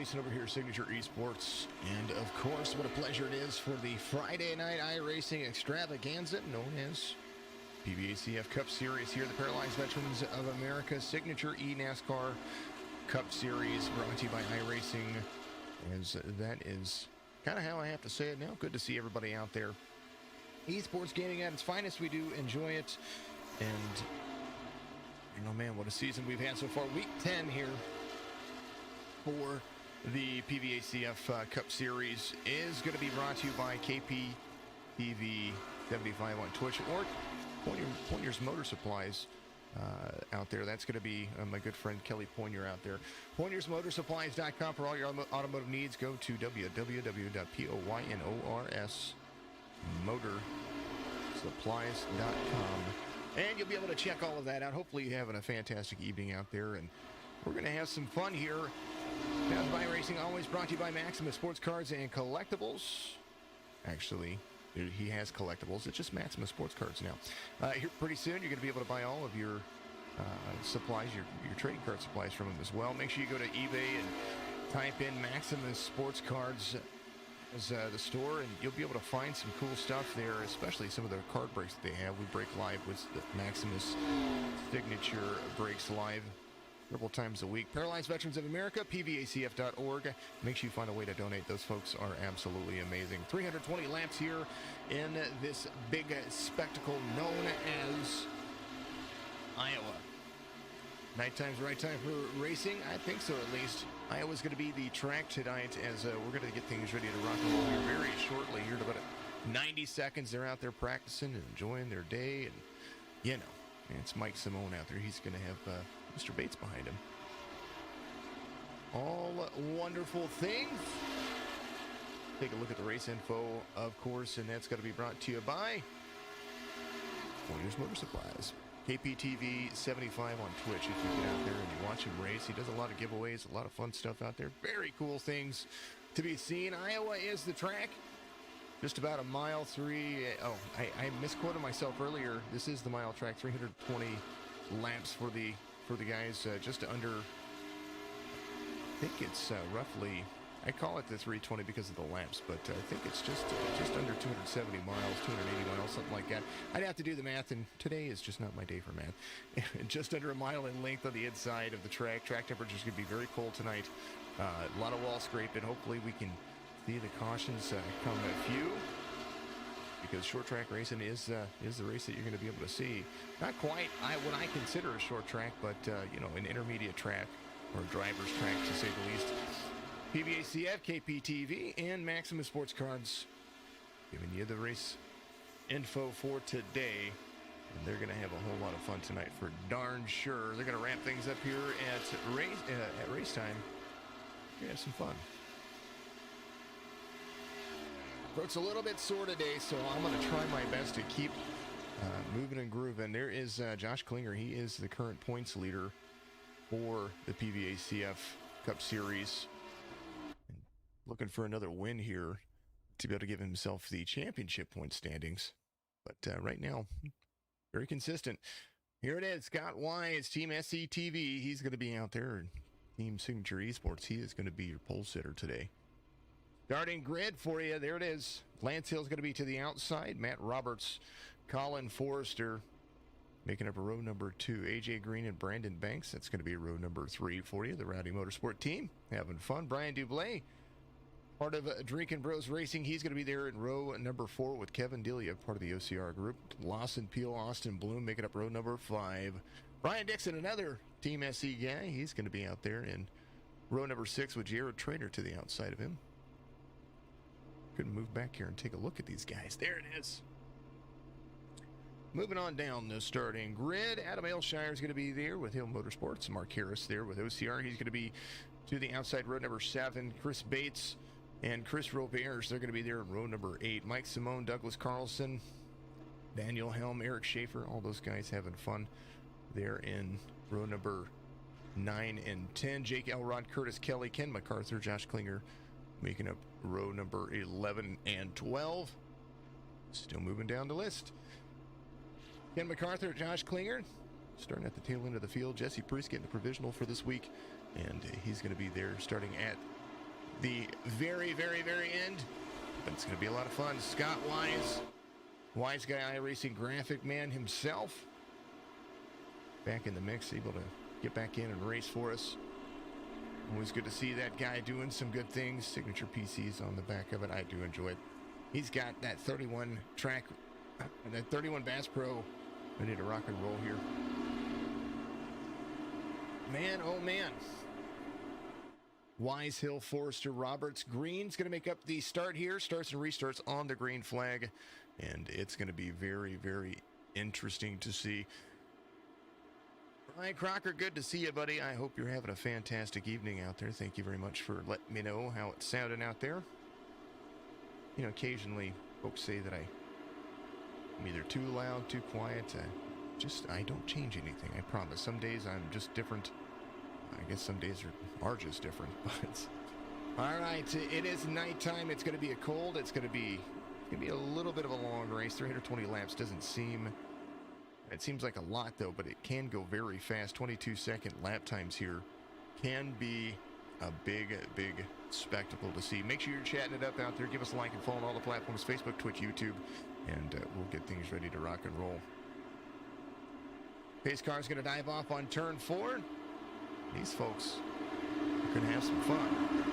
Jason over here, Signature Esports. And of course, what a pleasure it is for the Friday night iRacing extravaganza known as PVACF Cup Series here, the Paralyzed Veterans of America Signature eNASCAR Cup Series, brought to you by iRacing. As that is kind of how I have to say it now. Good to see everybody out there. Esports gaming at its finest. We do enjoy it. And, you know, man, what a season we've had so far. Week 10 here for the PVACF Cup Series is going to be brought to you by KPTV 75 on Twitch or Pointer's Motor Supplies out there. That's going to be my good friend Kelly Pointer out there. PointersMotorsupplies.com for all your automotive needs. Go to www.pointersmotorsupplies.com and you'll be able to check all of that out. Hopefully you're having a fantastic evening out there, and we're going to have some fun here. Now, iRacing always brought to you by Maximus Sports Cards and Collectibles. Actually, he has collectibles. It's just Maximus Sports Cards now. Here pretty soon, you're going to be able to buy all of your supplies, your trading card supplies from him as well. Make sure you go to eBay and type in Maximus Sports Cards as the store, and you'll be able to find some cool stuff there, especially some of the card breaks that they have. We break live with the Maximus Signature breaks live several times a week. Paralyzed Veterans of America, PVACF.org. Make sure you find a way to donate. Those folks are absolutely amazing. 320 laps here in this big spectacle known as Iowa. Nighttime's the right time for racing? I think so, at least. Iowa's going to be the track tonight as we're going to get things ready to rock and roll here very shortly. Here in about 90 seconds, they're out there practicing and enjoying their day. And, you know, it's Mike Simone out there. He's going to have Mr. Bates behind him. All wonderful things. Take a look at the race info, of course, and that's going to be brought to you by Pointer's Motor Supplies. KPTV 75 on Twitch. If you get out there and you watch him race, he does a lot of giveaways, a lot of fun stuff out there. Very cool things to be seen. Iowa is the track. Just about a mile three. Oh, I misquoted myself earlier. This is the mile track. 320 laps for the guys. Just under. I think it's roughly. I call it the 320 because of the laps, but I think it's just under 270 miles, 280 miles, something like that. I'd have to do the math, and today is just not my day for math. Just under a mile in length on the inside of the track. Track temperature's going to be very cold tonight. A lot of wall scraping. Hopefully we can see the cautions come a few, because short track racing is the race that you're going to be able to see. Not quite what I consider a short track, but you know, an intermediate track or a driver's track to say the least. PVACF, KPTV, and Maximus Sports Cards giving you the race info for today. And they're going to have a whole lot of fun tonight for darn sure. They're going to ramp things up here at race time. We're going to have some fun. Throat's a little bit sore today, so I'm going to try my best to keep moving and grooving. There is Josh Klinger. He is the current points leader for the PVACF Cup Series. And looking for another win here to be able to give himself the championship point standings. But right now, very consistent. Here it is. Scott Wise, Team SCTV. He's going to be out there. Team Signature Esports. He is going to be your pole sitter today. Starting grid for you. There it is. Lance Hill's going to be to the outside. Matt Roberts, Colin Forrester making up a row number 2. AJ Green and Brandon Banks. That's going to be row number 3 for you. The Rowdy Motorsport team having fun. Brian Dublé, part of Drinkin' Bros Racing. He's going to be there in row number 4 with Kevin Delia, part of the OCR group. Lawson Peel, Austin Bloom making up row number 5. Brian Dixon, another Team SC guy. He's going to be out there in row number 6 with Jared Trader to the outside of him. Couldn't move back here and take a look at these guys. There it is. Moving on down the starting grid, Adam Aylshire is going to be there with Hill Motorsports. Mark Harris there with OCR. He's going to be to the outside row number 7. Chris Bates and Chris Roberts, they're going to be there in row number 8. Mike Simone, Douglas Carlson, Daniel Helm, Eric Schaefer, all those guys having fun there in row number 9 and 10. Jake Elrod, Curtis Kelly, Ken MacArthur, Josh Klinger making up row number 11 and 12. Still moving down the list. Ken MacArthur, Josh Klinger, starting at the tail end of the field. Jesse Priest getting the provisional for this week, and he's going to be there starting at the very, very, very end. But it's going to be a lot of fun. Scott Wise Guy iRacing graphic man himself, back in the mix, able to get back in and race for us. Always good to see that guy doing some good things. Signature PCs on the back of it. I do enjoy it. He's got that 31 track, that 31 Bass Pro ready to rock and roll here. Man, oh man. Wise, Hill, Forrester, Roberts, Green's going to make up the start here. Starts and restarts on the green flag. And it's going to be very, very interesting to see. Ryan Crocker, good to see you, buddy. I hope you're having a fantastic evening out there. Thank you very much for letting me know how it's sounding out there. You know, occasionally folks say that I'm either too loud, too quiet. I don't change anything, I promise. Some days I'm just different. I guess some days are just different. But all right, it is nighttime. It's going to be a cold. It's going to be a little bit of a long race. 320 laps doesn't seem... It seems like a lot, though, but it can go very fast. 22-second lap times here can be a big, big spectacle to see. Make sure you're chatting it up out there. Give us a like and follow on all the platforms, Facebook, Twitch, YouTube, and we'll get things ready to rock and roll. Pace car's going to dive off on turn 4. These folks are going to have some fun.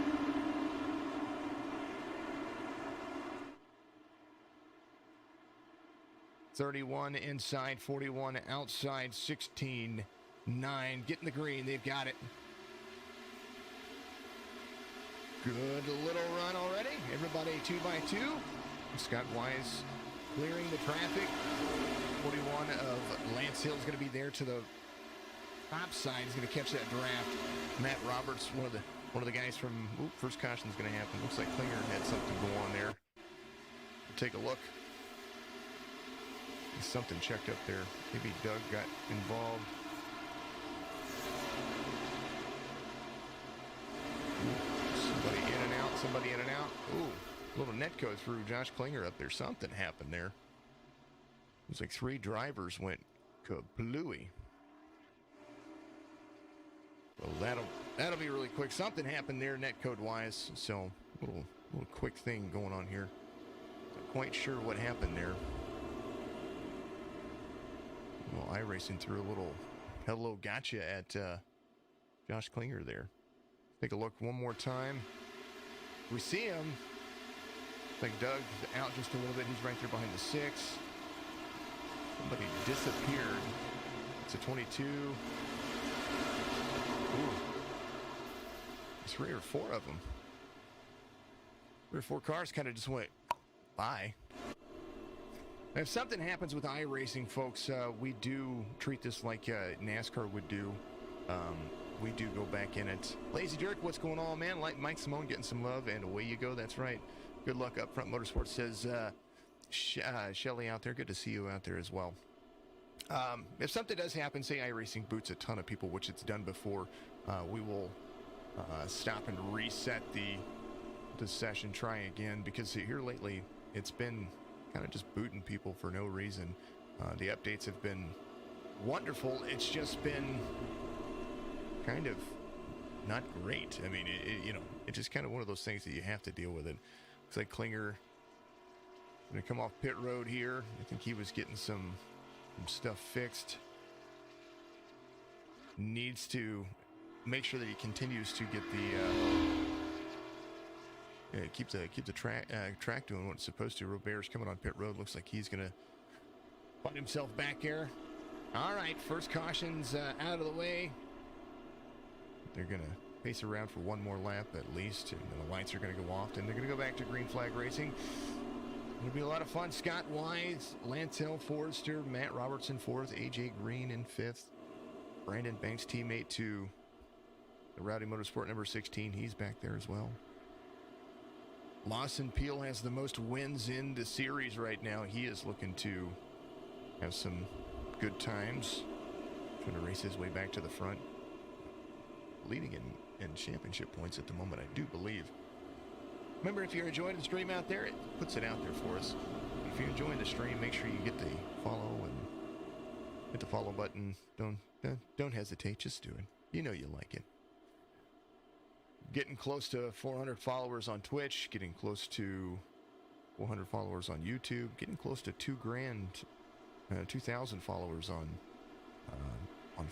.31 inside, 41 outside, 16-9. Getting the green. They've got it. Good little run already. Everybody 2x2. Scott Wise clearing the traffic. 41 of Lance Hill is going to be there to the top side. He's going to catch that draft. Matt Roberts, one of the guys from... first caution is going to happen. Looks like Klinger had something go on there. We'll take a look. Something checked up there. Maybe Doug got involved. Somebody in and out. Ooh, little netco through Josh Klinger up there. Something happened there. It was like 3 drivers went kablooey. Well, that'll be really quick. Something happened there netcode wise. So little quick thing going on here. Not quite sure what happened there. Well, iRacing threw a little hello gotcha at Josh Klinger there. Take a look one more time. We see him. Looks like Doug's out just a little bit. He's right there behind the 6. Somebody disappeared. It's a 22. Ooh. 3 or 4 of them. 3 or 4 cars kind of just went by. If something happens with iRacing, folks, we do treat this like NASCAR would do. We do go back in it. Lazy Jerk, what's going on, man? Like Mike Simone getting some love, and away you go. That's right. Good luck up front. Motorsports says Shelly out there. Good to see you out there as well. If something does happen, say iRacing boots a ton of people, which it's done before, we will stop and reset the session, try again, because here lately it's been kind of just booting people for no reason. The updates have been wonderful. It's just been kind of not great. I mean, it's just kind of one of those things that you have to deal with it. Looks like Klinger going to come off pit road here. I think he was getting some stuff fixed. Needs to make sure that he continues to get keep the track doing what it's supposed to. Robert's coming on pit road. Looks like he's going to find himself back there. All right, first caution's out of the way. They're going to pace around for one more lap at least, and then the lights are going to go off, and they're going to go back to green flag racing. It'll be a lot of fun. Scott Wise, Lance Hill, Forrester, Matt Robertson 4th, AJ Green in 5th. Brandon Banks, teammate to the Rowdy Motorsport number 16. He's back there as well. Lawson Peel has the most wins in the series right now. He is looking to have some good times. Trying to race his way back to the front. Leading in championship points at the moment, I do believe. Remember, if you're enjoying the stream out there, it puts it out there for us. If you're enjoying the stream, make sure you get the follow and hit the follow button. Don't hesitate, just do it. You know you like it. Getting close to 400 followers on Twitch, getting close to 400 followers on YouTube, getting close to 2,000 followers on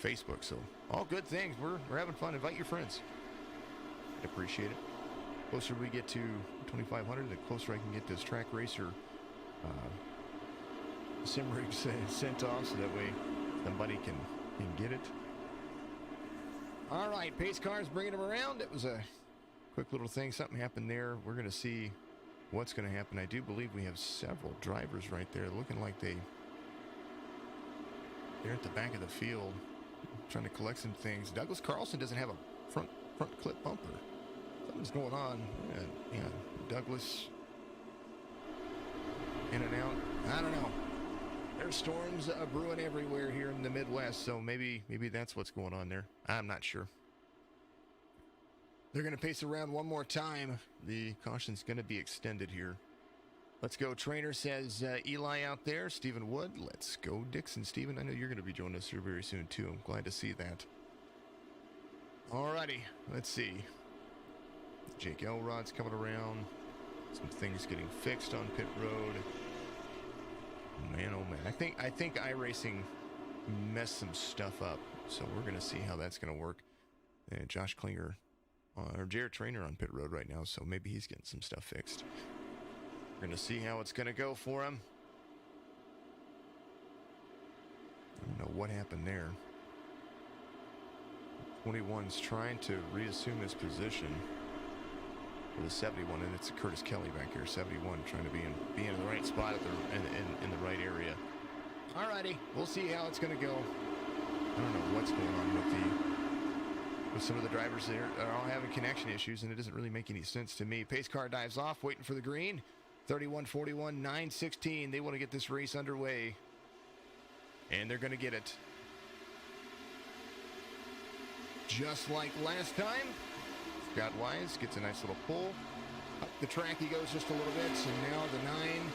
Facebook. So all good things. We're having fun. Invite your friends. I'd appreciate it. The closer we get to 2,500, the closer I can get this track racer sim rig sent off, so that way somebody can get it. All right, pace cars bringing them around. It was a quick little thing. Something happened there. We're going to see what's going to happen. I do believe we have several drivers right there looking like they're at the back of the field trying to collect some things. Douglas Carlson doesn't have a front clip bumper. Something's going on. Yeah, Douglas in and out. I don't know. There's storms brewing everywhere here in the Midwest, so maybe that's what's going on there. I'm not sure. They're going to pace around one more time. The caution's going to be extended here. Let's go, trainer, says Eli out there. Stephen Wood. Let's go, Dixon. Stephen, I know you're going to be joining us here very soon, too. I'm glad to see that. Alrighty, let's see. Jake Elrod's coming around. Some things getting fixed on pit road. Man, oh man. I think iRacing messed some stuff up. So we're going to see how that's going to work. And Josh Klinger, or Jared Trainer on pit road right now, so maybe he's getting some stuff fixed. We're going to see how it's going to go for him. I don't know what happened there. 21's trying to reassume his position for the 71, and it's Curtis Kelly back here. 71 trying to be in the right spot at in the right area. Alrighty, we'll see how it's going to go. I don't know what's going on with some of the drivers there. They're all having connection issues, and it doesn't really make any sense to me. Pace car dives off, waiting for the green. 31-41, 9-16. They want to get this race underway, and they're going to get it. Just like last time, Scott Wise gets a nice little pull. Up the track he goes just a little bit, and now the 9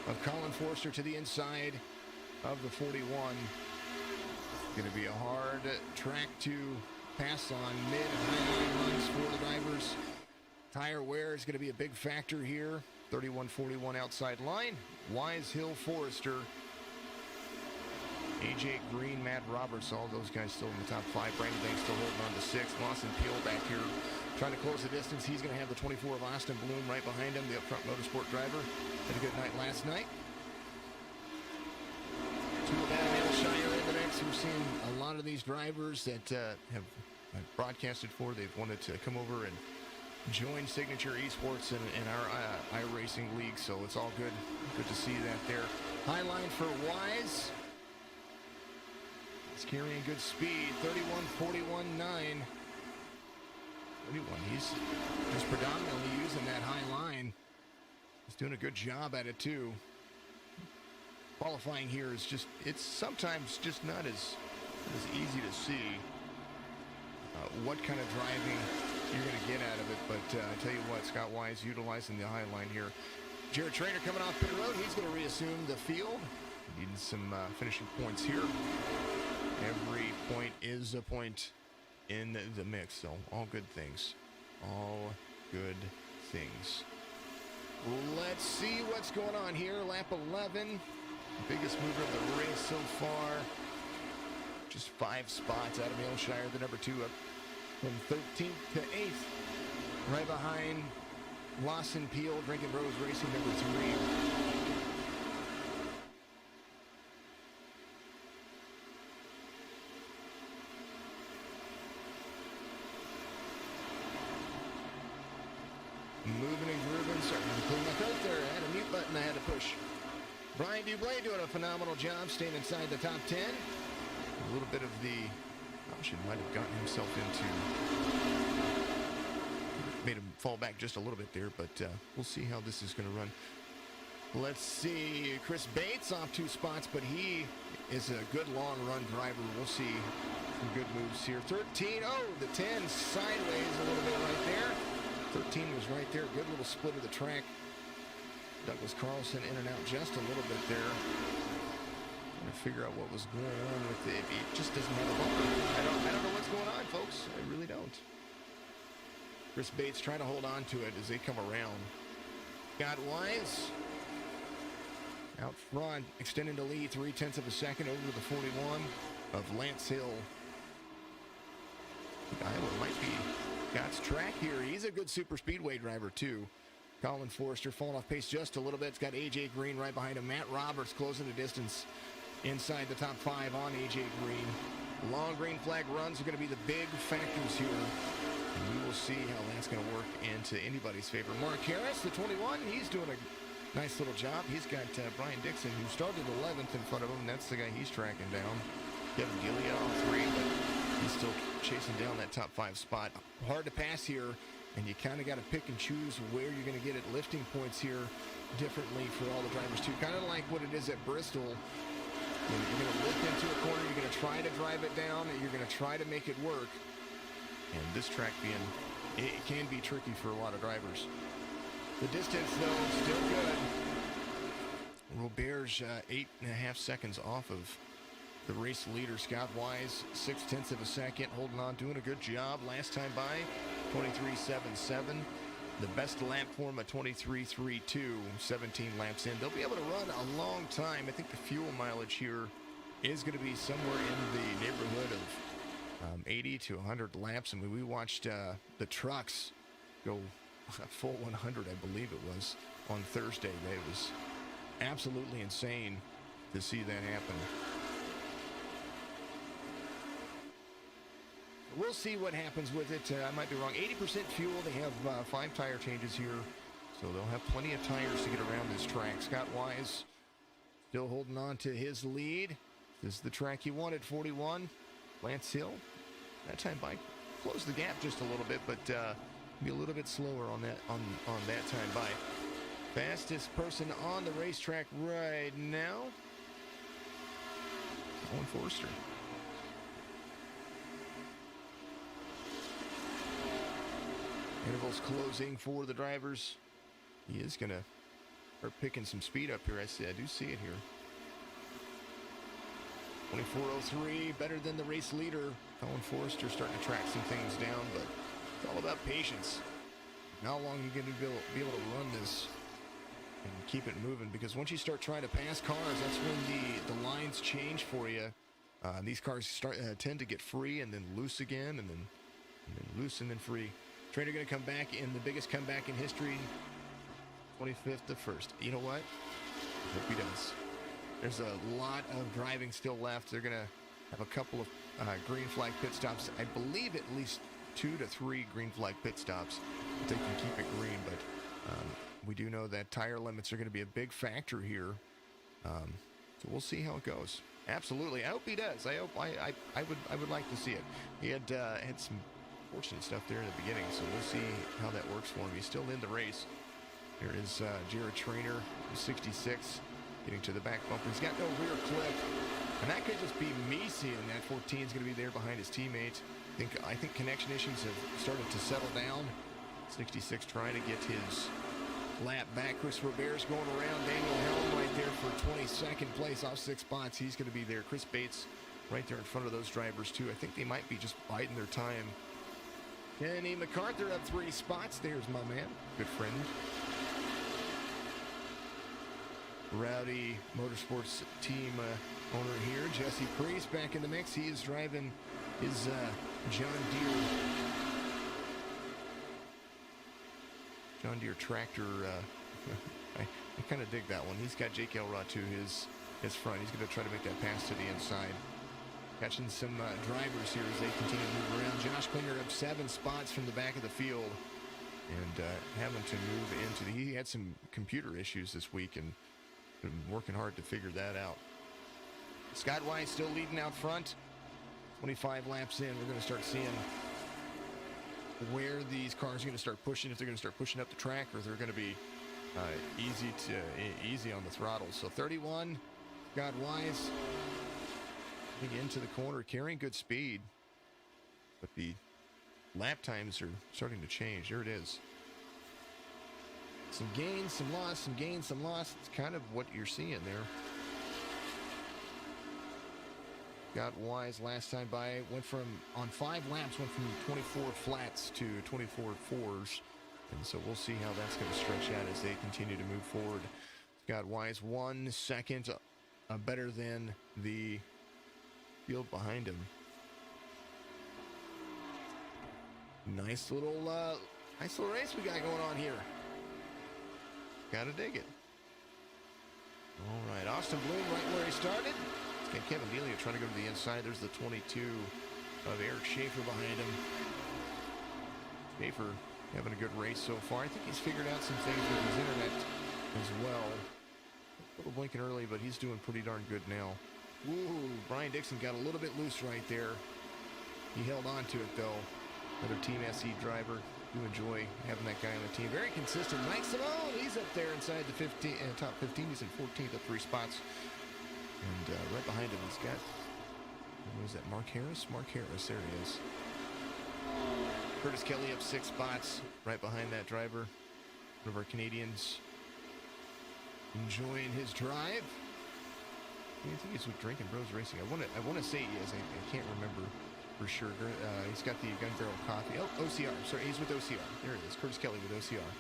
of Colin Forster to the inside of the 41. Going to be a hard track to pass on mid and high line runs for the drivers. Tire wear is going to be a big factor here. 31-41 outside line. Wise, Hill, Forrester, AJ Green, Matt Roberts, all those guys still in the top 5. Brandon Banks still holding on to 6. Lawson Peel back here trying to close the distance. He's going to have the 24 of Austin Bloom right behind him, the upfront motorsport driver. Had a good night last night. 2 of Adam Shire in the mix. We've seen a lot of these drivers that have broadcasted for. They've wanted to come over and join Signature Esports in our iRacing league, so it's all good. Good to see that there. High line for Wise. He's carrying good speed. 31-41-9. 31. He's just predominantly using that high line. He's doing a good job at it too. Qualifying here is it's sometimes just not as easy to see what kind of driving you're going to get out of it. But I tell you what, Scott Wise utilizing the high line here. Jared Trainer coming off pit road. He's going to reassume the field. Needing some finishing points here. Every point is a point in the mix, so all good things. All good things. Let's see what's going on here. Lap 11. Biggest mover of the race so far. Just 5 spots. Adam Hillshire, the number 2, up from 13th to 8th. Right behind Lawson Peel, Drinking Bros Racing, number 3. Moving and grooving, starting to clean my throat there. I had a mute button I had to push. Brian Dublé doing a phenomenal job staying inside the top 10. A little bit of the caution might have gotten himself into. Made him fall back just a little bit there, but we'll see how this is going to run. Let's see. Chris Bates off 2 spots, but he is a good long run driver. We'll see some good moves here. 13. Oh, the 10 sideways a little bit right there. 13 was right there. Good little split of the track. Douglas Carlson in and out just a little bit there. Trying to figure out what was going on with it. It just doesn't have a bumper. I don't know what's going on, folks. I really don't. Chris Bates trying to hold on to it as they come around. Scott Wise out front, extending the lead 0.3 of a second over the 41 of Lance Hill. Iowa might be Scott's track here. He's a good super speedway driver too. Colin Forrester falling off pace just a little bit. It's got AJ Green right behind him. Matt Roberts closing the distance inside the top 5 on AJ Green. Long green flag runs are going to be the big factors here. And we will see how that's going to work into anybody's favor. Mark Harris, the 21, he's doing a nice little job. He's got Brian Dixon, who started 11th in front of him. That's the guy he's tracking down. Kevin Gilliard on 3, but he's still chasing down that top 5 spot. Hard to pass here, and you kind of got to pick and choose where you're going to get it. Lifting points here differently for all the drivers too. Kind of like what it is at Bristol. You're going to lift into a corner, you're going to try to drive it down, and you're going to try to make it work. And this track it can be tricky for a lot of drivers. The distance, though, still good. Robert's 8.5 seconds off of the race leader, Scott Wise, 0.6 of a second, holding on, doing a good job. Last time by, 23.77. The best lap for him, a 23.32, 17 laps in. They'll be able to run a long time. I think the fuel mileage here is going to be somewhere in the neighborhood of 80 to 100 laps. I mean, we watched the trucks go a full 100, I believe it was, on Thursday. It was absolutely insane to see that happen. We'll see what happens with it. I might be wrong. 80% fuel. They have 5 tire changes here, so they'll have plenty of tires to get around this track. Scott Wise still holding on to his lead. This is the track he wanted, 41. Lance Hill, that time by, closed the gap just a little bit, but be a little bit slower on that time by. Fastest person on the racetrack right now, Colin Forrester. Intervals closing for the drivers. He is going to start picking some speed up here. I do see it here. 24.03, better than the race leader. Colin Forrester starting to track some things down, but it's all about patience. How long are you going to be able to run this and keep it moving? Because once you start trying to pass cars, that's when the lines change for you. These cars tend to get free and then loose again, and then loose and then free. Trainer going to come back in the biggest comeback in history, 25th to 1st. You know what? Hope he does. There's a lot of driving still left. They're going to have a couple of green flag pit stops. I believe at least 2 to 3 green flag pit stops if they can keep it green. But we do know that tire limits are going to be a big factor here. So we'll see how it goes. Absolutely. I hope he does. I hope I would like to see it. He had some fortunate stuff there in the beginning, so we'll see how that works for him. He's still in the race. Here is Jared Trainer, 66, getting to the back bumper. He's got no rear clip, and that could just be me seeing that. 14 is going to be there behind his teammate. I think connection issues have started to settle down. 66 trying to get his lap back. Chris Robert's going around. Daniel Helm right there for 22nd place off 6 spots. He's going to be there. Chris Bates right there in front of those drivers too. I think they might be just biding their time. Kenny MacArthur up 3 spots. There's my man, good friend. Rowdy Motorsports team owner here, Jesse Priest, back in the mix. He is driving his John Deere tractor. I kind of dig that one. He's got Jake Elrod to his front. He's going to try to make that pass to the inside. Catching some drivers here as they continue to move around. Josh Klinger up 7 spots from the back of the field and having to move into he had some computer issues this week and been working hard to figure that out. Scott Wise still leading out front. 25 laps in, we're going to start seeing where these cars are going to start pushing, if they're going to start pushing up the track or if they're going to be easy on the throttle. So 31, Scott Wise. Into the corner, carrying good speed, but the lap times are starting to change. There it is. Some gains, some loss, some gains, some loss. It's kind of what you're seeing there. Got Wise last time by. Went from, on 5 laps, went from 24 flats to 24 fours. And so we'll see how that's going to stretch out as they continue to move forward. Got Wise 1 second better than the field behind him. Nice little race we got going on here. Gotta dig it. All right, Austin Bloom right where he started. Let's get Kevin Delia trying to go to the inside. There's the 22 of Eric Schaefer behind him. Schaefer having a good race so far. I think he's figured out some things with his internet as well. A little blinking early, but he's doing pretty darn good now. Ooh, Brian Dixon got a little bit loose right there. He held on to it, though. Another Team SE driver. Do enjoy having that guy on the team. Very consistent. Mike Simone, he's up there inside the top 15. He's in 14th at 3 spots. And right behind him, he's got, what is that, Mark Harris? Mark Harris, there he is. Curtis Kelly up 6 spots, right behind that driver. One of our Canadians enjoying his drive. I think he's with Drinking Bros Racing. I want to say he is. I can't remember for sure. He's got the Gun Barrel Coffee. Oh, OCR. Sorry, he's with OCR. There it is. Curtis Kelly with OCR.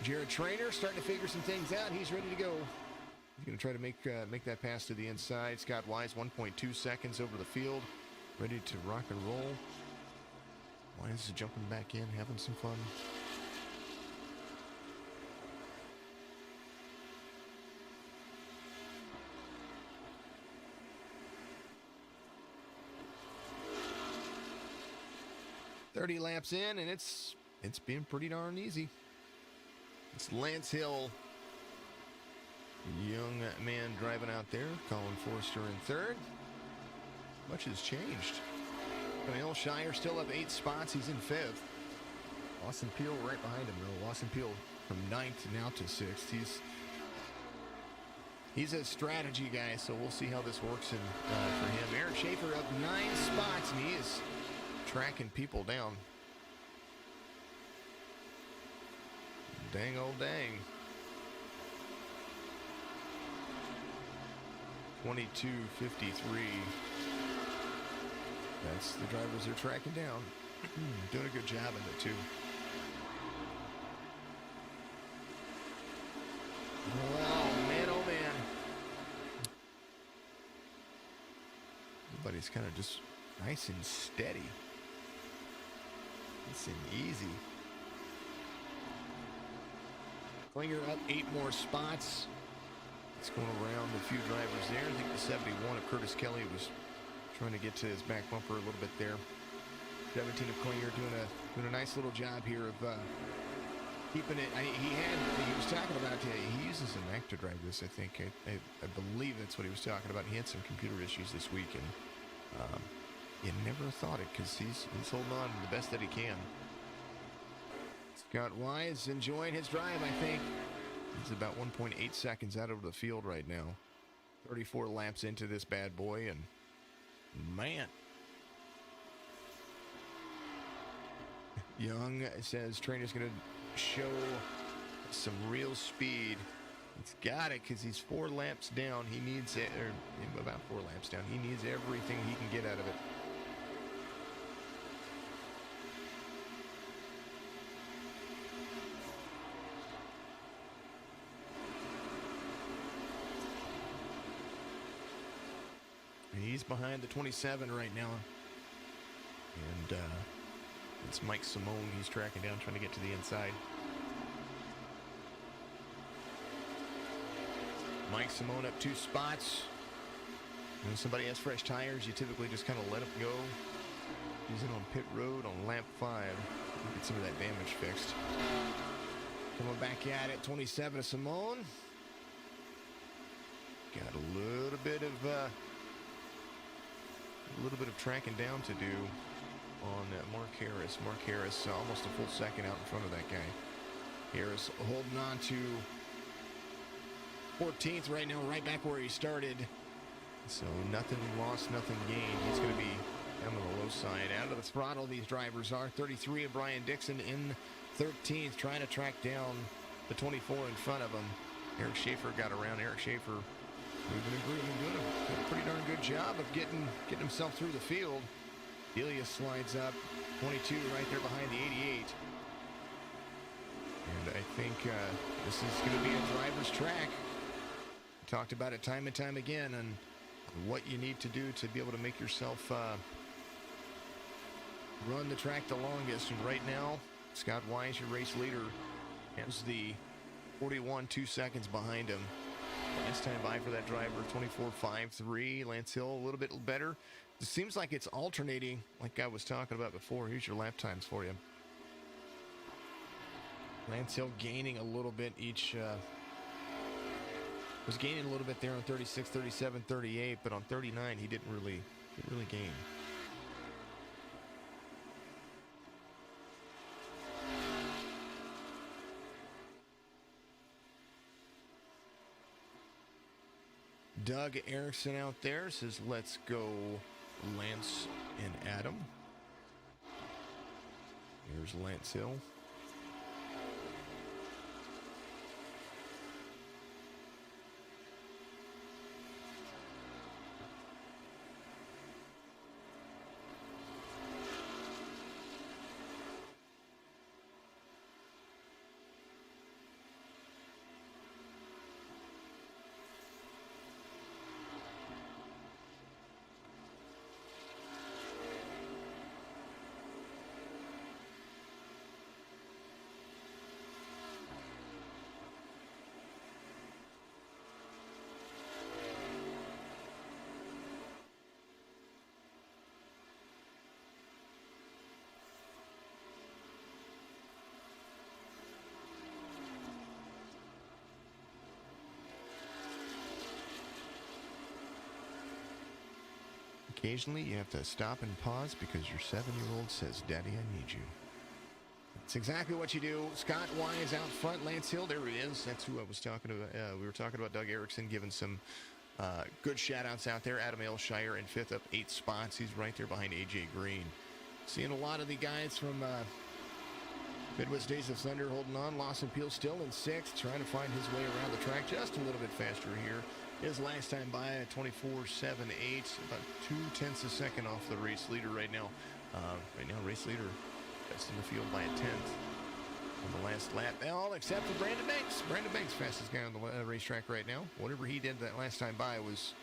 Jared Traynor starting to figure some things out. He's ready to go. He's going to try to make that pass to the inside. Scott Wise 1.2 seconds over the field. Ready to rock and roll. Wise is jumping back in, having some fun. .30 laps in, and it's been pretty darn easy. It's Lance Hill, young man driving out there. Colin Forster in third. Much has changed. Camille Shire still up 8 spots. He's in 5th. Austin Peel right behind him, though. Austin Peel from 9th now to 6th. He's a strategy guy, so we'll see how this works for him. Eric Schaefer up 9 spots, and he is tracking people down. Dang old dang. 22:53. That's the drivers they're tracking down. Doing a good job of it, too. Well, man, oh man. Everybody's kind of just nice and steady. Nice and easy. Klinger up 8 more spots. It's going around a few drivers there. I think the 71 of Curtis Kelly was trying to get to his back bumper a little bit there. 17 of Klinger doing a nice little job here of keeping it. He was talking about, he uses a Mac to drive this, I think. I believe that's what he was talking about. He had some computer issues this week, and you never thought it, because he's holding on the best that he can. Scott Wise enjoying his drive, I think. He's about 1.8 seconds out of the field right now. 34 laps into this bad boy, and man. Young says Trainer's going to show some real speed. He's got it because he's 4 laps down. He needs it, or about 4 laps down. He needs everything he can get out of it. He's behind the 27 right now. And it's Mike Simone he's tracking down, trying to get to the inside. Mike Simone up 2 spots. When somebody has fresh tires, you typically just kind of let them go. He's in on pit road on lap 5. Get some of that damage fixed. Coming back at it, 27 of Simone. Got a little bit of tracking down to do on Mark Harris. Mark Harris almost a full second out in front of that guy. Harris holding on to 14th right now, right back where he started. So nothing lost, nothing gained. He's going to be down on the low side. Out of the throttle these drivers are. 33 of Brian Dixon in 13th, trying to track down the 24 in front of him. Eric Schaefer got around. Eric Schaefer moving and grooving, doing a pretty darn good job of getting himself through the field. Delia slides up, 22 right there behind the 88. And I think this is going to be a driver's track. We talked about it time and time again on what you need to do to be able to make yourself run the track the longest. And right now, Scott Wise, your race leader, has the 41, 2 seconds behind him. Last time by for that driver, 24.53. Lance Hill a little bit better. It seems like it's alternating, like I was talking about before. Here's your lap times for you. Lance Hill gaining a little bit each. Was gaining a little bit there on 36, 37, 38, but on 39 he didn't really gain. Doug Erickson out there says, let's go Lance and Adam. Here's Lance Hill. Occasionally, you have to stop and pause because your 7-year-old says, Daddy, I need you. That's exactly what you do. Scott Wise out front. Lance Hill, there he is. That's who I was talking about. We were talking about Doug Erickson giving some good shout-outs out there. Adam Elshire in 5th up 8 spots. He's right there behind A.J. Green. Seeing a lot of the guys from Midwest Days of Thunder holding on. Lawson Peel still in 6th, trying to find his way around the track just a little bit faster here. His last time by at 24.78, about 0.2 seconds off the race leader right now. Race leader best in the field by a 10th on the last lap. All except for Brandon Banks. Brandon Banks, fastest guy on the racetrack right now. Whatever he did that last time by was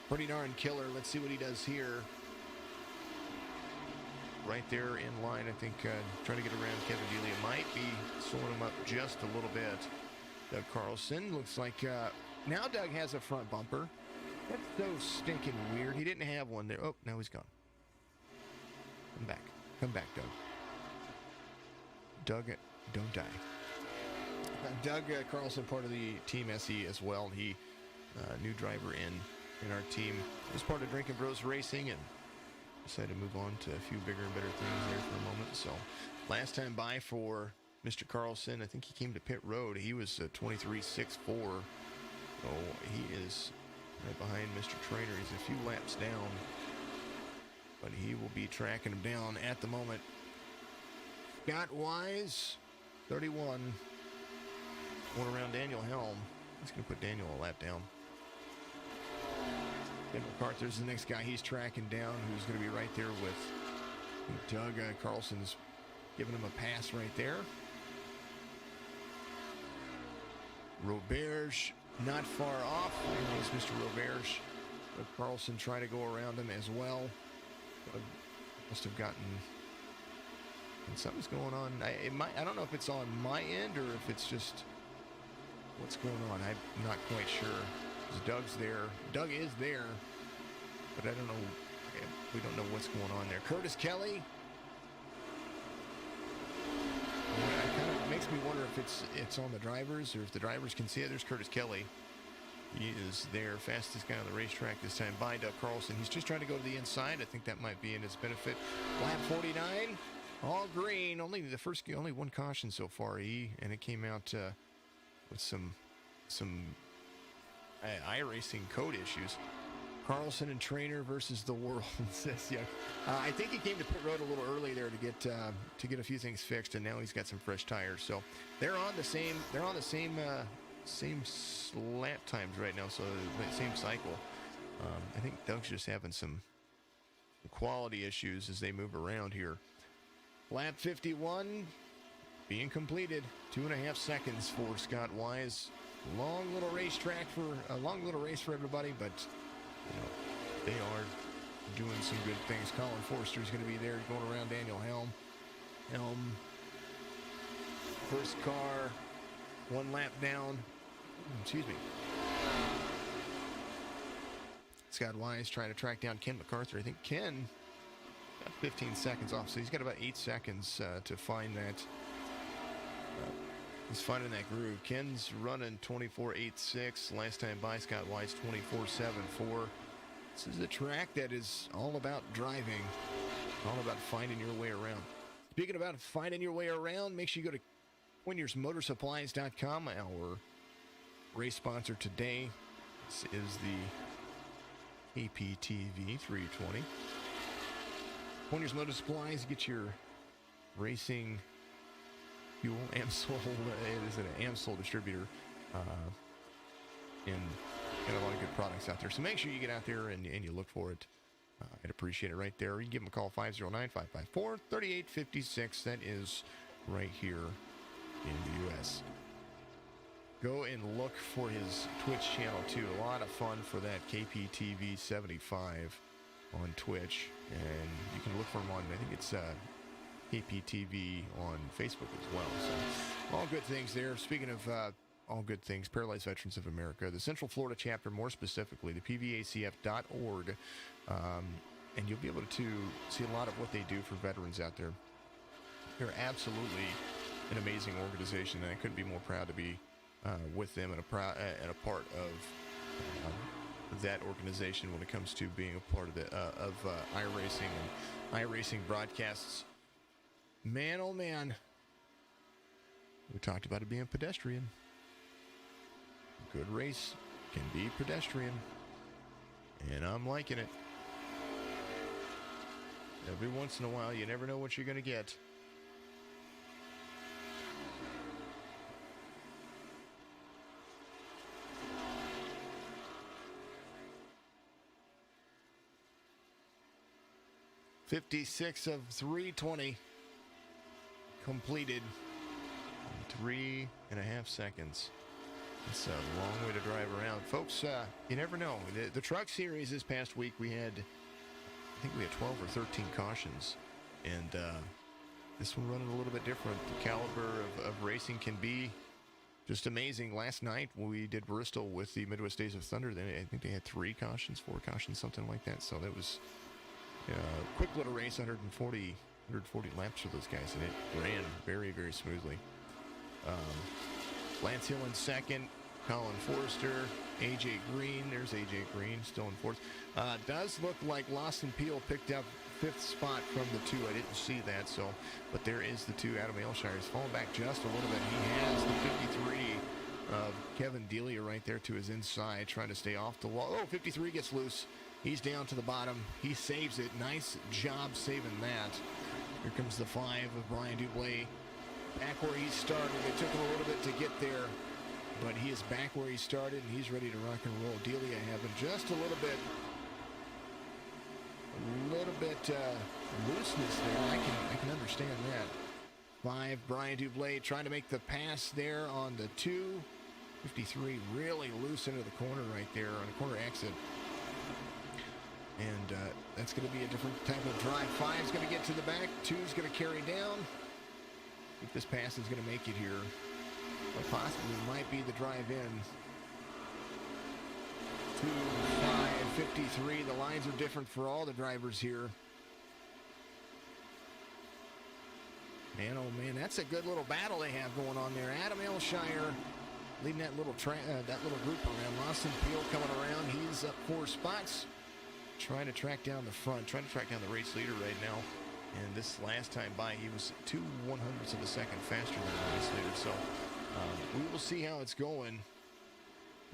pretty darn killer. Let's see what he does here. Right there in line, I think, trying to get around Kevin Delia. Might be slowing him up just a little bit. Doug Carlson looks like now Doug has a front bumper. That's so stinking weird. He didn't have one there. Oh, now he's gone. Come back. Come back, Doug. Doug, don't die. Doug Carlson, part of the Team SE as well. He, new driver in our team. Was part of Drinking Bros Racing and decided to move on to a few bigger and better things there for a moment. So last time by for Mr. Carlson, I think he came to pit road. He was 23.64. So he is right behind Mr. Trainer. He's a few laps down, but he will be tracking him down at the moment. Scott Wise, 31. Going around Daniel Helm. He's going to put Daniel a lap down. Ken MacArthur's the next guy he's tracking down, who's going to be right there with Doug Carlson's giving him a pass right there. Roberge not far off. There's Mr. Roberge. Doug Carlson trying to go around him as well. Doug must have gotten... And something's going on. I don't know if it's on my end or if it's just what's going on. I'm not quite sure. Doug's there. Doug is there, but I don't know. We don't know what's going on there. Curtis Kelly. It kind of makes me wonder if it's on the drivers or if the drivers can see it. There's Curtis Kelly. He is there, fastest guy on the racetrack this time by Doug Carlson. He's just trying to go to the inside. I think that might be in his benefit. Lap 49, all green. Only one caution so far. And it came out with some iRacing code issues. Carlson and Trainer versus the world. Says, yeah. I think he came to pit road a little early there to get a few things fixed, and now he's got some fresh tires. So they're on the same same lap times right now, so the same cycle. I think Doug's just having some quality issues as they move around here. Lap 51 being completed. 2.5 seconds for Scott Wise. Long little race for everybody, but you know, they are doing some good things. Colin Forster's going to be there going around Daniel Helm. First car, 1 lap down. Excuse me. Scott Wise trying to track down Ken MacArthur. I think Ken got 15 seconds off, so he's got about 8 seconds to find that. He's finding that groove. Ken's running 24.86. Last time by, Scott Wise 24.74. This is a track that is all about driving, all about finding your way around. Speaking about finding your way around, make sure you go to WinyersMotorsupplies.com, our race sponsor today. This is the KPTV 320. Pointers Motor Supplies, get your racing fuel. AMSOL, it is an AMSOL distributor. And got a lot of good products out there. So make sure you get out there and you look for it. I'd appreciate it right there. You can give them a call, 509-554-3856. That is right here in the U.S. Go and look for his Twitch channel, too. A lot of fun for that, KPTV 75 on Twitch. And you can look for him on, I think it's KPTV on Facebook as well. So all good things there. Speaking of all good things, Paralyzed Veterans of America, the Central Florida chapter, more specifically, the PVACF.org. And you'll be able to see a lot of what they do for veterans out there. They're absolutely an amazing organization, and I couldn't be more proud to be with them and a part of that organization when it comes to being a part of the iRacing and iRacing broadcasts. Man, oh man, we talked about it being pedestrian. Good race can be pedestrian, and I'm liking it. Every once in a while, you never know what you're going to get. .56 of 320 completed in 3.5 seconds. It's a long way to drive around. Folks, you never know. The truck series this past week, I think we had 12 or 13 cautions. And this one running a little bit different. The caliber of racing can be just amazing. Last night, we did Bristol with the Midwest Days of Thunder. I think they had 3 cautions, 4 cautions, something like that. So that was a quick little race, 140 laps for those guys. And it ran very, very smoothly. Lance Hill in second, Colin Forster, AJ Green. There's AJ Green still in fourth. Does look like Lawson Peel picked up 5th spot from the 2. I didn't see that, but there is the 2. Adam Aylshire is falling back just a little bit. He has the 53 of Kevin Delia right there to his inside, trying to stay off the wall. Oh, 53 gets loose. He's down to the bottom. He saves it. Nice job saving that. Here comes the 5 of Brian Dublé. Back where he started. It took him a little bit to get there, but he is back where he started, and he's ready to rock and roll. Delia having just a little bit looseness there. I can understand that. 5, Brian Dublé trying to make the pass there on the 2. 53 really loose into the corner right there on a corner exit. And that's going to be a different type of drive. 5's going to get to the back. 2's going to carry down. If this pass is going to make it here, but possibly might be the drive in. 2, 5, 53. The lines are different for all the drivers here. Man, oh man, that's a good little battle they have going on there. Adam Aylshire leading that little group around. Lawson Peel coming around. He's up 4 spots. Trying to track down the front, trying to track down the race leader right now. And this last time by, he was 0.02 of a second faster than the race leader. So we will see how it's going.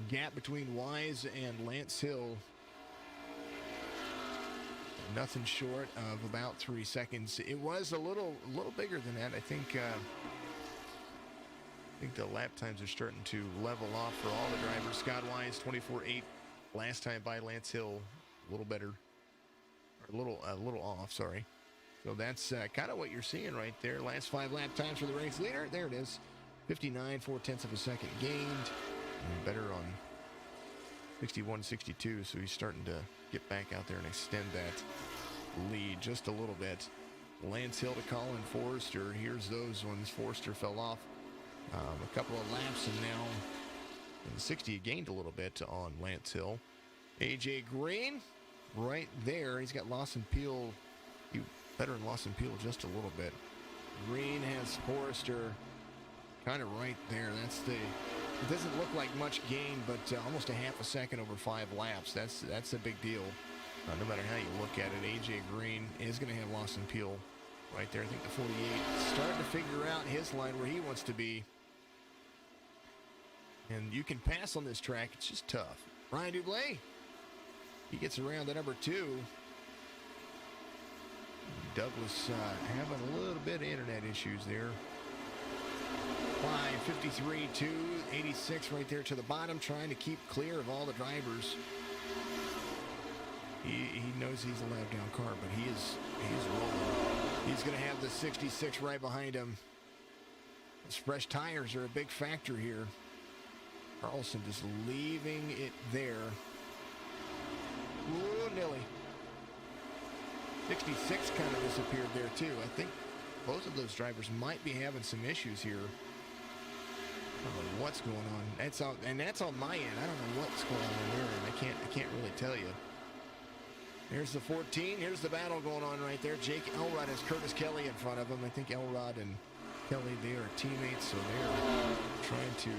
Gap between Wise and Lance Hill, nothing short of about 3 seconds. It was a little bigger than that. I think think the lap times are starting to level off for all the drivers. Scott Wise, 24.8. Last time by Lance Hill, a little better. Or a little off, sorry. So that's kind of what you're seeing right there. Last 5 lap times for the race leader. There it is. 59, 4/10 of a second gained. And better on 61, 62. So he's starting to get back out there and extend that lead just a little bit. Lance Hill to Colin Forrester. Here's those ones. Forrester fell off a couple of laps, and now in the 60 he gained a little bit on Lance Hill. AJ Green right there. He's got Lawson Peel. He better than Lawson Peel just a little bit. Green has Forrester kind of right there. It doesn't look like much gain, but almost a half a second over 5 laps. That's a big deal. No matter how you look at it, AJ Green is going to have Lawson Peel right there. I think the 48 starting to figure out his line where he wants to be. And you can pass on this track. It's just tough. Ryan Dublé, he gets around the number 2. Douglas having a little bit of internet issues there. 53, 2, 86 right there to the bottom, trying to keep clear of all the drivers. He knows he's a lap down car, but he's rolling. He's going to have the 66 right behind him. Those fresh tires are a big factor here. Carlson just leaving it there. Ooh, Nilly. 66 kind of disappeared there too. I think both of those drivers might be having some issues here. I don't know what's going on. That's on my end. I don't know what's going on there, and I can't really tell you. There's the 14. Here's the battle going on right there. Jake Elrod has Curtis Kelly in front of him. I think Elrod and Kelly, they are teammates, so they're trying to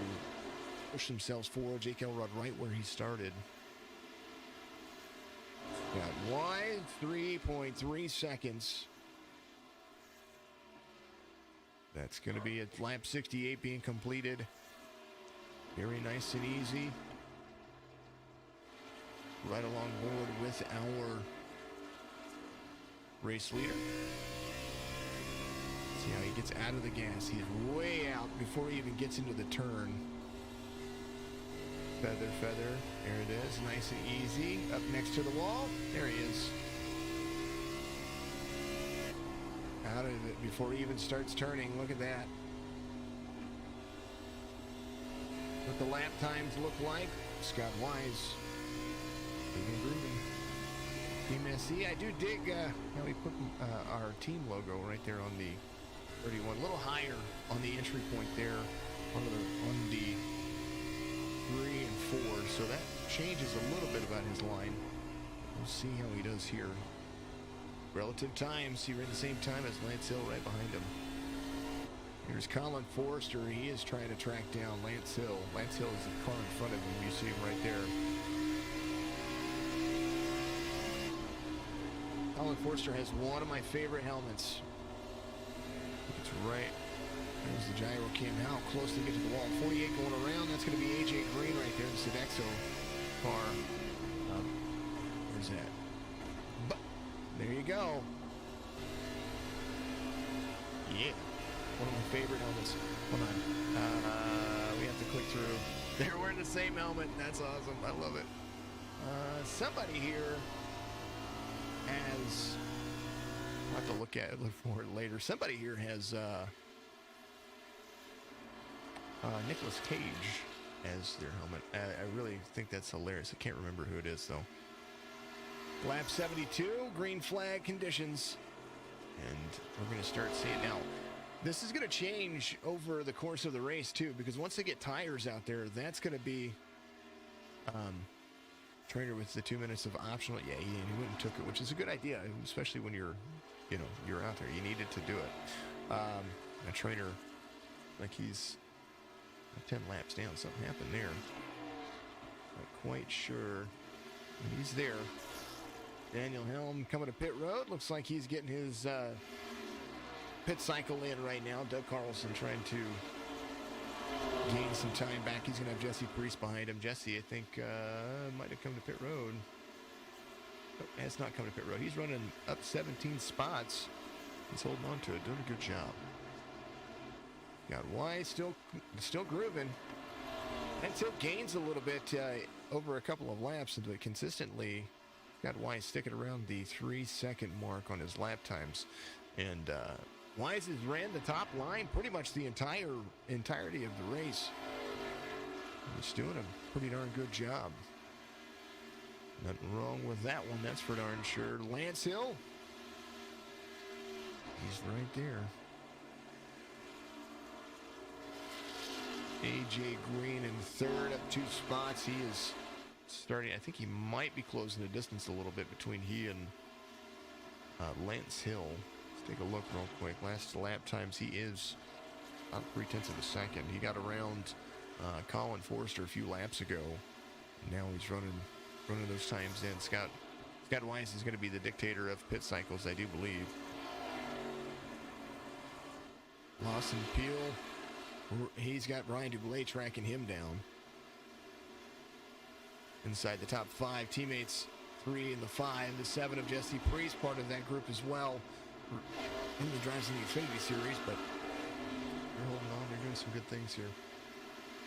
push themselves forward. Jake Elrod right where he started. Got wide 3.3 seconds. That's going to be at lap 68 being completed. Very nice and easy. Right along board with our race leader. See how he gets out of the gas. He's way out before he even gets into the turn. Feather, feather. There it is. Nice and easy. Up next to the wall. There he is. Out of it before he even starts turning. Look at that. What the lap times look like. Scott Wise. Team SC. I do dig how we put our team logo right there on the 31. A little higher on the entry point there on the 3 and 4. So that changes a little bit about his line. We'll see how he does here. Relative times, he ran the same time as Lance Hill right behind him. Here's Colin Forrester. He is trying to track down Lance Hill. Lance Hill is the car in front of him. You see him right there. Colin Forrester has one of my favorite helmets. It's right. There's the gyro cam. How close they get to the wall. 48 going around. That's going to be AJ Green right there. The Sodexo car. Where's that? There you go. Yeah. One of my favorite helmets. Hold on. We have to click through. They're wearing the same helmet. That's awesome. I love it. Somebody here has... I'll have to look for it later. Somebody here has Nicolas Cage as their helmet. I really think that's hilarious. I can't remember who it is, though. Lap 72, green flag conditions. And we're going to start seeing now. This is going to change over the course of the race, too, because once they get tires out there, that's going to be trainer with the 2 minutes of optional. Yeah, he went and took it, which is a good idea, especially when you're out there. You needed to do it. A trainer, like he's 10 laps down. Something happened there. Not quite sure. He's there. Daniel Helm coming to pit road. Looks like he's getting his pit cycle in right now. Doug Carlson trying to gain some time back. He's going to have Jesse Priest behind him. Jesse, I think, might have come to pit road. Oh, has not come to pit road. He's running up 17 spots. He's holding on to it, doing a good job. Got Wise still grooving. And Hill gains a little bit over a couple of laps, but consistently got Wise sticking around the 3-second mark on his lap times. And Wise has ran the top line pretty much the entirety of the race. He's doing a pretty darn good job. Nothing wrong with that one, that's for darn sure. Lance Hill, he's right there. AJ Green in third, up 2 spots. He is starting, I think he might be closing the distance a little bit between he and Lance Hill. Let's take a look real quick. Last lap times, he is about 0.3 of a second. He got around Colin Forrester a few laps ago. Now he's running those times in. Scott Wise is going to be the dictator of pit cycles, I do believe. Lawson Peel, he's got Brian Dublé tracking him down. Inside the top 5 teammates, 3 in the 5, the 7 of Jesse Priest, part of that group as well. Only drives in the Xfinity Series, but they're holding on. They're doing some good things here.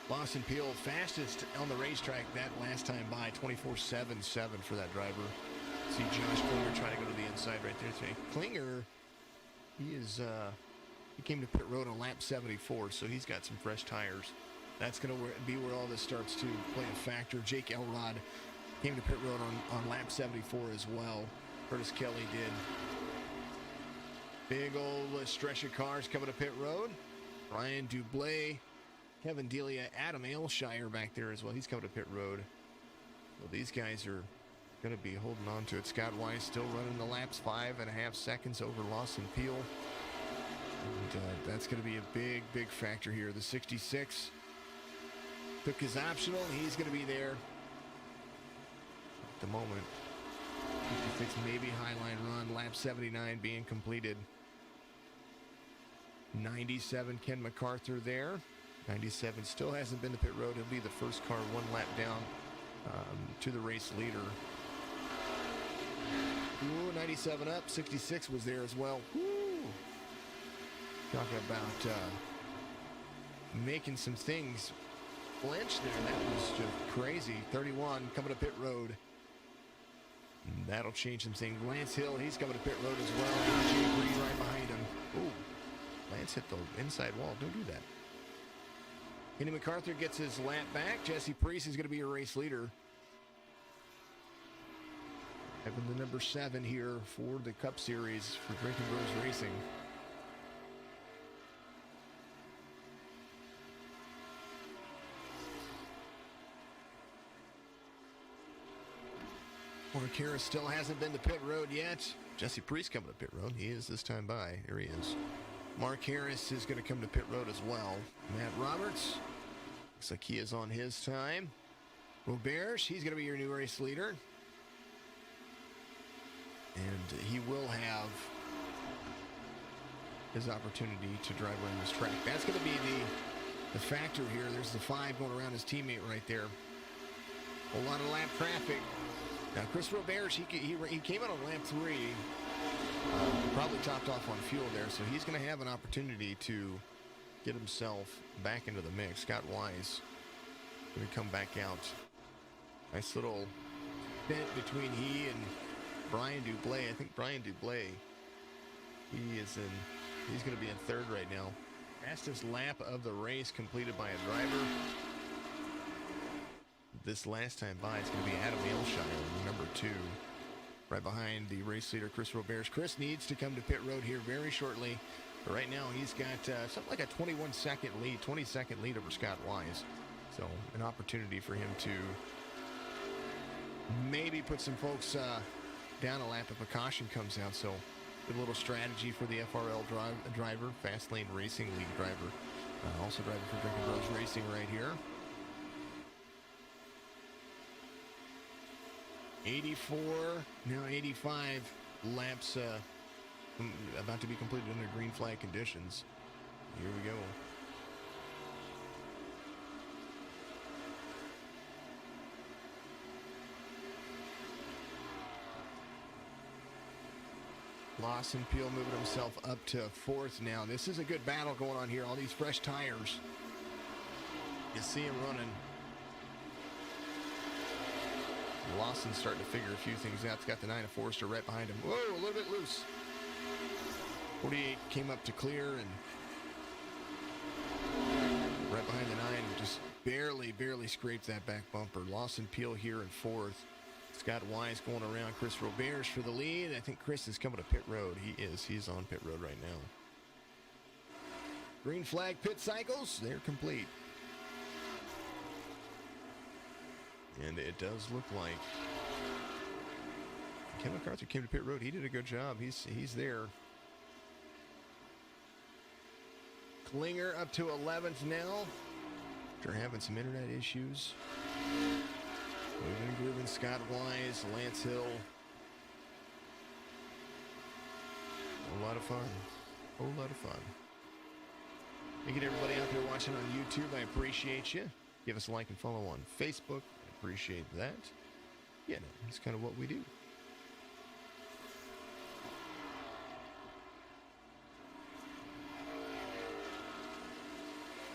Lawson Peel, fastest on the racetrack that last time by, 24.77 for that driver. See Josh Klinger trying to go to the inside right there today. Klinger, he came to pit road on lap 74, so he's got some fresh tires. That's going to be where all this starts to play a factor. Jake Elrod came to pit road on lap 74 as well. Curtis Kelly did. Big old stretch of cars coming to pit road. Ryan Dublé, Kevin Delia, Adam Aylshire back there as well. He's coming to pit road. Well, these guys are going to be holding on to it. Scott Wise still running the laps, 5.5 seconds over Lawson Peel. And that's going to be a big, big factor here. The 66 took his optional. He's going to be there at the moment. 56 maybe highline run. Lap 79 being completed. 97 Ken MacArthur there. 97 still hasn't been to pit road. He'll be the first car 1 lap down to the race leader. Ooh, 97 up. 66 was there as well. Woo! Talk about making some things flinch there. That was just crazy. 31 coming to pit road. And that'll change some things. Lance Hill, he's coming to pit road as well. AJ Green right behind him. Ooh, Lance hit the inside wall. Don't do that. Kenny MacArthur gets his lap back. Jesse Priest is going to be your race leader. Having the number 7 here for the Cup Series for Drinking Bros Racing. Mark Harris still hasn't been to pit road yet. Jesse Priest coming to pit road. He is this time by. Here he is. Mark Harris is going to come to pit road as well. Matt Roberts, looks like he is on his time. Roberge, he's going to be your new race leader. And he will have his opportunity to drive around this track. That's going to be the factor here. There's the 5 going around his teammate right there. A lot of lap traffic. Now, Chris Roberge, he came out on lap 3. Probably topped off on fuel there, so he's going to have an opportunity to get himself back into the mix. Scott Wise going to come back out. Nice little bent between he and Brian Dublé. I think Brian Dublé, he's going to be in third right now. Fastest lap of the race completed by a driver. This last time by, it's going to be Adam Aylshire, number 2. Right behind the race leader, Chris Roberge. Chris needs to come to pit road here very shortly. But right now, he's got something like a 20-second lead over Scott Wise. So, an opportunity for him to maybe put some folks down a lap if a caution comes out. So, good little strategy for the FRL driver, Fast Lane Racing League driver. Also driving for Drinking Bros Racing right here. 84, now 85 laps about to be completed under green flag conditions. Here we go. Lawson Peel moving himself up to fourth now. This is a good battle going on here. All these fresh tires. You see him running. Lawson's starting to figure a few things out. He's got the 9 of Forrester right behind him. Whoa, a little bit loose. 48 came up to clear and right behind the 9, just barely scraped that back bumper. Lawson Peel here in fourth. Scott Wise going around Chris Roberge for the lead. I think Chris is coming to pit road. He is. He's on pit road right now. Green flag pit cycles, they're complete. And it does look like Ken McCarthy came to pit road. He did a good job. He's there. Klinger up to 11th now. After having some internet issues. Moving and grooving, Scott Wise, Lance Hill. A lot of fun. A whole lot of fun. Thank you to everybody out there watching on YouTube. I appreciate you. Give us a like and follow on Facebook. I appreciate that. Yeah, no, it's kind of what we do.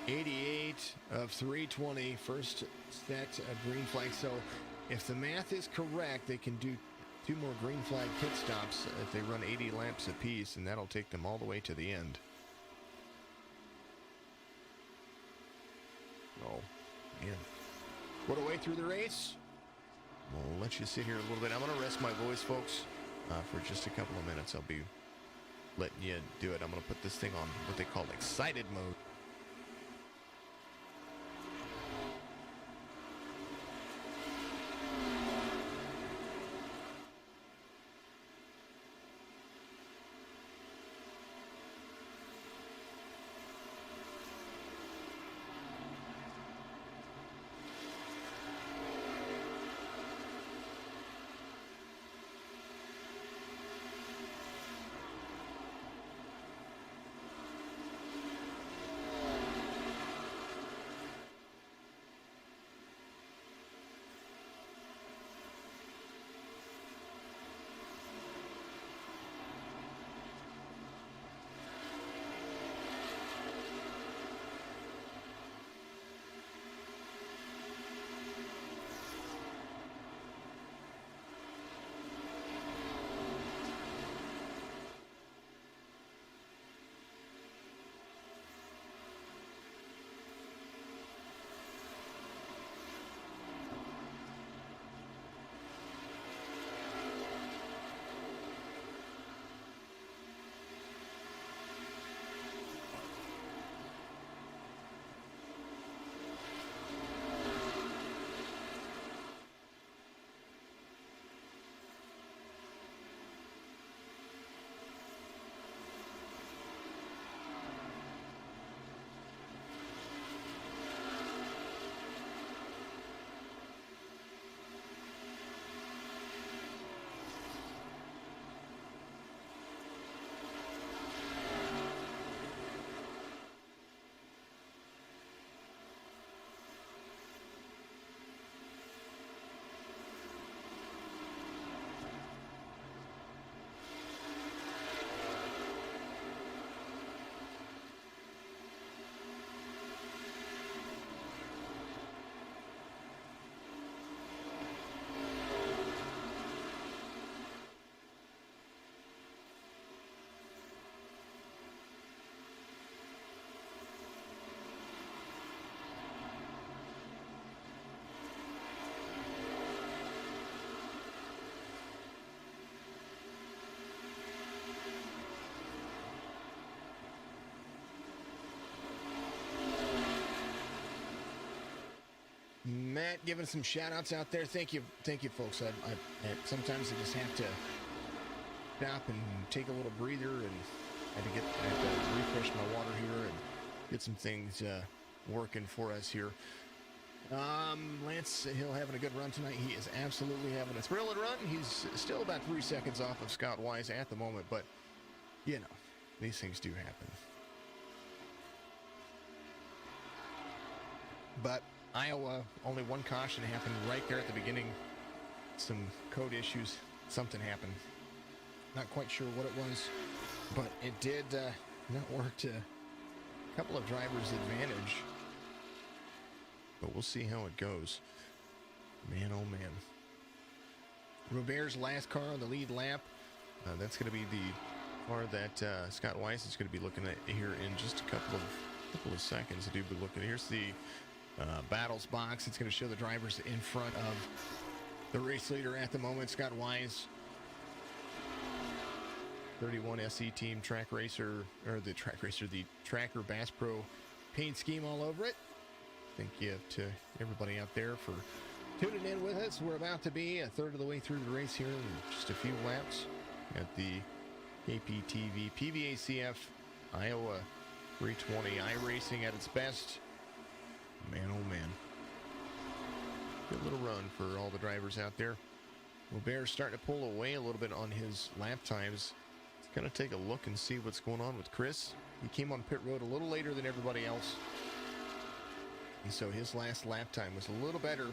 .88 of 320, first set of green flags. So if the math is correct, they can do 2 more green flag pit stops if they run 80 laps apiece, and that'll take them all the way to the end. Oh, man. What a way through the race. We'll let you sit here a little bit. I'm going to rest my voice, folks, for just a couple of minutes. I'll be letting you do it. I'm going to put this thing on what they call excited mode. Matt giving some shout outs out there. Thank you, folks. I sometimes I just have to stop and take a little breather, and I have to refresh my water here and get some things working for us here. Lance Hill having a good run tonight. He is absolutely having a thrilling run. He's still about 3 seconds off of Scott Wise at the moment, but you know, these things do happen. But Iowa, only one caution happened right there at the beginning. Some code issues. Something happened. Not quite sure what it was, but it did not work to a couple of drivers' advantage. But we'll see how it goes. Man, oh man. Robert's last car on the lead lap. That's going to be the car that Scott Weiss is going to be looking at here in just a couple of seconds. I do be looking. Here's the battles box. It's going to show the drivers in front of the race leader at the moment, Scott Weiss. 31 SE Team track racer, or the Tracker Bass Pro paint scheme all over it. Thank you to everybody out there for tuning in with us. We're about to be a third of the way through the race here in just a few laps at the KPTV PVACF Iowa 320 iRacing at its best. Man, oh man. Good little run for all the drivers out there. Robert's starting to pull away a little bit on his lap times. Let's kind of take a look and see what's going on with Chris. He came on pit road a little later than everybody else. And so his last lap time was a little better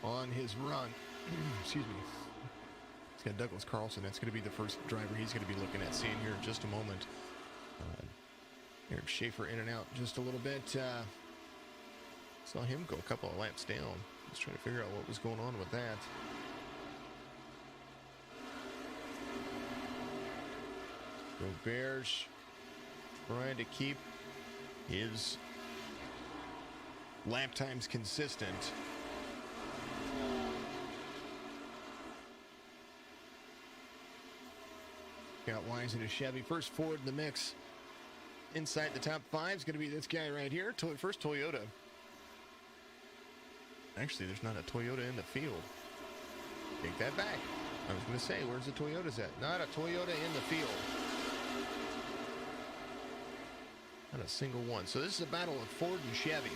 on his run. Excuse me. He's got Douglas Carlson. That's going to be the first driver he's going to be looking at seeing here in just a moment. Eric Schaefer in and out just a little bit. Saw him go a couple of laps down. Just trying to figure out what was going on with that. Robert's trying to keep his lap times consistent. Got Wise in a Chevy. First Ford in the mix. Inside the top five is going to be this guy right here. First Toyota. Actually, there's not a Toyota in the field. Take that back. I was going to say, where's the Toyotas at? Not a Toyota in the field. Not a single one. So this is a battle of Ford and Chevy.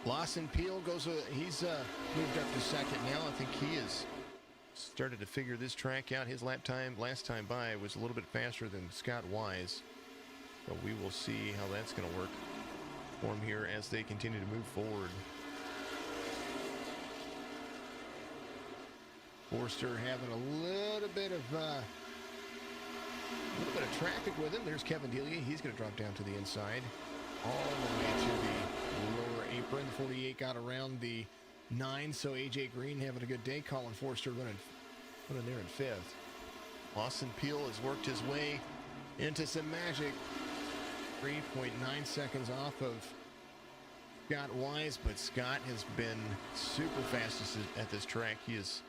Lawson Peel goes, he's moved up to second now. I think he has started to figure this track out. His lap time last time by was a little bit faster than Scott Wise. So we will see how that's going to work for him here as they continue to move forward. Forster having a little bit of traffic with him. There's Kevin Delia. He's going to drop down to the inside, all the way to the lower apron. 48 got around the 9, so AJ Green having a good day. Colin Forster running there in fifth. Lawson Peel has worked his way into some magic. 3.9 seconds off of Scott Wise, but Scott has been super fast at this track. He is,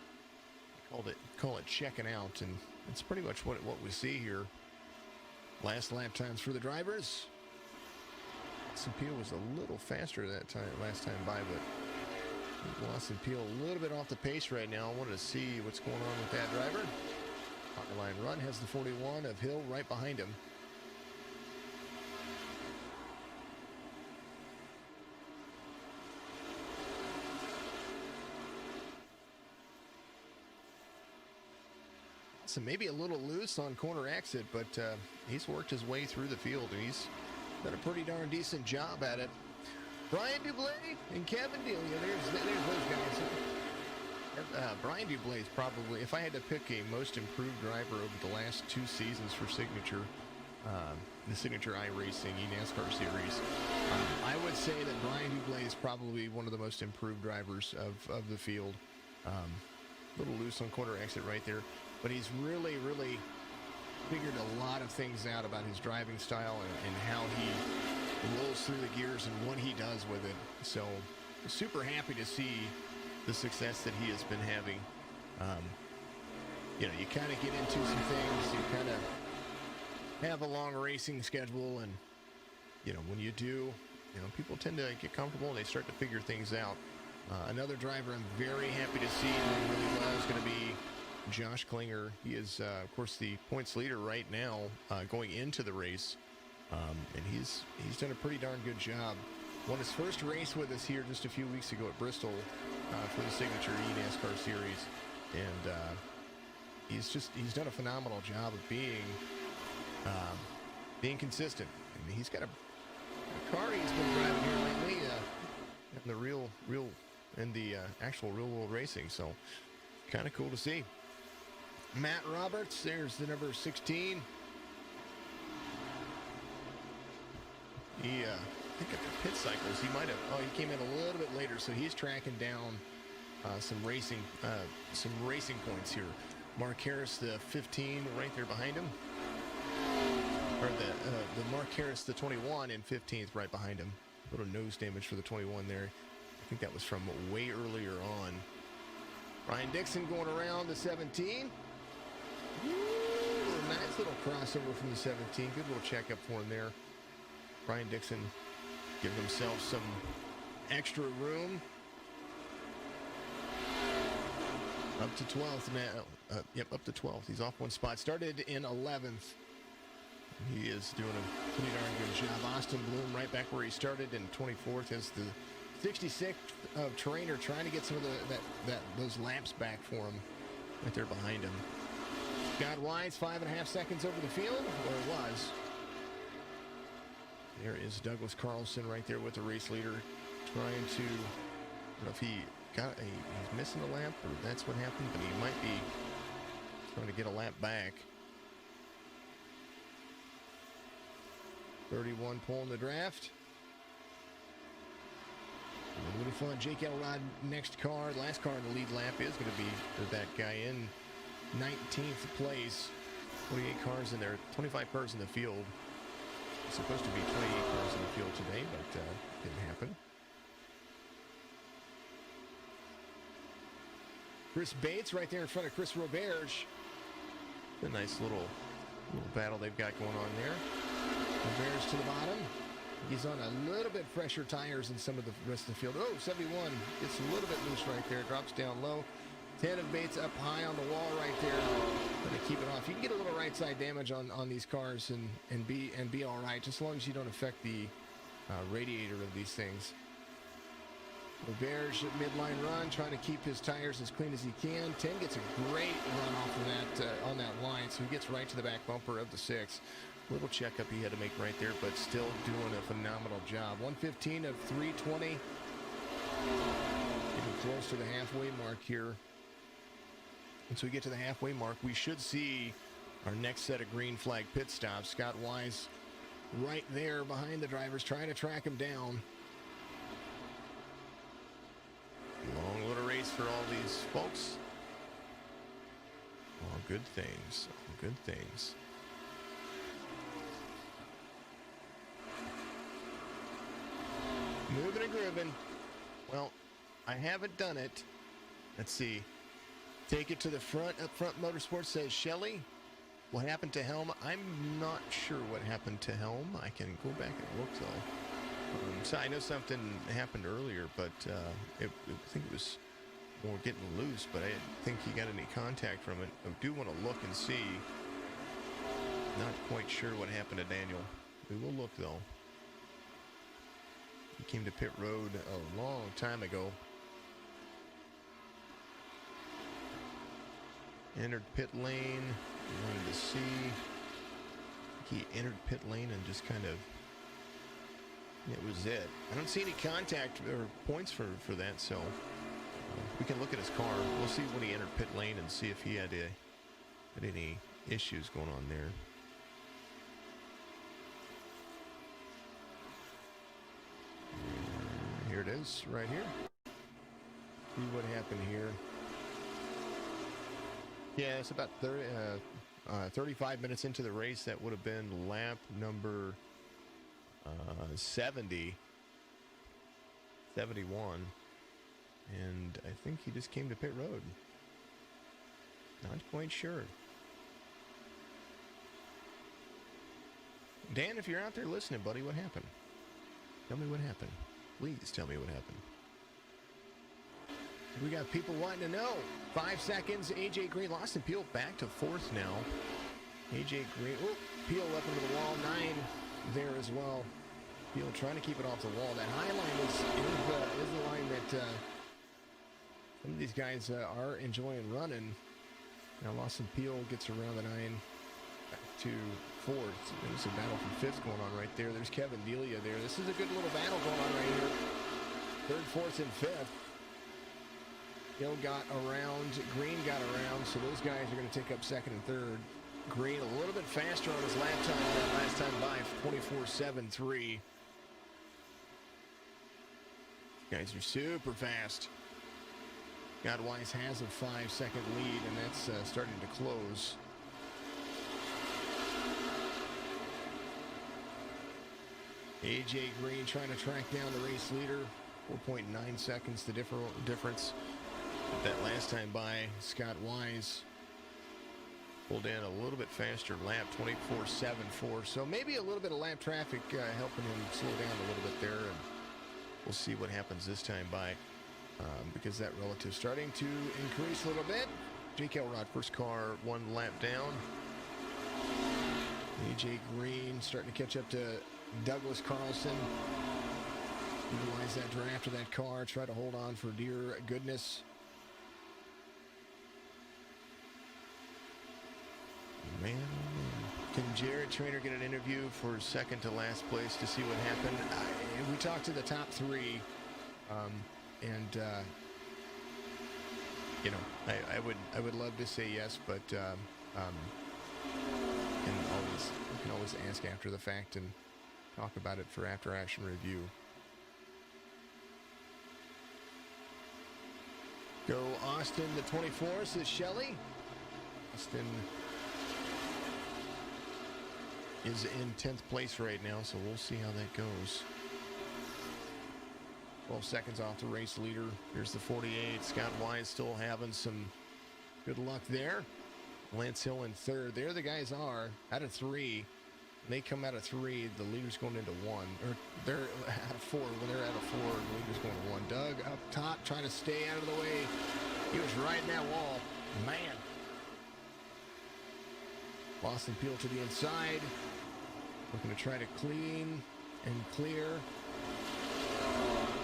call it checking out, and it's pretty much what we see here. Last lap times for the drivers. Lawson Peel was a little faster last time by, but Lawson Peel a little bit off the pace right now. I wanted to see what's going on with that driver. Pocket line run has the 41 of Hill right behind him. So maybe a little loose on corner exit, but he's worked his way through the field, and he's done a pretty darn decent job at it. Brian Dublé and Kevin Delia, there's those guys. Brian Dublé is probably, if I had to pick a most improved driver over the last 2 seasons for Signature, the Signature iRacing eNASCAR series, I would say that Brian Dublé is probably one of the most improved drivers of the field. A little loose on corner exit right there, but he's really figured a lot of things out about his driving style and how he rolls through the gears and what he does with it. So super happy to see the success that he has been having. You kind of get into some things, you kind of have a long racing schedule, and when you do, people tend to get comfortable and they start to figure things out. Another driver I'm very happy to see doing really well is going to be Josh Klinger. He is, of course, the points leader right now going into the race. And he's done a pretty darn good job. Won his first race with us here just a few weeks ago at Bristol for the Signature eNASCAR series. And he's done a phenomenal job of being consistent. I mean, he's got a car he's been driving here lately in the actual real world racing. So kind of cool to see. Matt Roberts, there's the number 16. He, I think at the pit cycles, he might have, he came in a little bit later, so he's tracking down some racing points here. Mark Harris, the 15, right there behind him. Or the Mark Harris, the 21, and 15th right behind him. A little nose damage for the 21 there. I think that was from way earlier on. Ryan Dixon going around the 17. Ooh, nice little crossover from the 17. Good little checkup for him there. Ryan Dixon giving himself some extra room. Up to 12th now. Yep, up to 12th. He's off one spot. Started in 11th. He is doing a pretty darn good job. Austin Bloom right back where he started in 24th as the 66th of Trainer, trying to get some of those laps back for him right there behind him. Scott Wise, 5.5 seconds over the field, or it was. There is Douglas Carlson right there with the race leader, trying to, I don't know if he's missing a lap or that's what happened, but he might be trying to get a lap back. 31 pulling the draft. A little fun. Jake Elrod, next car, last car in the lead lap is going to be that guy in 19th place. 28 cars in there, 25 cars in the field. It's supposed to be 28 cars in the field today, but didn't happen. Chris Bates right there in front of Chris Roberge. A nice little battle they've got going on there. Roberge to the bottom. He's on a little bit fresher tires than some of the rest of the field. Oh, 71 gets a little bit loose right there. Drops down low. 10 of Bates up high on the wall right there. Going to keep it off. You can get a little right side damage on these cars and be all right, just as long as you don't affect the radiator of these things. Roberge midline run, trying to keep his tires as clean as he can. 10 gets a great run off of that on that line, so he gets right to the back bumper of the 6. Little checkup he had to make right there, but still doing a phenomenal job. 115 of 320. Getting close to the halfway mark here. Once we get to the halfway mark, we should see our next set of green flag pit stops. Scott Wise right there behind the drivers, trying to track him down. Long little race for all these folks. All good things. All good things. Moving and grooving. Well, I haven't done it. Let's see. Take it to the front. Up Front Motorsports says Shelley. What happened to Helm? I'm not sure what happened to Helm. I can go back and look though. So I know something happened earlier, but I think it was more getting loose, but I didn't think he got any contact from it. I do want to look and see. Not quite sure what happened to Daniel. We will look though. He came to pit road a long time ago. Entered pit lane. Wanted to see. He entered pit lane and just kind of, it was it. I don't see any contact or points for that, so we can look at his car. We'll see when he entered pit lane and see if he had any issues going on there. Here it is, right here. See what happened here. Yeah, it's about 35 minutes into the race. That would have been lap number 71. And I think he just came to pit road. Not quite sure. Dan, if you're out there listening, buddy, what happened? Tell me what happened. Please tell me what happened. We got people wanting to know. 5 seconds. AJ Green, Austin Peel back to 4th now. AJ Green, Peel up into the wall. 9 there as well. Peel trying to keep it off the wall. That high line is the line that some of these guys are enjoying running. Now Austin Peel gets around the 9 back to 4th. There's a battle for 5th going on right there. There's Kevin Delia there. This is a good little battle going on right here. 3rd, 4th, and 5th. Hill got around, Green got around, so those guys are going to take up second and third. Green a little bit faster on his lap time than that last time by, 24.73. Guys are super fast. Godwise has a 5-second lead, and that's starting to close. AJ Green trying to track down the race leader. 4.9 seconds the difference. But that last time by, Scott Wise pulled in a little bit faster lap, 24.74. So maybe a little bit of lap traffic helping him slow down a little bit there. And we'll see what happens this time by, because that relative starting to increase a little bit. Jake Elrod, first car, 1 lap down. AJ Green starting to catch up to Douglas Carlson. Utilize that draft of that car. Try to hold on for dear goodness. Man, oh man. Can Jared Trainer get an interview for second to last place to see what happened? We talked to the top 3, and you know, I would love to say yes, but we can always ask after the fact and talk about it for after action review. Go Austin, the 24, says Shelley. Austin is in 10th place right now, so we'll see how that goes. 12 seconds off the race leader. Here's the 48. Scott Wise still having some good luck there. Lance Hill in third. There the guys are out of 3. When they come out of 3, the leader's going into 1. Or they're out of 4. When they're out of 4, the leader's going to 1. Doug up top trying to stay out of the way. He was riding that wall. Man. Boston Peel to the inside. Looking to try to clean and clear.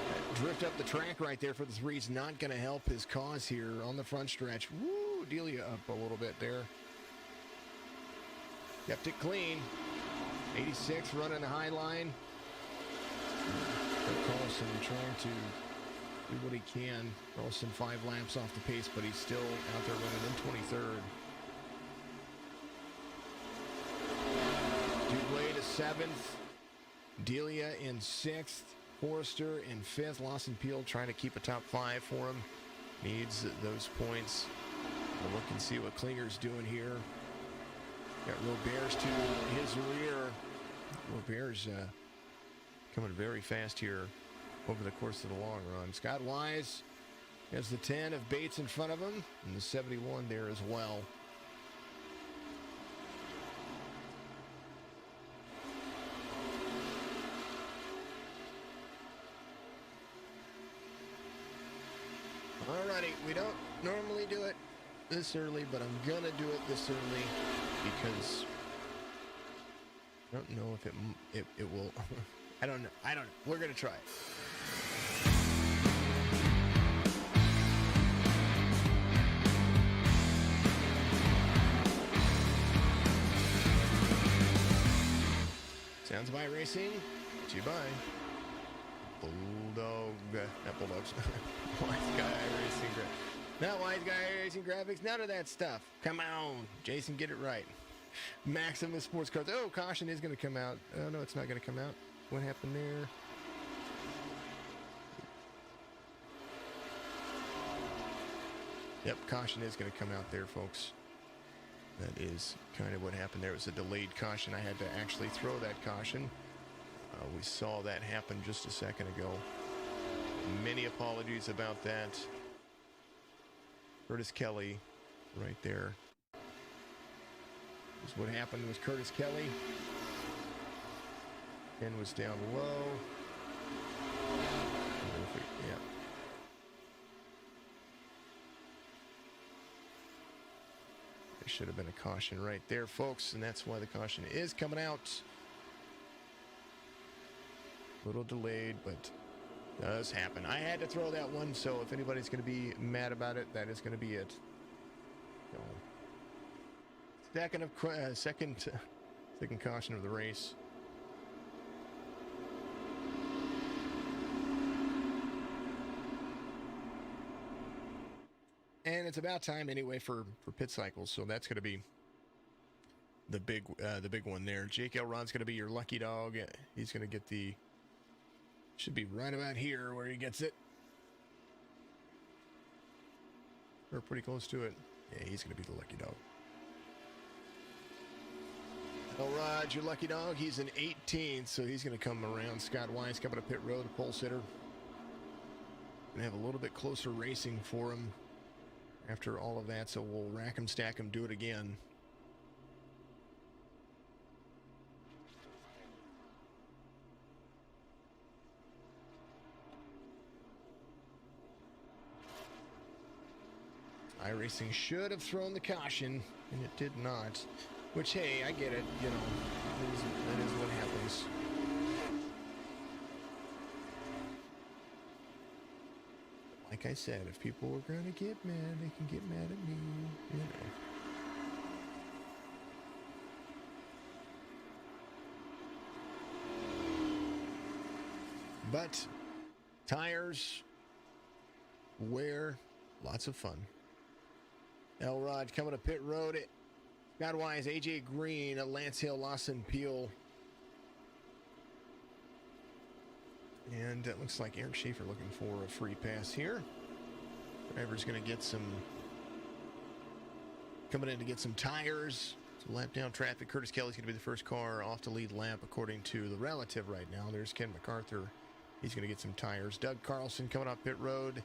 That drift up the track right there for the 3 is not going to help his cause here on the front stretch. Woo! Delia up a little bit there. Kept it clean. 86 running the high line. Carlson trying to do what he can. Carlson 5 laps off the pace, but he's still out there running in 23rd. Dublé to 7th. Delia in 6th. Forrester in 5th. Lawson Peel trying to keep a top 5 for him. Needs those points. We'll look and see what Klinger's doing here. Got Robert's to his rear. Robert's coming very fast here over the course of the long run. Scott Wise has the 10 of Bates in front of him, and the 71 there as well. Alrighty, we don't normally do it this early, but I'm gonna do it this early because I don't know if it will. I don't know. We're gonna try it. Sounds of iRacing. To you by Bulldog. Not Bulldogs. Wise Guy iRacing. Not Wise Guy iRacing Graphics. None of that stuff. Come on. Jason, get it right. Maximus Sports Cars. Oh, caution is going to come out. Oh, no, it's not going to come out. What happened there? Yep, caution is going to come out there, folks. That is kind of what happened there. It was a delayed caution. I had to actually throw that caution. We saw that happen just a second ago. Many apologies about that. Curtis Kelly right there. This is what happened with Curtis Kelly. Ken was down low. Yeah. There should have been a caution right there, folks, and that's why the caution is coming out. A little delayed, but does happen. I had to throw that one, so if anybody's going to be mad about it, that is going to be it. So, second caution of the race. And it's about time anyway for pit cycles, so that's going to be the big one there. Jake Elrod's going to be your lucky dog. He's going to get should be right about here where he gets it. We're pretty close to it. Yeah, he's going to be the lucky dog. Elrod, your lucky dog, he's an 18th, so he's going to come around. Scott Wise coming to pit road, pole sitter. Going to have a little bit closer racing for him after all of that, so we'll rack him, stack him, do it again. iRacing should have thrown the caution, and it did not. Which, hey, I get it, you know, that is what happens. Like I said, if people are going to get mad, they can get mad at me, you know. But tires, wear, lots of fun. Elrod coming to pit road. Scott Wise, AJ Green, Lance Hill, Lawson Peel. And it looks like Eric Schaefer looking for a free pass here. Driver's going to get coming in to get some tires. Some lap down traffic. Curtis Kelly's going to be the first car off the lead lap according to the relative right now. There's Ken MacArthur. He's going to get some tires. Doug Carlson coming up pit road.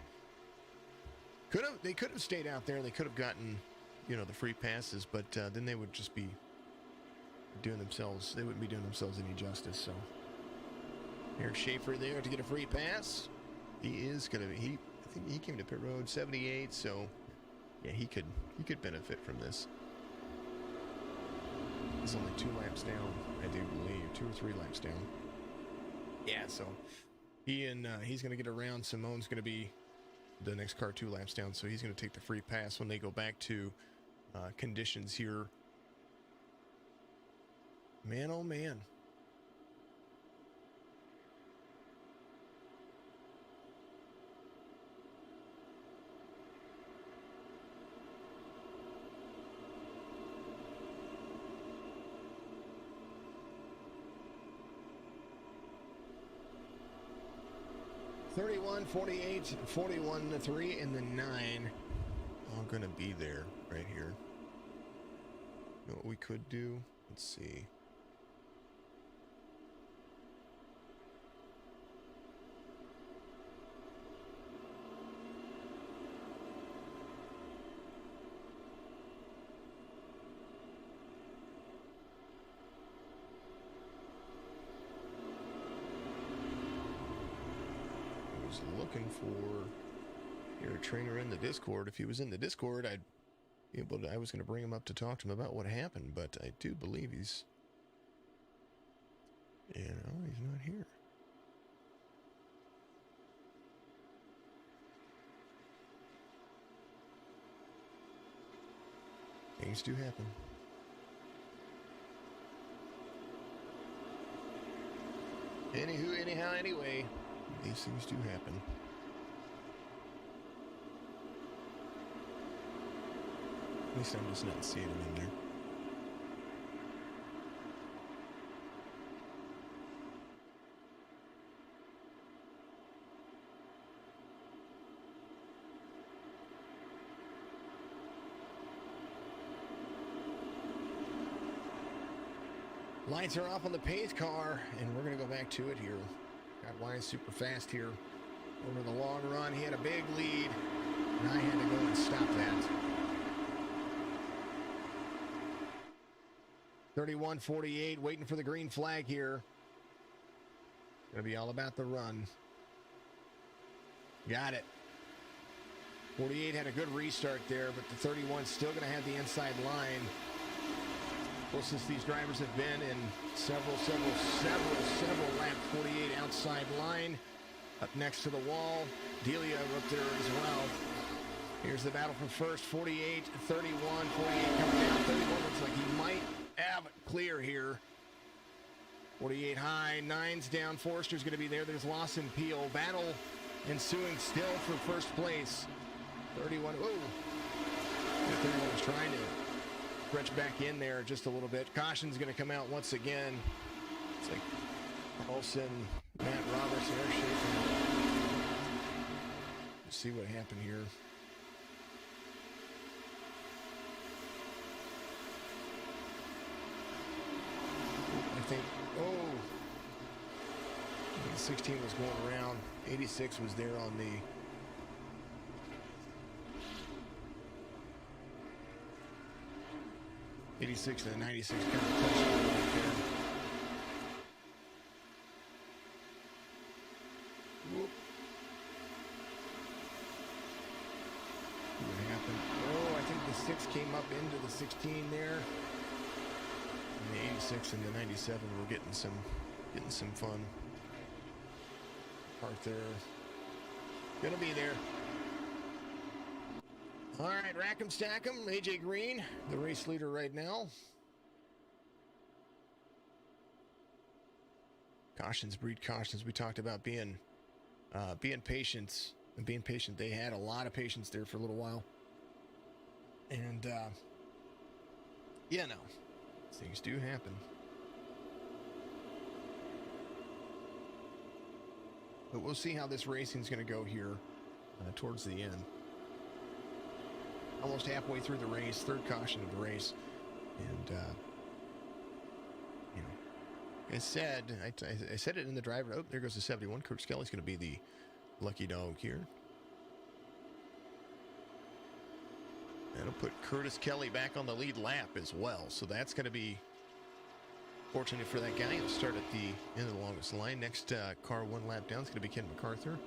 They could have stayed out there. They could have gotten, you know, the free passes, but then they would just be doing themselves. They wouldn't be doing themselves any justice. So Eric Schaefer there to get a free pass. He is going to be. I think he came to pit road 78. So yeah, he could benefit from this. He's only 2 laps down, I do believe, 2 or 3 laps down. Yeah, so he's going to get around. Simone's going to be the next car 2 laps down, so he's going to take the free pass when they go back to conditions here. Man, oh man. (31, 48, 41, the 3, and the 9 all going to be there right here. You know what we could do? Let's see. Looking for your trainer in the Discord. If he was in the Discord, I was going to bring him up to talk to him about what happened, but I do believe he's not here. Things do happen. Anyway, these things do happen. At least I'm just not seeing them in there. Lights are off on the pace car, and we're going to go back to it here. Got Wise super fast here. Over the long run, he had a big lead, and I had to go and stop that. 31-48, waiting for the green flag here. Gonna be all about the run. Got it. 48 had a good restart there, but the 31 still gonna have the inside line. Closest these drivers have been in several laps. 48 outside line. Up next to the wall. Delia up there as well. Here's the battle for first. 48, 31, 48 coming down. 31 looks like he might have it clear here. 48 high, 9's down. Forrester's going to be there. There's Lawson Peel. Battle ensuing still for first place. 31. Oh, 31 was trying to stretch back in there just a little bit. Caution's going to come out once again. It's like Carlson, Matt Roberts, Eric Schaefer. Let's see what happened here. I think 16 was going around. 86 was there on the 86 and the 96 kind of touched right there. Whoop. What happened? Oh, I think the 6 came up into the 16 there. And the 86 and the 97 were getting some fun. Park there. Gonna be there. All right, rack 'em, stack 'em. AJ Green, the race leader right now. Cautions breed cautions. We talked about being patient and being patient. They had a lot of patience there for a little while, and things do happen. But we'll see how this racing's going to go here towards the end. Almost halfway through the race, third caution of the race. And, I said it in the driver. Oh, there goes the 71. Curtis Kelly's going to be the lucky dog here. That'll put Curtis Kelly back on the lead lap as well. So that's going to be fortunate for that guy. He'll start at the end of the longest line. Next car one lap down is going to be Ken MacArthur.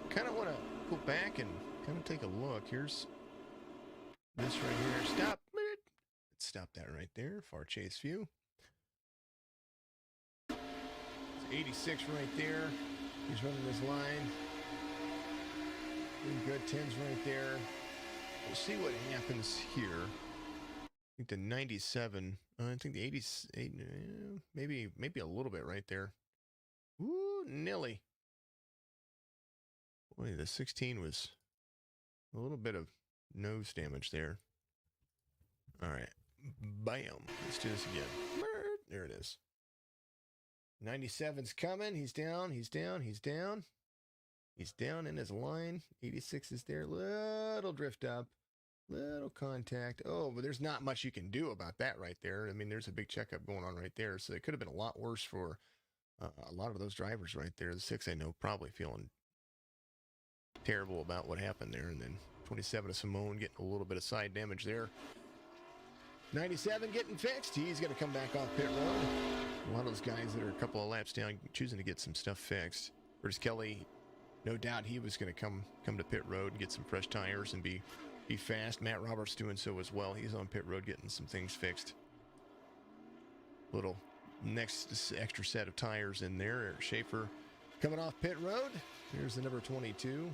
Kind of want to go back and kind of take a look. Here's this right here. Stop. Let's stop that right there. Far chase view. It's 86 right there. He's running this line. Doing good. 10's right there. We'll see what happens here. I think the 97. I think the 88. Maybe a little bit right there. Woo, Nilly. Boy, the 16 was a little bit of nose damage there. All right. Bam. Let's do this again. There it is. 97's coming. He's down. He's down. He's down. He's down in his line. 86 is there. Little drift up. Little contact. Oh, but there's not much you can do about that right there. I mean, there's a big checkup going on right there. So it could have been a lot worse for a lot of those drivers right there. The 6, I know, probably feeling terrible about what happened there. And then 27 of Simone getting a little bit of side damage there. 97 getting fixed. He's going to come back off pit road. A lot of those guys that are a couple of laps down choosing to get some stuff fixed. Curtis Kelly, no doubt he was going to come to pit road and get some fresh tires and be fast. Matt Roberts doing so as well. He's on pit road getting some things fixed. Little next extra set of tires in there. Eric Schaefer coming off pit road. Here's the number 22.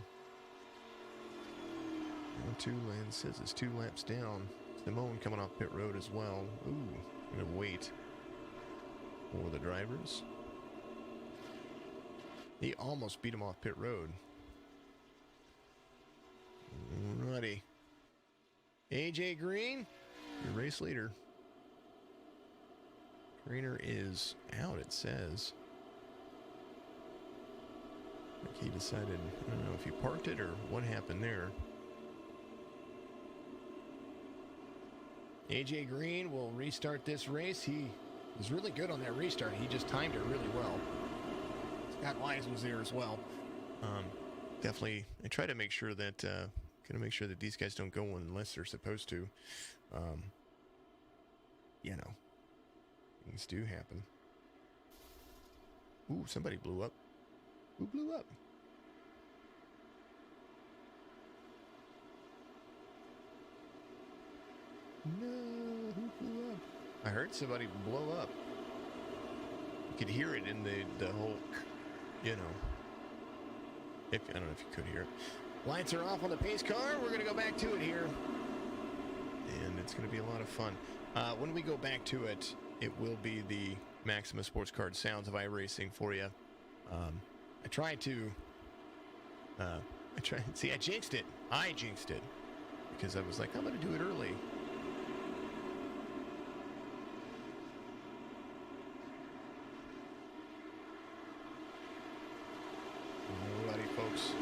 2 lanes says it's 2 laps down. Simone coming off pit road as well. Ooh, gonna wait for the drivers. He almost beat him off pit road. Alrighty. AJ Green, your race leader. Greener is out, it says. Like he decided, I don't know if he parked it or what happened there. AJ Green will restart this race. He was really good on that restart. He just timed it really well. Scott Wise was there as well. Definitely, I try to make sure that these guys don't go unless they're supposed to. Things do happen. Ooh, somebody blew up. Who blew up? No, who blew up? I heard somebody blow up. You could hear it in the whole, I don't know if you could hear it. Lights are off on the pace car. We're going to go back to it here. And it's going to be a lot of fun. When we go back to it, it will be the Maxima Sports Card sounds of iRacing for you. I I jinxed it. I jinxed it. Because I was like, I'm going to do it early. Alrighty, folks.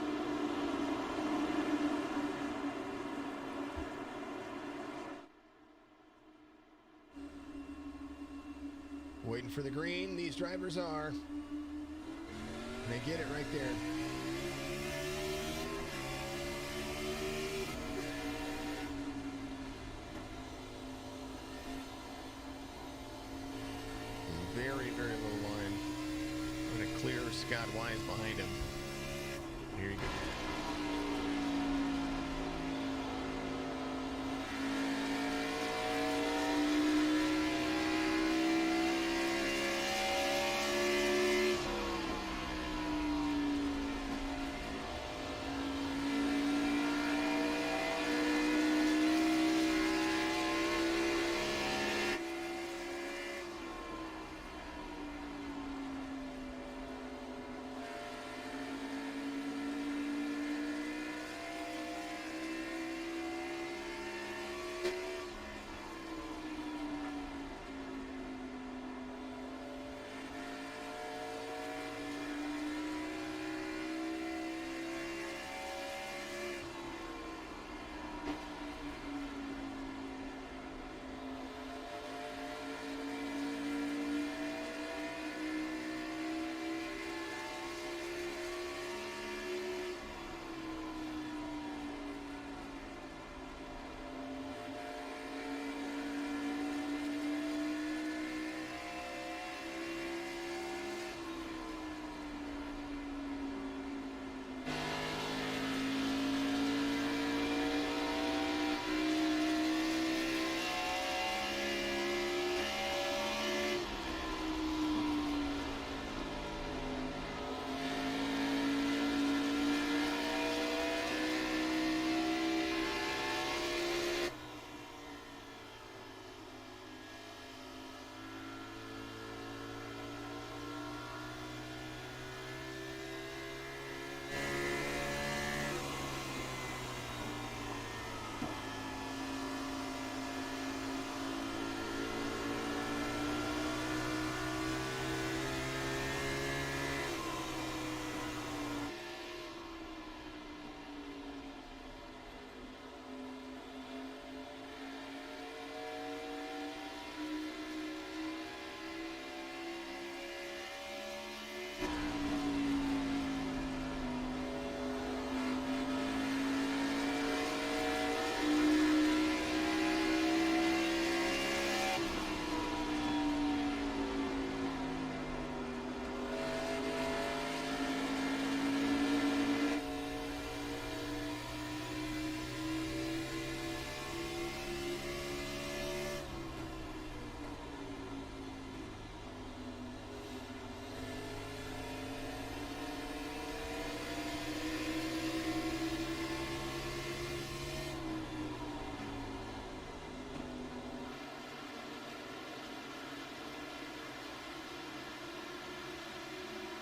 Waiting for the green. These drivers are. And they get it right there. Very, very low line. I'm going to clear Scott Wise behind him. Here you go.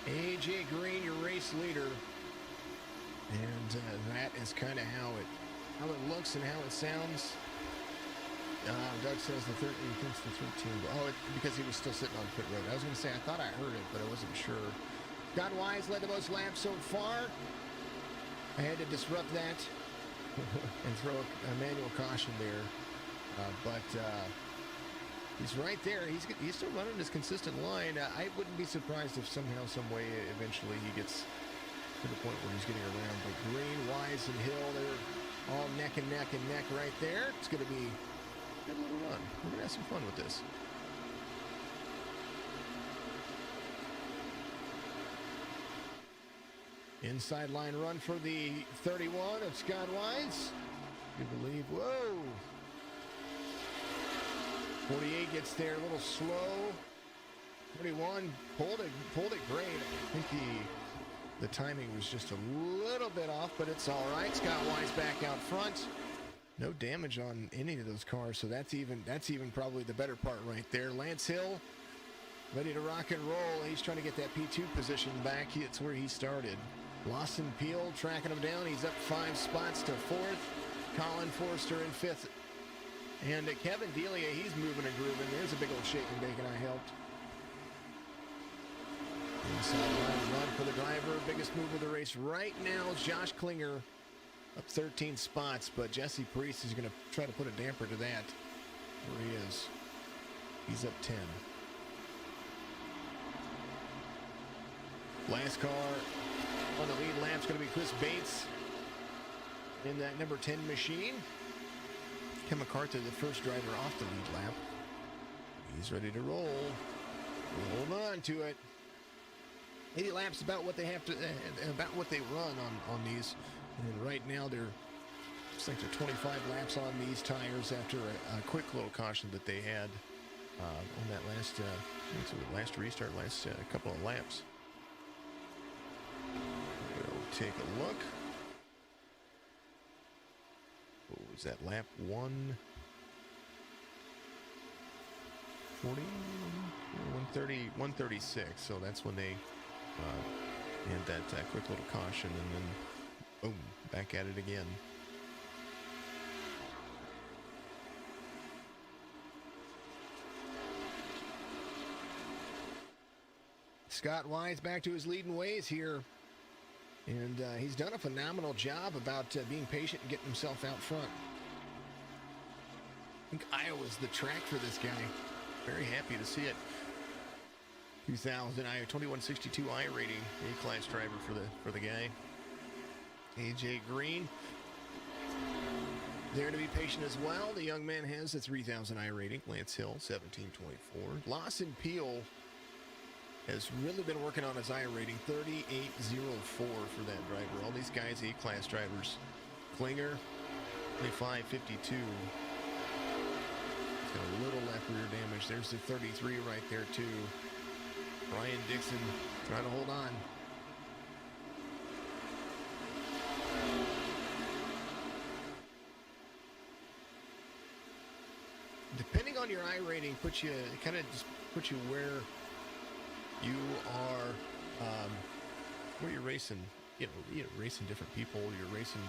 AJ Green, your race leader. And that is kind of how it looks and how it sounds. Doug says the 13 thinks the 13. Because he was still sitting on pit road. I was going to say, I thought I heard it, but I wasn't sure. Scott Wise led the most laps so far. I had to disrupt that and throw a manual caution there. But he's right there. He's still running his consistent line. I wouldn't be surprised if somehow, some way, eventually he gets to the point where he's getting around. But Green, Wise, and Hill, they're all neck and neck and neck right there. It's going to be a good little run. We're going to have some fun with this. Inside line run for the 31 of Scott Wise. You believe, whoa. 48 gets there a little slow. 41 pulled it great. I think the timing was just a little bit off, but it's all right. Scott Wise back out front. No damage on any of those cars, so that's even probably the better part right there. Lance Hill ready to rock and roll. He's trying to get that P2 position back. It's where he started. Lawson Peel tracking him down. He's up 5 spots to 4th. Colin Forster in 5th. And Kevin Delia, he's moving and grooving. There's a big old shake and bake, and I helped. Inside line run for the driver. Biggest move of the race right now is Josh Klinger, up 13 spots, but Jesse Priest is going to try to put a damper to that. There he is. He's up 10. Last car on the lead lap is going to be Chris Bates in that number 10 machine. Ken McCarthy, the first driver off the lead lap. He's ready to roll. Hold on to it. 80 laps about what they have to, about what they run on these. And right now they're, looks like they're 25 laps on these tires after a quick little caution that they had on that last restart, last couple of laps. We'll take a look. What was that, lap 140? 136, so that's when they had that quick little caution, and then boom, back at it again. Scott Wise back to his leading ways here. And he's done a phenomenal job about being patient and getting himself out front. I think Iowa's the track for this guy. Very happy to see it. 2000 Iowa 2162 iRating, A-class driver for the guy. AJ Green there to be patient as well. The young man has a 3000 iRating. Lance Hill 1724. Lawson Peel has really been working on his iRating, 3804 for that driver. All these guys, A-class drivers. Klinger, 2552. He's got a little left rear damage. There's the 33 right there, too. Ryan Dixon trying to hold on. Depending on your iRating, kind of just puts you where you are, where you're racing. You know, racing different people. You're racing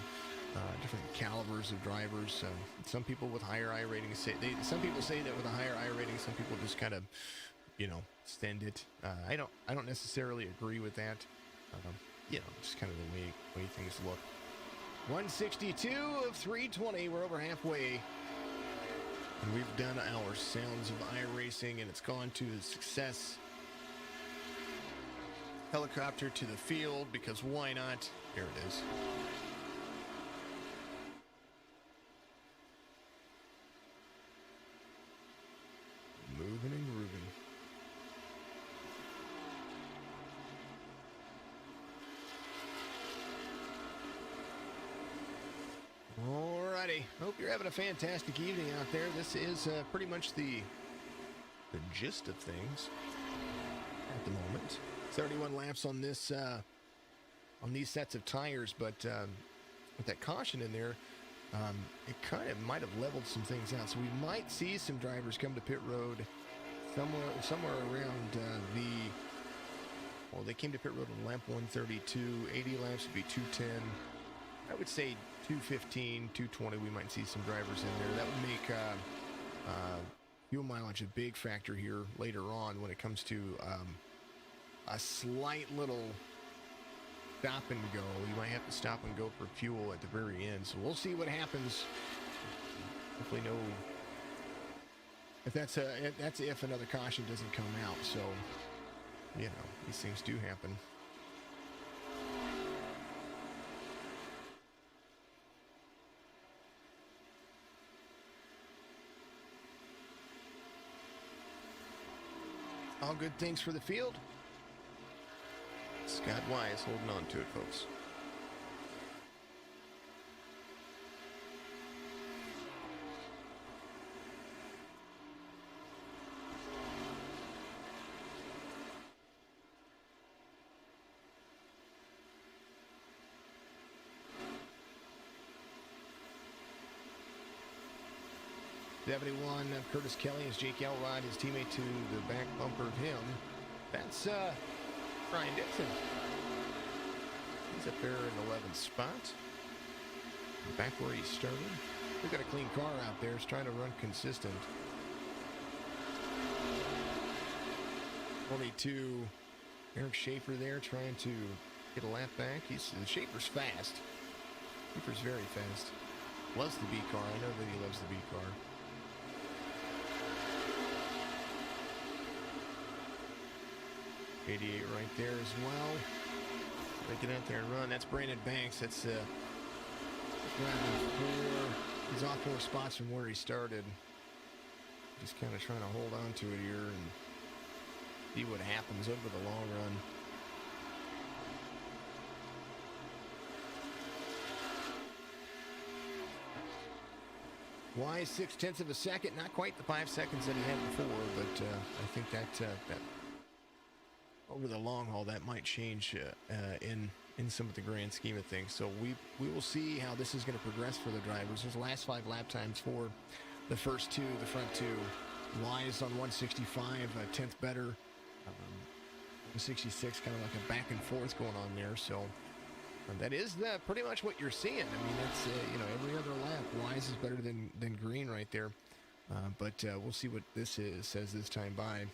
different calibers of drivers. Some people with higher iRatings say some people say that with a higher iRating, some people just kind of, extend it. I don't necessarily agree with that. Just kind of the way things look. 162 of 320. We're over halfway. And we've done our Sounds of iRacing, and it's gone to the Success helicopter to the field, because why not? Here it is. Moving and grooving. Alrighty. Hope you're having a fantastic evening out there. This is pretty much the gist of things at the moment. 31 laps on this on these sets of tires, but with that caution in there, it kind of might have leveled some things out. So we might see some drivers come to pit road somewhere around they came to pit road on lap 132. 80 laps would be 210. I would say 215, 220. We might see some drivers in there. That would make fuel mileage a big factor here later on when it comes to a slight little stop and go. You might have to stop and go for fuel at the very end. So we'll see what happens. Hopefully no. If that's if another caution doesn't come out. So, these things do happen. All good things for the field. Scott Wise holding on to it, folks. '71, Curtis Kelly as Jake Elrod, his teammate to the back bumper of him. That's Brian Dixon. He's up there in 11th spot. Back where he started. We've got a clean car out there. He's trying to run consistent. 22, Eric Schaefer there trying to get a lap back. Schaefer's fast. Schaefer's very fast. Loves the B car. I know that he loves the B car. 88 right there as well. Get out there and run. That's Brandon Banks. That's driving 4. He's off 4 spots from where he started. Just kind of trying to hold on to it here and see what happens over the long run. Wise 0.6 of a second, not quite the 5 seconds that he had before, but I think that over the long haul that might change in some of the grand scheme of things. So we will see how this is going to progress for the drivers. There's the last 5 lap times for the first 2, the front 2. Wise on 165, a 10th better. 166, kind of like a back and forth going on there. So that is pretty much what you're seeing. I mean, that's every other lap, Wise is better than Green right there. But we'll see what this says this time by.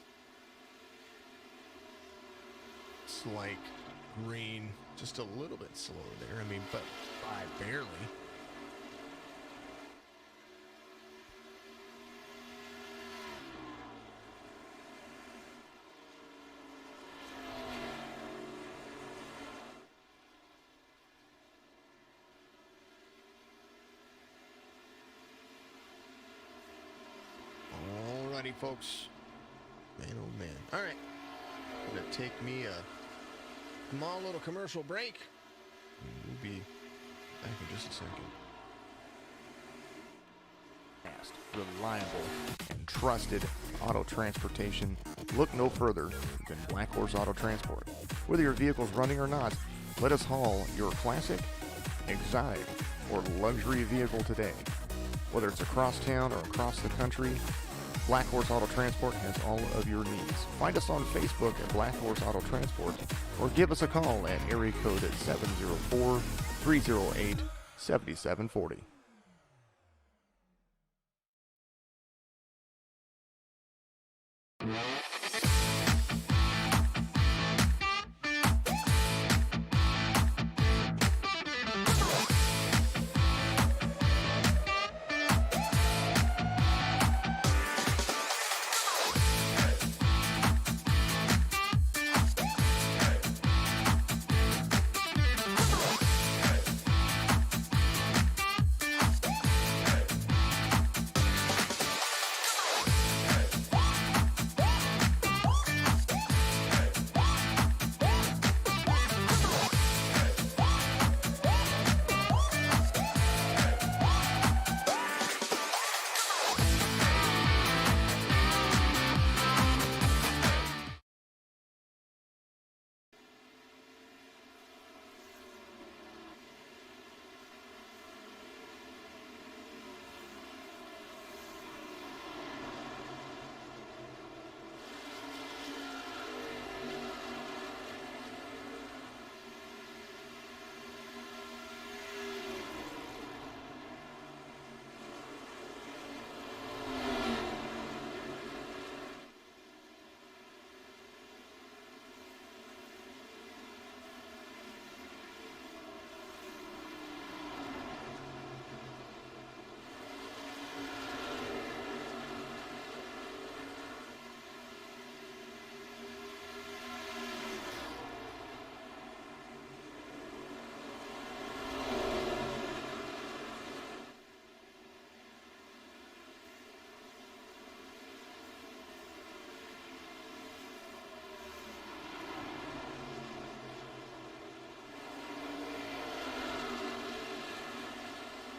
It's like Green just a little bit slower there. I mean, but by barely. Alrighty, folks. Man, oh man. All right. Gonna take me a small little commercial break. We'll be back in just a second. Fast, reliable, and trusted auto transportation. Look no further than Black Horse Auto Transport. Whether your vehicle's running or not, let us haul your classic, exotic, or luxury vehicle today. Whether it's across town or across the country, Black Horse Auto Transport has all of your needs. Find us on Facebook at Black Horse Auto Transport or give us a call at area code 704-308-7740.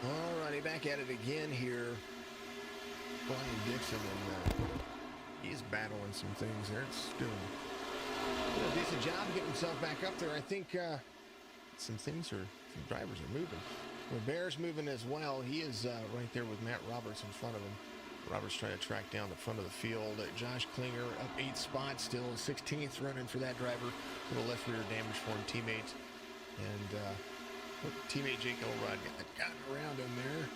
Alrighty, back at it again here. Brian Dixon, and he's battling some things there. It's doing a decent job getting himself back up there. I think some drivers are moving. Well, Bear's moving as well. He is right there with Matt Roberts in front of him. Roberts trying to track down the front of the field. Josh Klinger up 8 spots, still 16th running for that driver. Little left rear damage for him. Teammates And teammate Jake Elrod got around him there.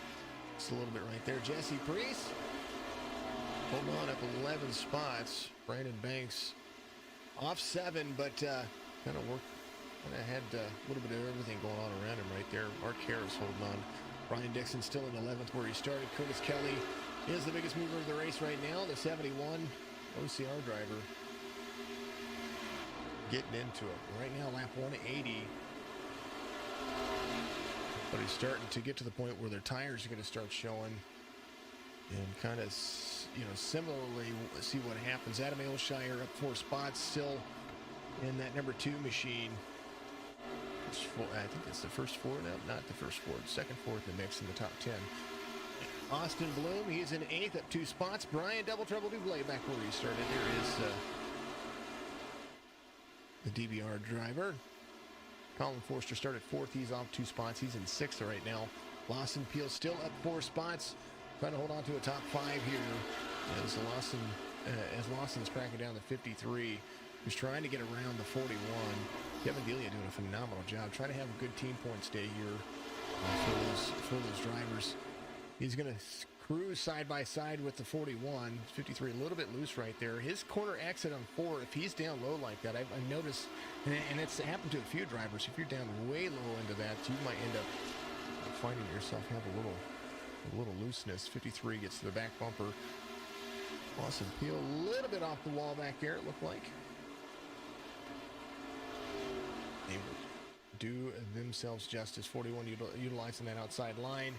Just a little bit right there. Jesse Priest holding on up 11 spots. Brandon Banks off 7, but kind of had a little bit of everything going on around him right there. Mark Harris holding on. Brian Dixon still in 11th where he started. Curtis Kelly is the biggest mover of the race right now. The 71 OCR driver getting into it. Right now, lap 180. But he's starting to get to the point where their tires are going to start showing. And kind of, similarly, see what happens. Adam Aylshire up 4 spots, still in that number 2 machine. I think that's the first 4 now. Not the first 4. Second, 4th in the mix in the top 10. Austin Bloom, he's in 8th, up 2 spots. Brian Double Trouble Dublé back where he started. There is the DBR driver. Colin Forster started 4th. He's off 2 spots. He's in 6th right now. Lawson Peel still up 4 spots. Trying to hold on to a top 5 here. As Lawson's cracking down to 53. He's trying to get around the 41. Kevin Delia doing a phenomenal job. Trying to have a good team points day here for those drivers. He's going to cruise side by side with the 41. 53 a little bit loose right there. His corner exit on 4, if he's down low like that, I've noticed, and it's happened to a few drivers, if you're down way low into that, you might end up finding yourself have a little looseness. 53 gets to the back bumper. Lawson Peel a little bit off the wall back there, it looked like. They will do themselves justice. 41 utilizing that outside line.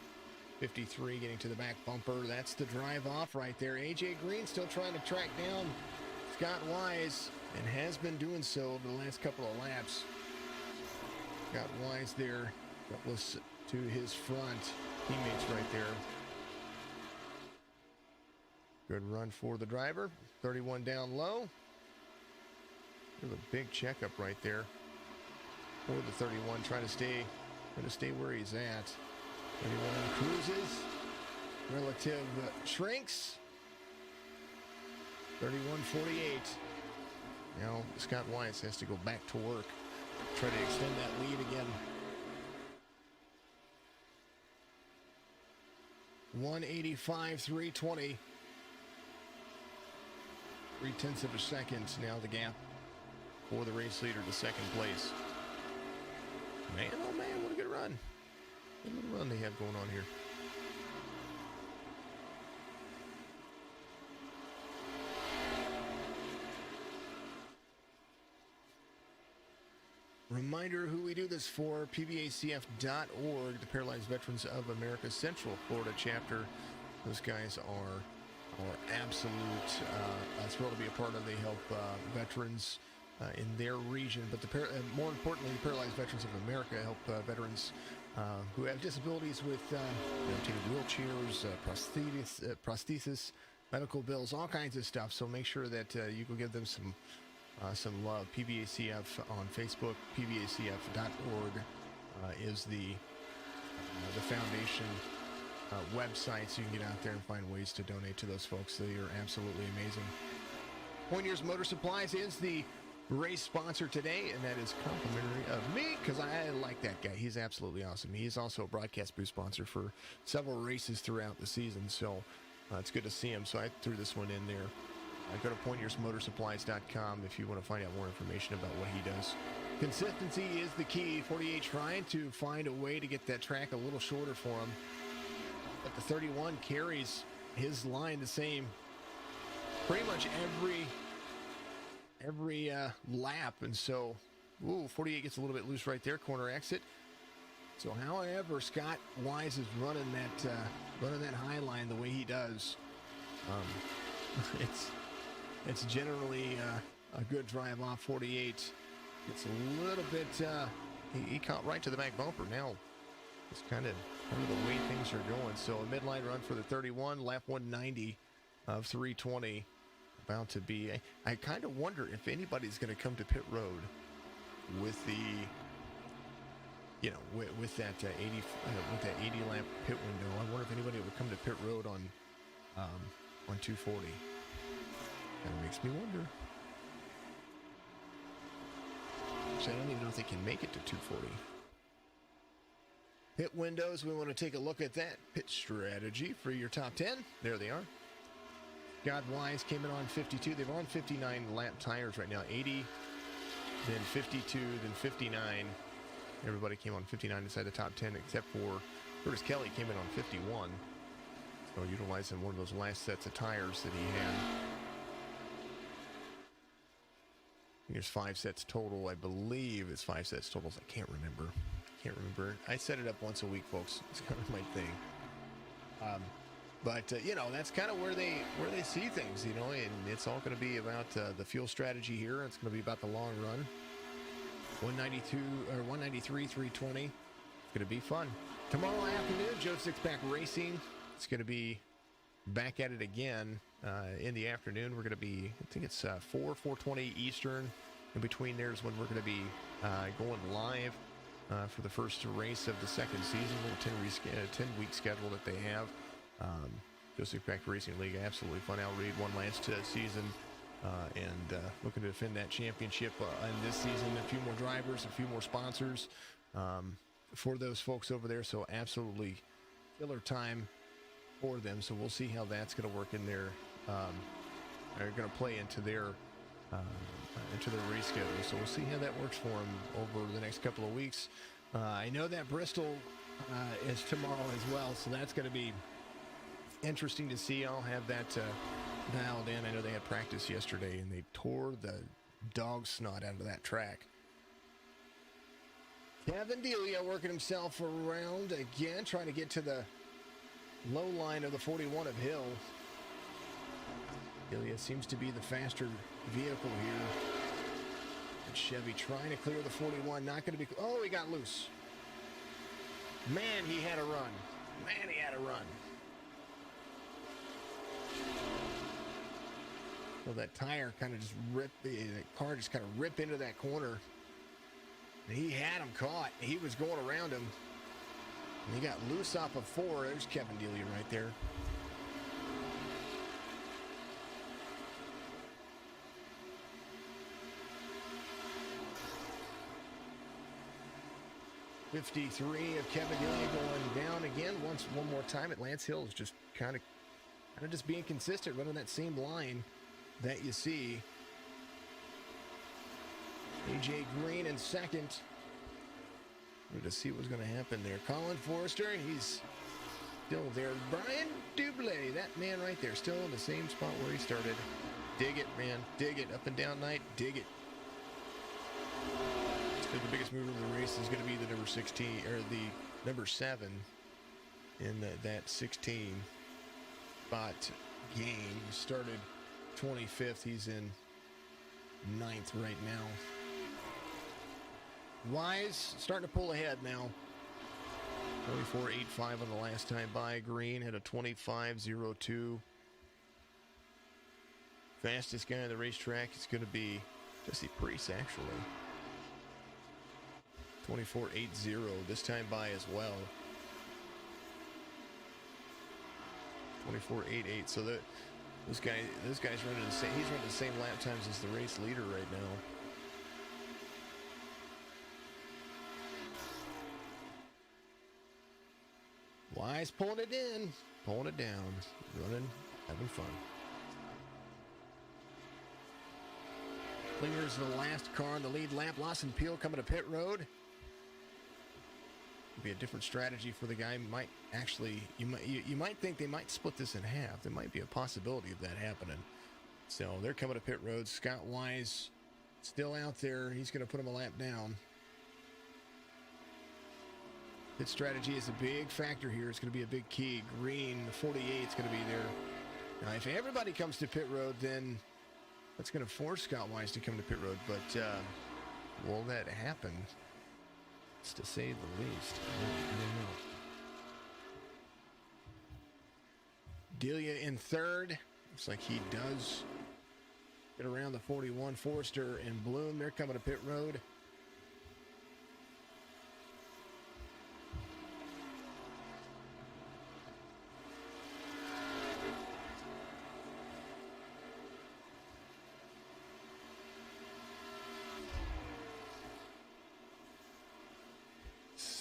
53 getting to the back bumper. That's the drive off right there. AJ Green still trying to track down Scott Wise and has been doing so over the last couple of laps. Scott Wise there, was to his front. Teammates right there. Good run for the driver. 31 down low. There's a big checkup right there for the 31, trying to stay where he's at. 31 cruises. Relative shrinks. 31-48. Now Scott Wise has to go back to work. Try to extend that lead again. 185-320. 0.3 of a second now the gap for the race leader to second place. Man, oh man, what a good run. What a little run they have going on here. Reminder who we do this for, PVACF.org, the Paralyzed Veterans of America Central Florida chapter. Those guys are absolute thrilled to be a part of. They help veterans in their region, but more importantly, the Paralyzed Veterans of America help veterans who have disabilities with taking wheelchairs, prosthesis, medical bills, all kinds of stuff. So make sure that you go give them some love. PVACF on Facebook, PVACF.org is the foundation website, so you can get out there and find ways to donate to those folks. They are absolutely amazing. Pointers Motor Supplies is the race sponsor today, and that is complimentary of me because I like that guy. He's absolutely awesome. He's also a broadcast booth sponsor for several races throughout the season, so it's good to see him. So I threw this one in there. Go to pointyersmotorsupplies.com if you want to find out more information about what he does. Consistency is the key. 48 trying to find a way to get that track a little shorter for him. But the 31 carries his line the same pretty much every lap. And so, 48 gets a little bit loose right there, corner exit. So however Scott Wise is running that high line the way he does, it's generally a good drive off. 48. It's a little bit, he caught right to the back bumper. Now it's kind of the way things are going. So a midline run for the 31, lap 190 of 320. About to be, I kind of wonder if anybody's going to come to pit road with the, with that 80 lap pit window. I wonder if anybody would come to pit road on 240. Kind of makes me wonder. So I don't even know if they can make it to 240. Pit windows, we want to take a look at that pit strategy for your top 10. There they are. God Wise came in on 52. They're on 59 lap tires right now. 80, then 52, then 59. Everybody came on 59 inside the top 10 except for Curtis Kelly came in on 51. So utilizing one of those last sets of tires that he had. There's 5 sets total. I believe it's 5 sets totals. I can't remember. I set it up once a week, folks. It's kind of my thing. But you know, that's kind of where they see things, you know, and it's all going to be about the fuel strategy here. It's going to be about the long run. 192 or 193, 320. It's going to be fun. Tomorrow afternoon, Joe Sixpack Racing. It's going to be back at it again in the afternoon. We're going to be, I think it's 4:20 Eastern. In between there is when we're going to be going live for the first race of the second season. A little 10-week schedule that they have. Joseph Pack Racing League, absolutely fun. Al Reed won last season and looking to defend that championship in this season. A few more drivers, a few more sponsors for those folks over there. So absolutely killer time for them. So we'll see how that's going to work in their, they're going to play into their race schedule. So we'll see how that works for them over the next couple of weeks. I know that Bristol is tomorrow as well. So that's going to be interesting to see. I'll have that dialed in. I know they had practice yesterday and they tore the dog snot out of that track. Kevin Delia working himself around again, trying to get to the low line of the 41 of Hill. Delia seems to be the faster vehicle here. And Chevy trying to clear the 41. Not going to be. Oh, he got loose. Man, he had a run. Well, that tire kind of just ripped, the car just kind of ripped into that corner. And he had him caught. He was going around him. And he got loose off of 4. There's Kevin Delia right there. .53 of Kevin Delia going down again one more time at Lance Hill is just kind of just being consistent, running that same line that you see. AJ Green in second. We're to see what's going to happen there. Colin Forrester, he's still there. Brian Dublé, that man right there, still in the same spot where he started. Dig it, man. Dig it. Up and down night. Dig it. So the biggest mover of the race is going to be the number 16, or the number 7 in that 16 spot game. He started 25th. He's in 9th right now. Wise starting to pull ahead now. 24.85 on the last time by. Green had a 25.02. Fastest guy on the racetrack is going to be Jesse Priest, actually. 24.80 this time by as well. 24.88. So this guy's running the same. He's running the same lap times as the race leader right now. Wise pulling it in, pulling it down, running, having fun. Klinger's the last car in the lead lap. Lawson Peel coming to pit road. Be a different strategy for the guy. Might actually, you might think they might split this in half. There might be a possibility of that happening. So they're coming to pit road. Scott Wise still out there. He's going to put him a lap down. Pit strategy is a big factor here. It's going to be a big key. Green, the 48 is going to be there. Now, if everybody comes to pit road, then that's going to force Scott Wise to come to pit road. But will that happen? It's to say the least. I don't know. Delia in third. Looks like he does get around the 41. Forrester and Bloom, they're coming to pit road.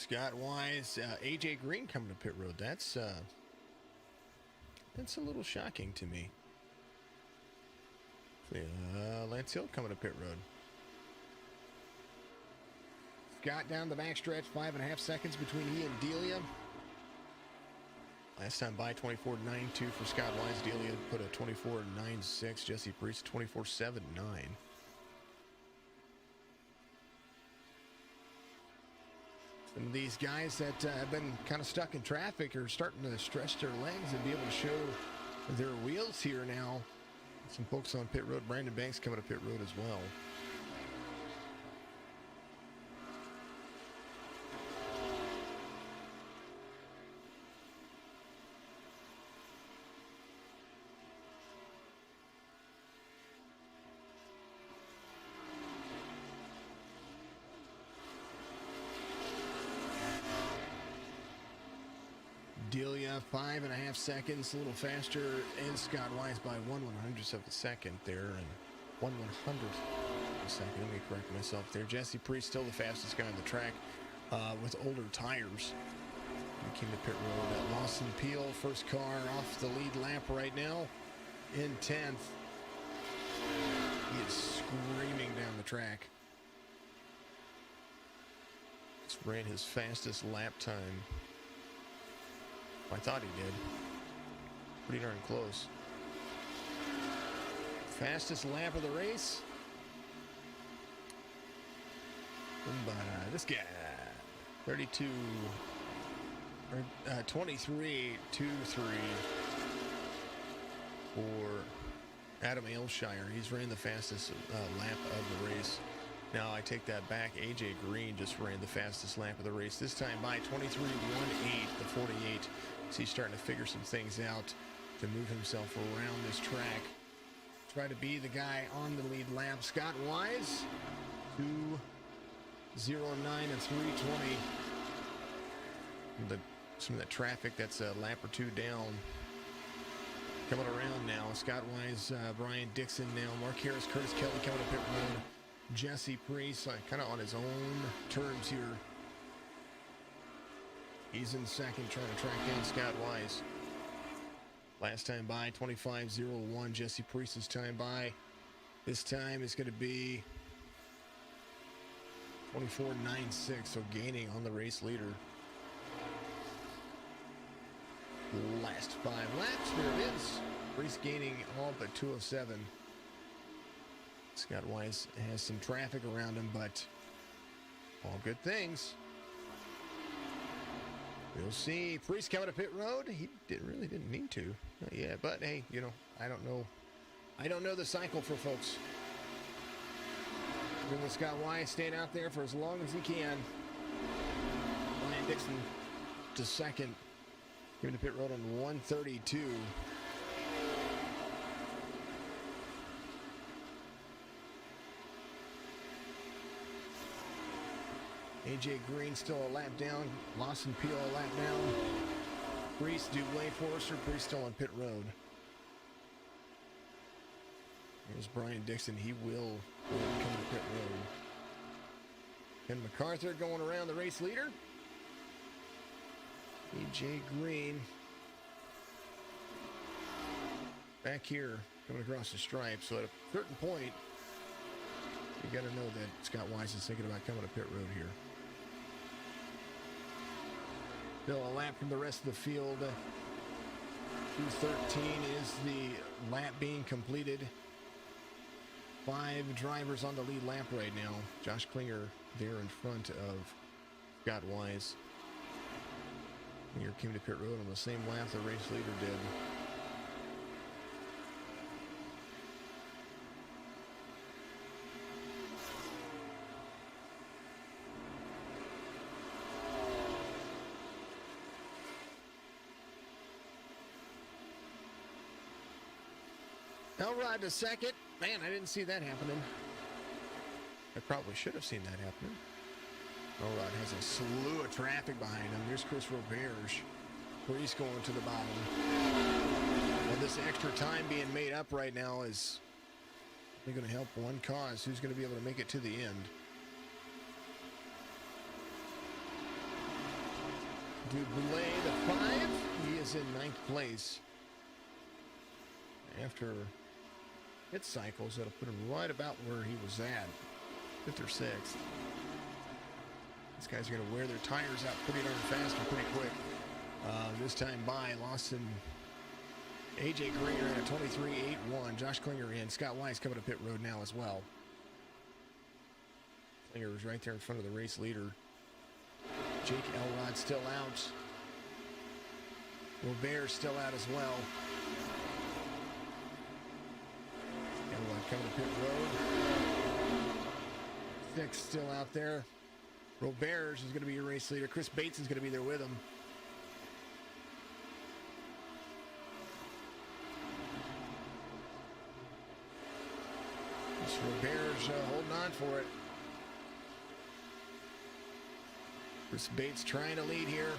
Scott Wise, AJ Green coming to pit road. That's a little shocking to me. Lance Hill coming to pit road. Scott down the backstretch, 5.5 seconds between he and Delia. Last time by 24.92 for Scott Wise. Delia put a 24.96. Jesse Priest 24.79. And these guys that have been kind of stuck in traffic are starting to stretch their legs and be able to show their wheels here now. Some folks on pit road. Brandon Banks coming to pit road as well. Delia, 5.5 seconds, a little faster, and Scott Wise by 1/100th of a second there, and 1/100th of a second. Let me correct myself there. Jesse Priest still the fastest guy on the track with older tires. He came to pit road. Lawson Peel, first car off the lead lap right now in 10th. He is screaming down the track. Just ran his fastest lap time. I thought he did. Pretty darn close. Fastest lap of the race. This guy, 32 or 23.23 for Adam Ailshire. He's ran the fastest lap of the race. Now I take that back. AJ Green just ran the fastest lap of the race. This time by 23.18, the 48. So he's starting to figure some things out to move himself around this track. Try to be the guy on the lead lap. Scott Wise, 2:09 and 3:20. Some of that traffic that's a lap or two down. Coming around now. Scott Wise, Brian Dixon now. Mark Harris, Curtis Kelly coming to pit road. Jesse Priest, kind of on his own terms here. He's in second, trying to track down Scott Wise. Last time by, 25.01. Jesse Priest's time by. This time is going to be 24.96, so gaining on the race leader. Last 5 laps, there it is. Priest gaining all but 207. Scott Wise has some traffic around him, but all good things. We'll see. Priest coming to pit road. He really didn't need to. Not yet, but hey, I don't know. I don't know the cycle for folks. We're going to Scott Wise staying out there for as long as he can. Brian Dixon to second. Giving to pit road on 132. AJ Green still a lap down. Lawson Peel a lap down. Priest, Dublé, Forrester. Priest still on pit road. Here's Brian Dixon. He will come to pit road. Ken MacArthur going around the race leader. AJ Green back here coming across the stripe. So at a certain point, you got to know that Scott Wise is thinking about coming to pit road here. Still a lap from the rest of the field. 2:13 is the lap being completed. 5 drivers on the lead lap right now. Josh Klinger there in front of Scott Wise. Klinger came to pit road on the same lap the race leader did. Elrod to second. Man, I didn't see that happening. I probably should have seen that happening. Elrod has a slew of traffic behind him. There's Chris Roberge. Priest going to the bottom. Well, this extra time being made up right now is going to help one cause. Who's going to be able to make it to the end? Dublé, the 5. He is in 9th place. After hit cycles, that'll put him right about where he was at, 5th or 6th. These guys are going to wear their tires out pretty darn fast and pretty quick. This time by Lawson, AJ Green ran at 23.81. Josh Klinger in. Scott Wise coming to pit road now as well. Klinger was right there in front of the race leader. Jake Elrod still out. Robert still out as well. Elrod coming to pit road. 6 still out there. Robert is going to be your race leader. Chris Bates is going to be there with him. Robert's holding on for it. Chris Bates trying to lead here.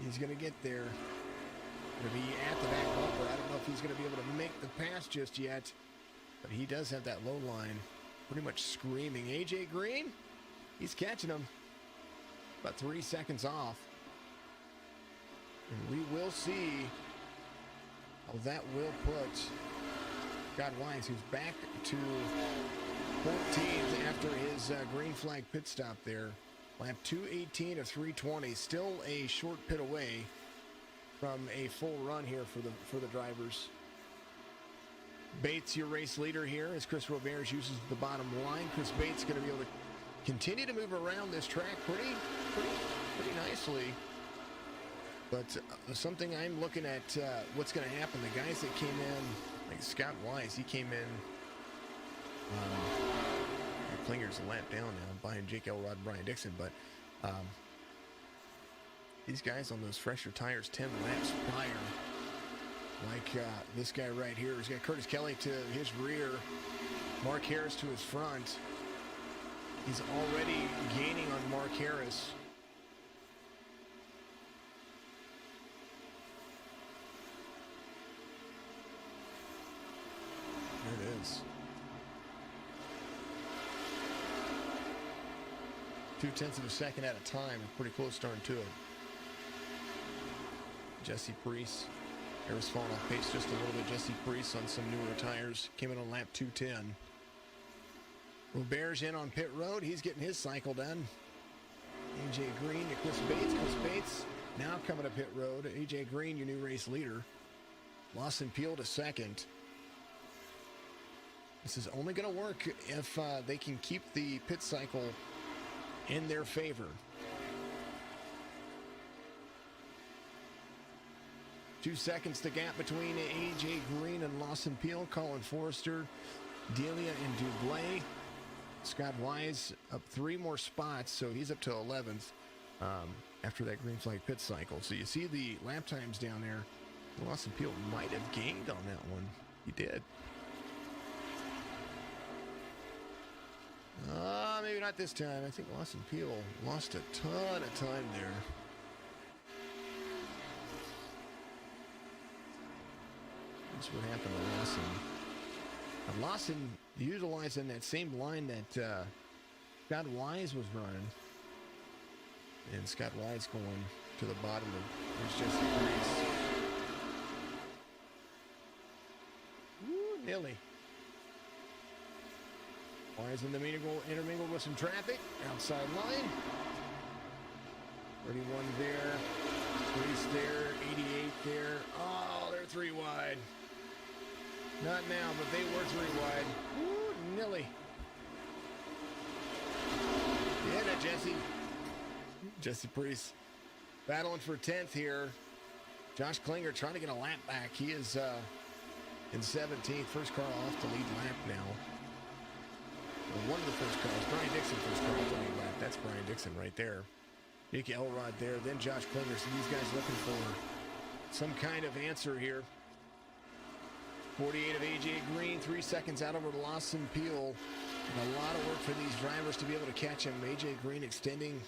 He's going to get there. Going to be at the back bumper. I don't know if he's going to be able to make the pass just yet, but he does have that low line pretty much screaming. AJ Green, he's catching him. About 3 seconds off. And we will see how that will put Scott Wise, who's back to 14th after his green flag pit stop there. Lap 2:18 of 3:20, still a short pit away from a full run here for the drivers. Bates, your race leader here, as Chris Robert uses the bottom line. Chris Bates going to be able to continue to move around this track pretty nicely. But something I'm looking at, what's going to happen. The guys that came in, like Scott Wise, he came in. Klinger's a lap down now behind Jake Elrod and Brian Dixon, but these guys on those fresher tires 10 laps prior, like this guy right here, he's got Curtis Kelly to his rear, Mark Harris to his front. He's already gaining on Mark Harris. There it is. 0.2 of a second at a time. Pretty close starting to it. Jesse Priest. Harris falling off pace just a little bit. Jesse Priest on some newer tires. Came in on lap 210. Robert's in on pit road. He's getting his cycle done. AJ Green to Chris Bates. Chris Bates now coming to pit road. AJ Green, your new race leader. Lawson Peel to second. This is only going to work if they can keep the pit cycle in their favor. 2 seconds the gap between AJ Green and Lawson Peel. Colin Forrester, Delia and Dublé. Scott Wise up 3 more spots, so he's up to 11th after that green flag pit cycle. So you see the lap times down there. Lawson Peel might have gained on that one. He did. Maybe not this time. I think Lawson Peel lost a ton of time there. That's what happened to Lawson. Now Lawson utilizing that same line that Scott Wise was running. And Scott Wise going to the bottom of there's Jesse Priest. Woo, nearly. Wise in the intermingled with some traffic. Outside line. 31 there. Priest there. 88 there. Oh, they're 3 wide. Not now, but they were 3 wide. Woo, nilly. Get it, Jesse. Jesse Priest battling for 10th here. Josh Klinger trying to get a lap back. He is in 17th. First car off the lead lap now. Well, one of the first cars. Brian Dixon first car off the lead lap. That's Brian Dixon right there. Nick Elrod there. Then Josh Klinger. So these guys looking for some kind of answer here. 48 of AJ Green, 3 seconds out over to Lawson Peel. And a lot of work for these drivers to be able to catch him. AJ Green extending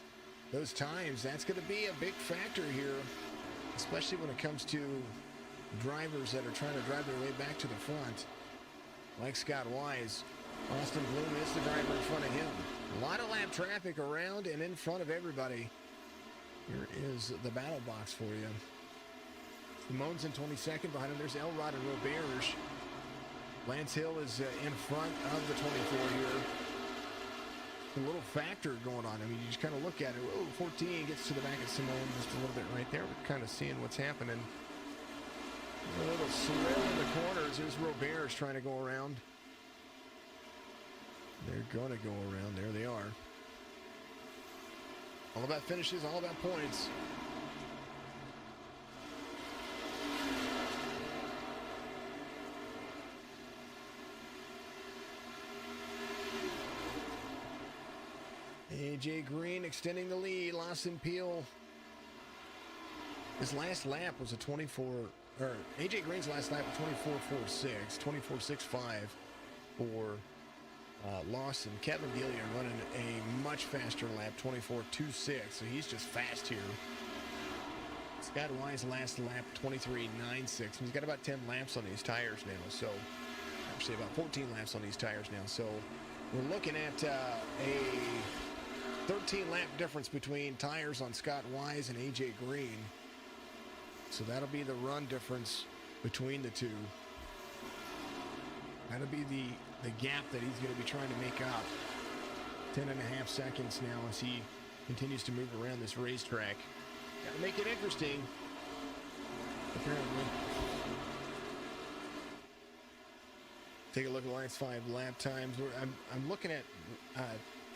those times. That's going to be a big factor here, especially when it comes to drivers that are trying to drive their way back to the front. Like Scott Wise. Austin Bloom is the driver in front of him. A lot of lap traffic around and in front of everybody. Here is the battle box for you. Simone's in 22nd. Behind him, there's Elrod and Roberge. Lance Hill is in front of the 24 here. A little factor going on. I mean, you just kind of look at it. Oh, 14 gets to the back of Simone just a little bit right there. We're kind of seeing what's happening. A little swirl in the corners. There's Roberge trying to go around. They're going to go around. There they are. All about finishes, all about points. AJ Green extending the lead. Lawson Peel. His last lap was a 24, or AJ Green's last lap was 24.46, 24.65 for Lawson. Kevin Delia running a much faster lap, 24.26, so he's just fast here. Scott Wise last lap, 23.96. He's got about 10 laps on these tires now, so actually about 14 laps on these tires now. So we're looking at a 13 lap difference between tires on Scott Wise and AJ Green. So that'll be the run difference between the two. That'll be the gap that he's going to be trying to make up. 10.5 seconds now as he continues to move around this racetrack. Got to make it interesting, apparently. Take a look at the last 5 lap times. I'm looking at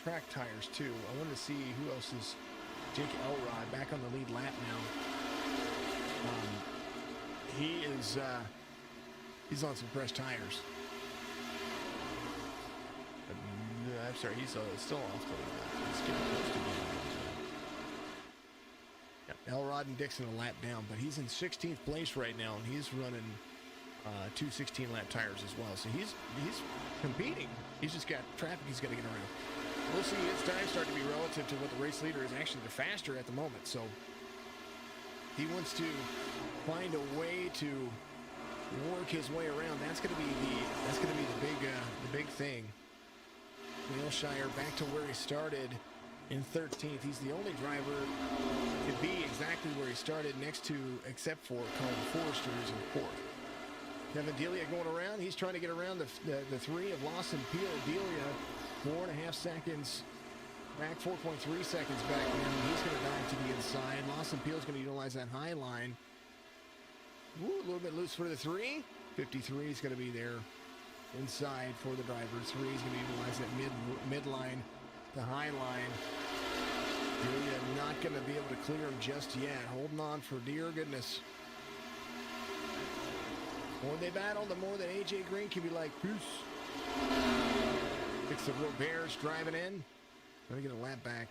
track tires too. I want to see who else is. Jake Elrod back on the lead lap now. He's on some fresh tires. I'm sorry, he's still off the lead. He's getting close to being on. Yep. Elrod and Dixon a lap down, but he's in 16th place right now, and he's running 2 16-lap tires as well. So he's competing. He's just got traffic he's got to get around. We'll see his time start to be relative to what the race leader is. Actually, they're faster at the moment, so he wants to find a way to work his way around. That's going to be the big thing. Wilshire back to where he started in 13th. He's the only driver to be exactly where he started except for Colin Forrester, who's in 4th. Kevin Delia going around. He's trying to get around the 3 of Lawson Peel. Delia 4.5 seconds back, 4.3 seconds back now. He's going to dive to the inside. Lawson Peel's going to utilize that high line. Ooh, a little bit loose for the 3. 53 is going to be there inside for the driver. 3 is going to utilize that midline, the high line. Delia not going to be able to clear him just yet. Holding on for dear goodness. The more they battle, the more that AJ Green can be like, peace. It's the Roberge driving in. Trying to get a lap back.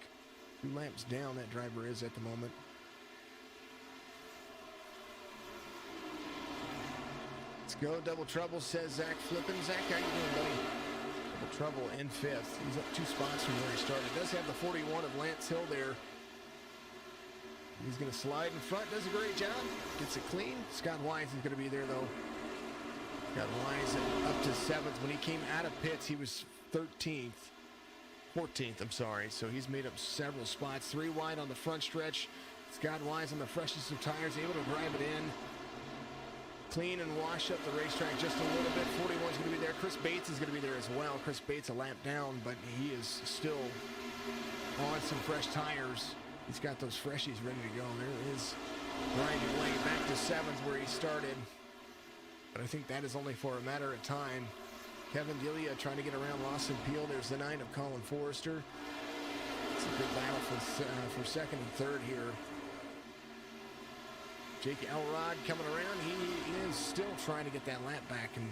2 laps down, that driver is at the moment. Let's go. Double trouble, says Zach Flippin. Zach, how you doing, buddy? Double trouble in 5th. He's up 2 spots from where he started. Does have the 41 of Lance Hill there. He's going to slide in front. Does a great job. Gets it clean. Scott Wise is going to be there, though. Scott Wise up to 7th. When he came out of pits, he was 14th, I'm sorry. So he's made up several spots. 3 wide on the front stretch. Scott Wise on the freshest of tires, able to drive it in. Clean and wash up the racetrack just a little bit. 41's going to be there. Chris Bates is going to be there as well. Chris Bates a lap down, but he is still on some fresh tires. He's got those freshies ready to go. There is Brian DeWay back to 7th where he started. But I think that is only for a matter of time. Kevin Delia trying to get around Lawson Peel. There's the 9 of Colin Forrester. It's a good battle for 2nd and 3rd here. Jake Elrod coming around. He is still trying to get that lap back, and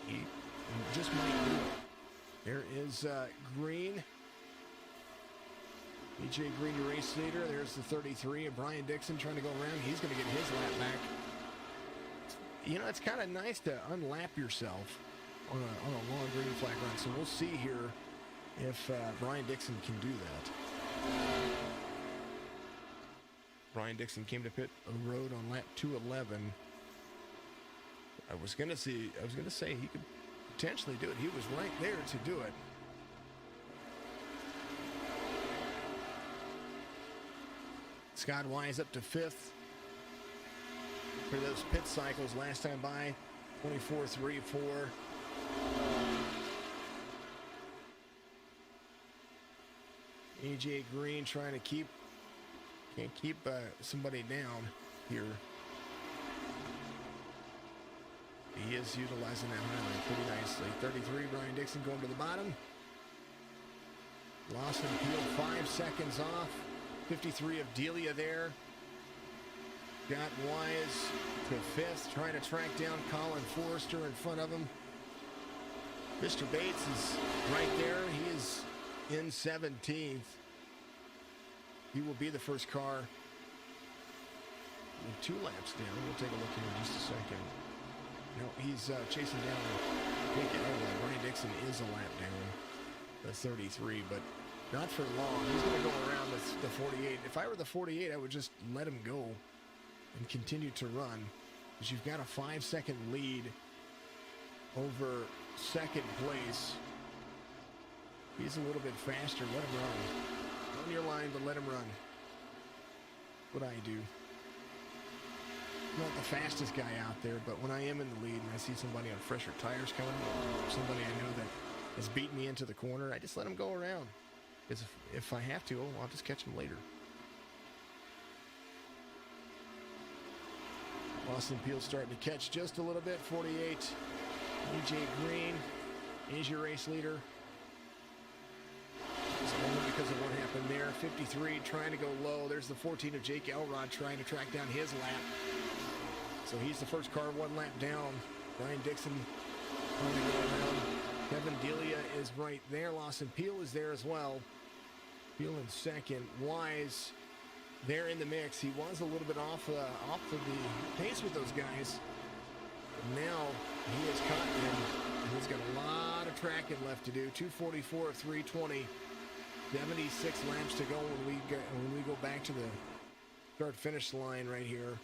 he just might do it. There is Green. AJ Green, your race leader. There's the 33 of Brian Dixon trying to go around. He's going to get his lap back. You know, it's kind of nice to unlap yourself on a long green flag run. So we'll see here if Brian Dixon can do that. Brian Dixon came to pit road on lap 211. I was gonna say he could potentially do it. He was right there to do it. Scott Wise up to 5th. For those pit cycles last time by, 24.34. AJ Green trying to can't keep somebody down here. He is utilizing that highline pretty nicely. 33, Brian Dixon going to the bottom. Lawson Peel 5 seconds off. 53 of Delia there. Got Wise to 5th, trying to track down Colin Forrester in front of him. Mr. Bates is right there. He is in 17th. He will be the first car. We're 2 laps down. We'll take a look here in just a second. No, he's chasing down Brian Dixon is a lap down. The 33, but not for long. He's going to go around the 48. If I were the 48, I would just let him go and continue to run, because you've got a 5-second lead over second place. He's a little bit faster. Let him run. On your line, but let him run. What I do. Not the fastest guy out there, but when I am in the lead and I see somebody on fresher tires coming, or somebody I know that has beaten me into the corner, I just let him go around. Because if I have to, I'll just catch him later. Austin Peel starting to catch just a little bit. 48, AJ Green is your race leader. It's only because of what happened there. 53 trying to go low. There's the 14 of Jake Elrod trying to track down his lap. So he's the first car 1 lap down. Brian Dixon trying to go around. Kevin Delia is right there. Lawson Peel is there as well. Peel in second. Wise there in the mix. He was a little bit off of the pace with those guys. Now he is caught in, and he's got a lot of tracking left to do. 244 of 320. 76 laps to go when we go back to the start-finish line right here.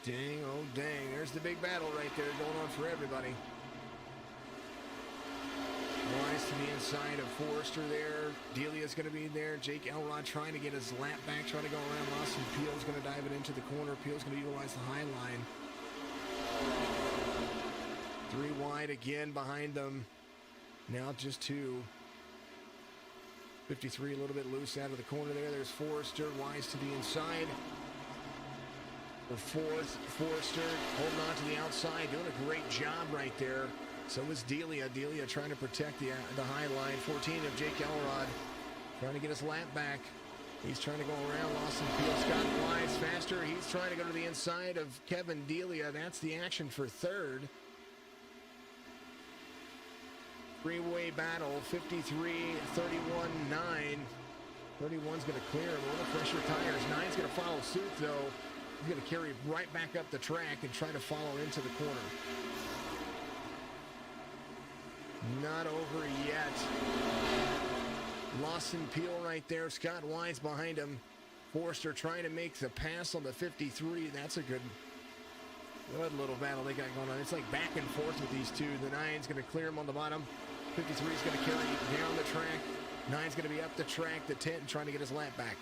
Dang, oh dang. There's the big battle right there going on for everybody. Wise to the inside of Forrester there. Delia's going to be there. Jake Elrod trying to get his lap back, trying to go around. Lawson Peel's going to dive it into the corner. Peel's going to utilize the high line. 3 wide again behind them. Now just 2. 53 a little bit loose out of the corner there. There's Forrester. Wise to the inside. For 4th, Forrester holding on to the outside, doing a great job right there. So is Delia. Delia trying to protect the high line. 14 of Jake Elrod trying to get his lap back. He's trying to go around. Lawson Peel, Scott Wise faster. He's trying to go to the inside of Kevin Delia. That's the action for 3rd. 3-way battle. 53, 31, 9. 31's going to clear him. A little fresher tires. 9's going to follow suit though. He's going to carry right back up the track and try to follow into the corner. Not over yet. Lawson Peel right there. Scott Wise behind him. Forrester trying to make the pass on the 53. That's a good little battle they got going on. It's like back and forth with these two. The 9's going to clear him on the bottom. 53 is going to carry down the track. 9's going to be up the track. The 10 trying to get his lap back.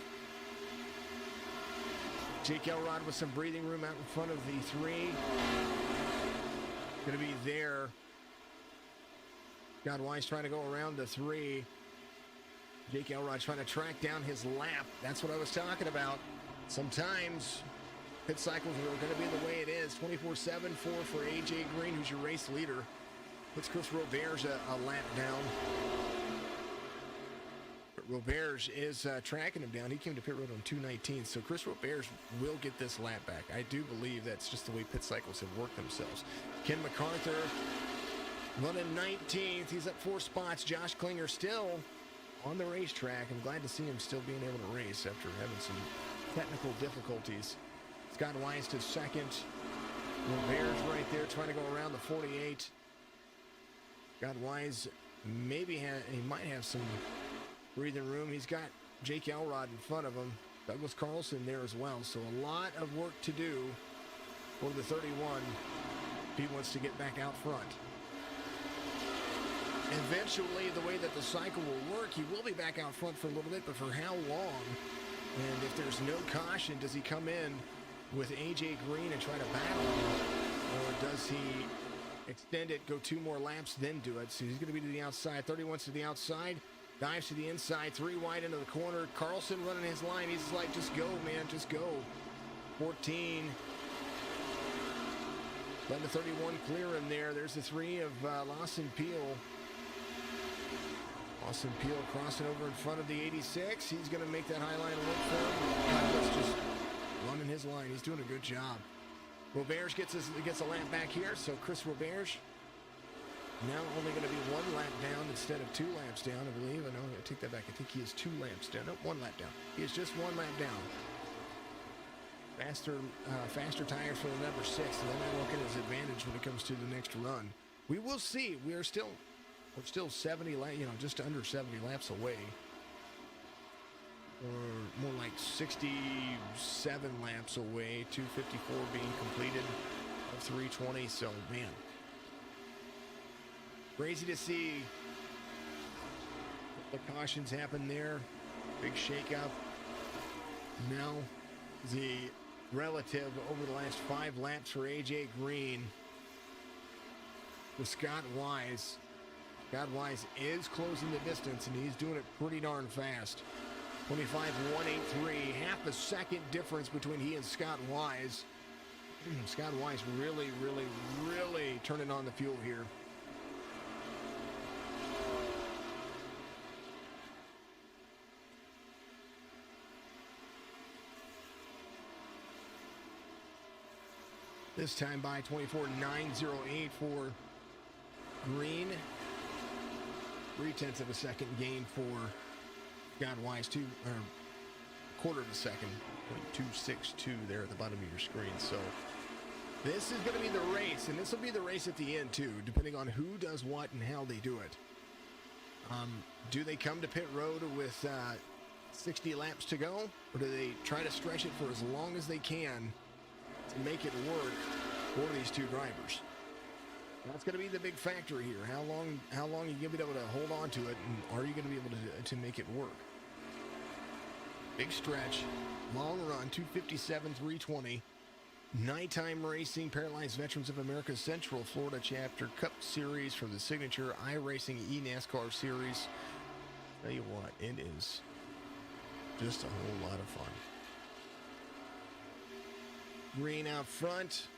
Jake Elrod with some breathing room out in front of the 3. Going to be there. Scott Wise trying to go around the 3. Jake Elrod trying to track down his lap. That's what I was talking about. Sometimes pit cycles are going to be the way it is. 24-7, 4 for AJ Green, who's your race leader. Puts Chris Roberge a lap down. Roberge is tracking him down. He came to pit road on 2:19, so Chris Roberge will get this lap back. I do believe that's just the way pit cycles have worked themselves. Ken MacArthur running 19th. He's up 4 spots. Josh Klinger still on the racetrack. I'm glad to see him still being able to race after having some technical difficulties. Scott Wise to 2nd. Roberge right there trying to go around the 48. Scott Wise he might have some breathing room. He's got Jake Elrod in front of him. Douglas Carlson there as well. So a lot of work to do for the 31. He wants to get back out front. eventually, the way that the cycle will work, he will be back out front for a little bit, but for how long? And if there's no caution, does he come in with AJ Green and try to battle him? Or does he extend it, go 2 more laps, then do it? So he's going to be to the outside. 31's to the outside, dives to the inside, 3 wide into the corner. Carlson running his line. He's like, just go, man, just go. 14. Letting the 31 clear in there. There's the 3 of Lawson Peel. Lawson Peel crossing over in front of the 86. He's going to make that high line work for him. Douglas just running his line. He's doing a good job. Roberge gets a lap back here. So Chris Roberge now only going to be 1 lap down instead of 2 laps down, I believe. I know, I take that back. I think he is 2 laps down. No, 1 lap down. He is just 1 lap down. Faster tires for the number 6, and then I look at his advantage when it comes to the next run. We will see. We're still 70 laps, just under 70 laps away, or more like 67 laps away. 254 being completed of 320. So man, crazy to see the cautions happen there. Big shakeup. Now the relative over the last 5 laps for AJ Green with Scott Wise. Scott Wise is closing the distance, and he's doing it pretty darn fast. 25.183, half a second difference between he and Scott Wise. Scott Wise really turning on the fuel here. This time by 24.908 for Green. 0.3 of a second gain for Scott Wise. Quarter of a second. 0.262 there at the bottom of your screen. So this is going to be the race, and this will be the race at the end too, depending on who does what and how they do it. Do they come to pit road with 60 laps to go, or do they try to stretch it for as long as they can to make it work for these 2 drivers? That's going to be the big factor here. How long are you going to be able to hold on to it, and are you going to be able to make it work? Big stretch, long run, 257.320. Nighttime racing, Paralyzed Veterans of America Central Florida Chapter Cup Series from the Signature iRacing eNASCAR Series. Tell you what, it is just a whole lot of fun. Green out front.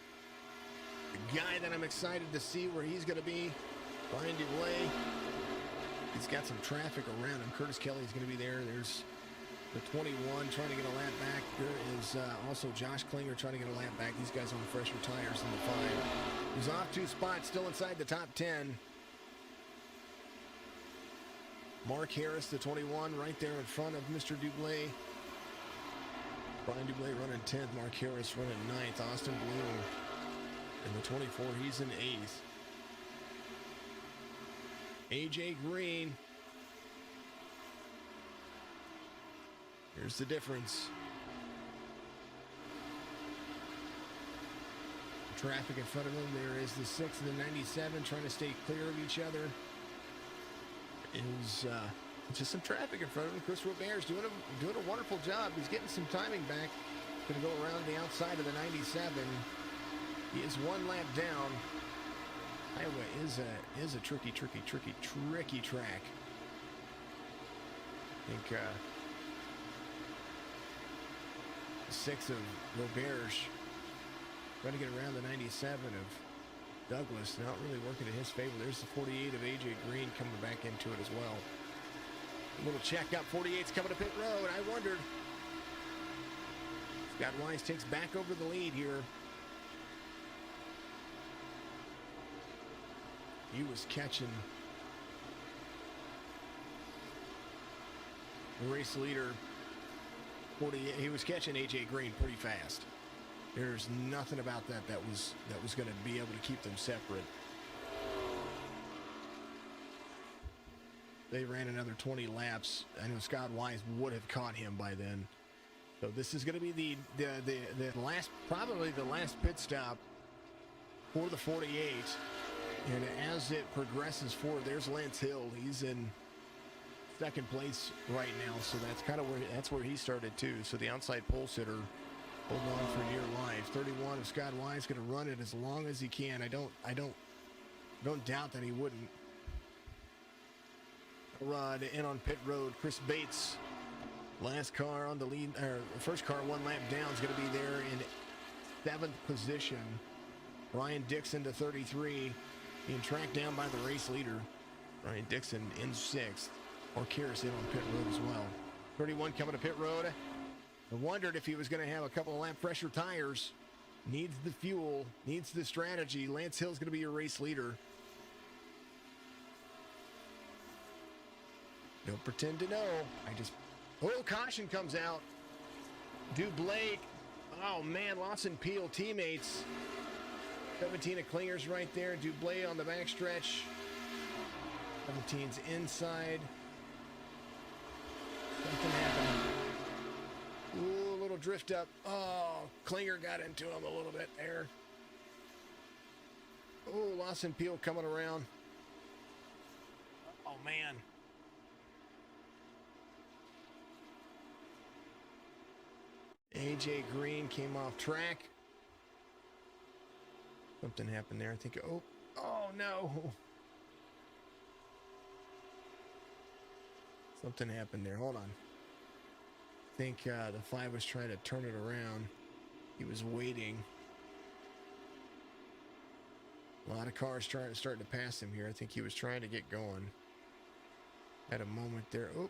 The guy that I'm excited to see where he's going to be, Brian DeBlay. He's got some traffic around him. Curtis Kelly's going to be there. There's the 21 trying to get a lap back. There is also Josh Klinger trying to get a lap back. These guys on fresher tires in the 5. He's off 2 spots, still inside the top 10. Mark Harris, the 21, right there in front of Mr. DeBlay. Brian DeBlay running 10th. Mark Harris running 9th. Austin Bloom in the 24. He's in 8th. AJ Green. Here's the difference. Traffic in front of him. There is the 6 and the 97 trying to stay clear of each other. Is just some traffic in front of him. Chris Robert's doing a wonderful job. He's getting some timing back. Going to go around the outside of the 97. He is 1 lap down. Iowa is a tricky track. I think 6 of Roberge trying to get around the 97 of Douglas, not really working in his favor. There's the 48 of AJ Green coming back into it as well. A little check up. 48's coming to pit road. I wondered. Scott Wise takes back over the lead here. He was catching the race leader. 48. He was catching AJ Green pretty fast. There's nothing about that was going to be able to keep them separate. They ran another 20 laps. I know Scott Wise would have caught him by then. So this is going to be the last, probably the last pit stop for the 48. And as it progresses forward, there's Lance Hill. He's in second place right now, so that's where he started too. So the outside pole sitter holding on for dear life. 31 of Scott Wise going to run it as long as he can. I don't doubt that he wouldn't. Rod in on pit road. Chris Bates, last car on the lead, or first car 1 lap down, is going to be there in 7th position. Brian Dixon to 33, being tracked down by the race leader. Brian Dixon in 6th. Orkiris in on pit road as well. 31 coming to pit road. I wondered if he was going to have a couple of lap pressure tires. Needs the fuel, needs the strategy. Lance Hill's going to be your race leader. Don't pretend to know. Caution comes out. Dublake. Oh, man, Lawson Peel teammates. 17 of Klinger's right there. Dublé on the backstretch. 17's inside. Something happened. Ooh, a little drift up. Oh, Klinger got into him a little bit there. Oh, Lawson Peel coming around. Oh, man. AJ Green came off track. Something happened there. I think, oh no. Something happened there. Hold on. I think the 5 was trying to turn it around. He was waiting. A lot of cars starting to pass him here. I think he was trying to get going. Had a moment there. Oh.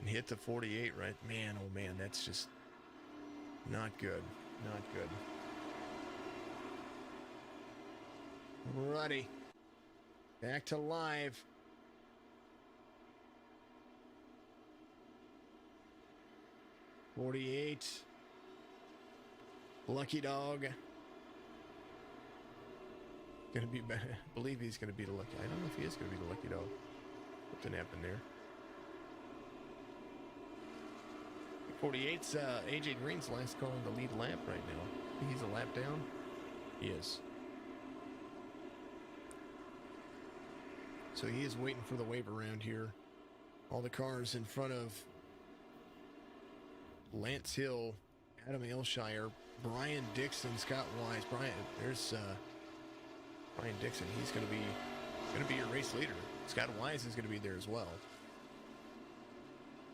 And hit the 48 right. Man, oh man, that's just not good. Not good. Alrighty. Back to live. .48. Lucky Dog. Gonna be better. I believe he's gonna be the lucky. I don't know if he is gonna be the lucky dog. Something happened there. 48's AJ Green's last car on the lead lap right now. I think he's a lap down. He is. So he is waiting for the wave around here. All the cars in front of Lance Hill, Adam Ailshire, Brian Dixon, Scott Wise. There's Brian Dixon. He's going to be your race leader. Scott Wise is going to be there as well.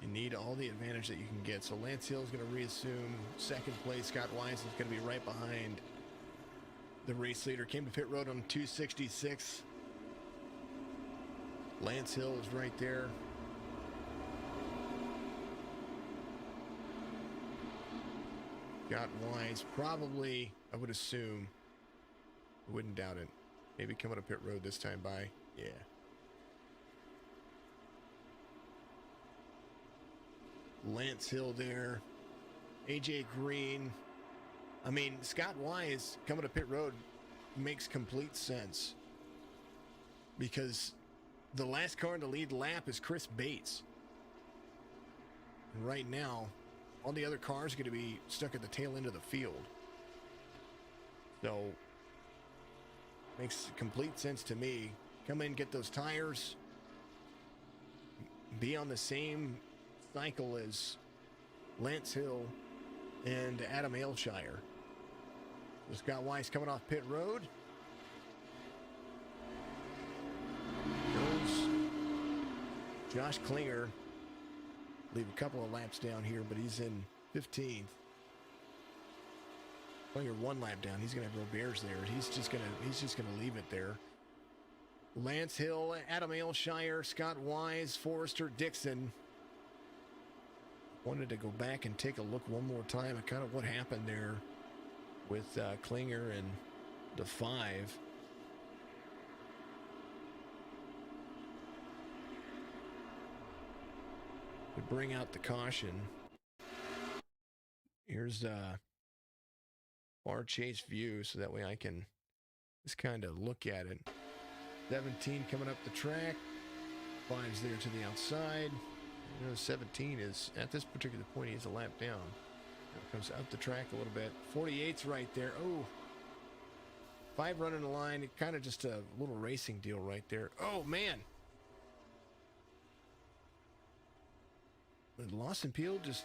You need all the advantage that you can get. So Lance Hill is going to reassume second place. Scott Wise is going to be right behind the race leader. Came to pit road on 266. Lance Hill is right there. Scott Wise, probably, I would assume, I wouldn't doubt it. Maybe coming to pit road this time by. Yeah. Lance Hill there. AJ Green. I mean, Scott Wise coming to pit road makes complete sense. Because the last car in the lead lap is Chris Bates. And right now, all the other cars are going to be stuck at the tail end of the field. So, makes complete sense to me. Come in, get those tires. Be on the same cycle as Lance Hill and Adam Ailshire. So Scott Wise coming off pit road. Goes Josh Klinger. Leave a couple of laps down here, but he's in 15th. Klinger 1 lap down. He's gonna have Roberts there. He's just gonna leave it there. Lance Hill, Adam Ailshire, Scott Wise, Forrester Dixon. Wanted to go back and take a look one more time at kind of what happened there with Klinger and the 5. To bring out the caution. Here's far chase view, so that way I can just kind of look at it. 17 coming up the track. 5's there to the outside. You know, 17 is, at this particular point, he's a lap down. It comes up the track a little bit. 48's right there. Oh, 5 running the line, kind of just a little racing deal right there. Oh, man. But Lawson Peel was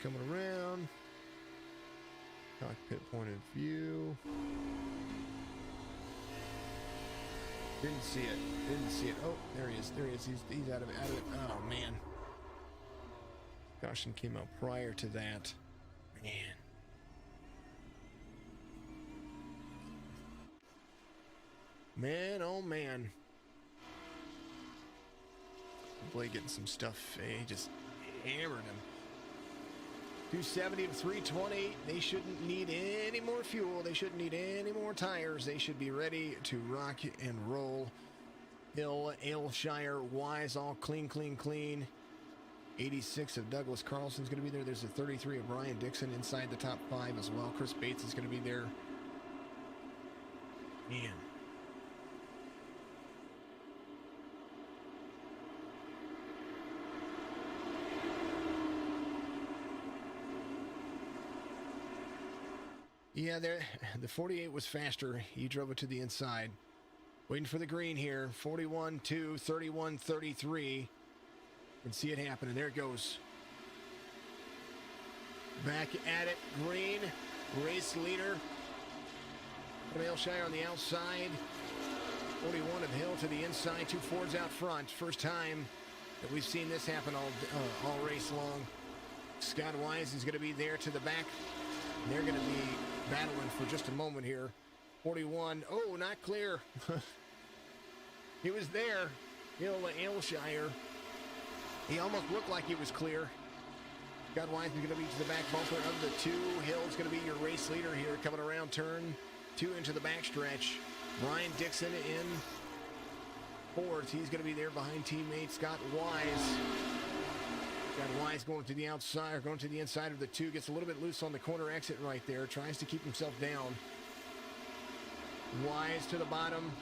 coming around. Cockpit point of view. Didn't see it. Oh, there he is. He's out of it. Oh, man. Caution came out prior to that. Man. Man, oh man. Blake getting some stuff. He just hammered him. 270 to 320. They shouldn't need any more fuel. They shouldn't need any more tires. They should be ready to rock and roll. Hill, Aylshire, Wise, all clean. 86 of Douglas Carlson's going to be there. There's a 33 of Brian Dixon inside the top 5 as well. Chris Bates is going to be there. Man. Yeah, the 48 was faster. He drove it to the inside. Waiting for the green here. 41-2, 31-33. You can see it happening. There it goes. Back at it. Green. Race leader. Aylshire on the outside. 41 of Hill to the inside. 2 Fords out front. First time that we've seen this happen all race long. Scott Wise is going to be there to the back. They're going to be battling for just a moment here. 41. Oh, not clear. He was there. Hill Aylshire. He almost looked like he was clear. Scott Wise is going to be to the back bumper of the 2. Hill's going to be your race leader here, coming around turn 2 into the backstretch. Brian Dixon in 4th. He's going to be there behind teammate Scott Wise. Got Wise going to the outside, going to the inside of the 2. Gets a little bit loose on the corner exit right there. Tries to keep himself down. Wise to the bottom.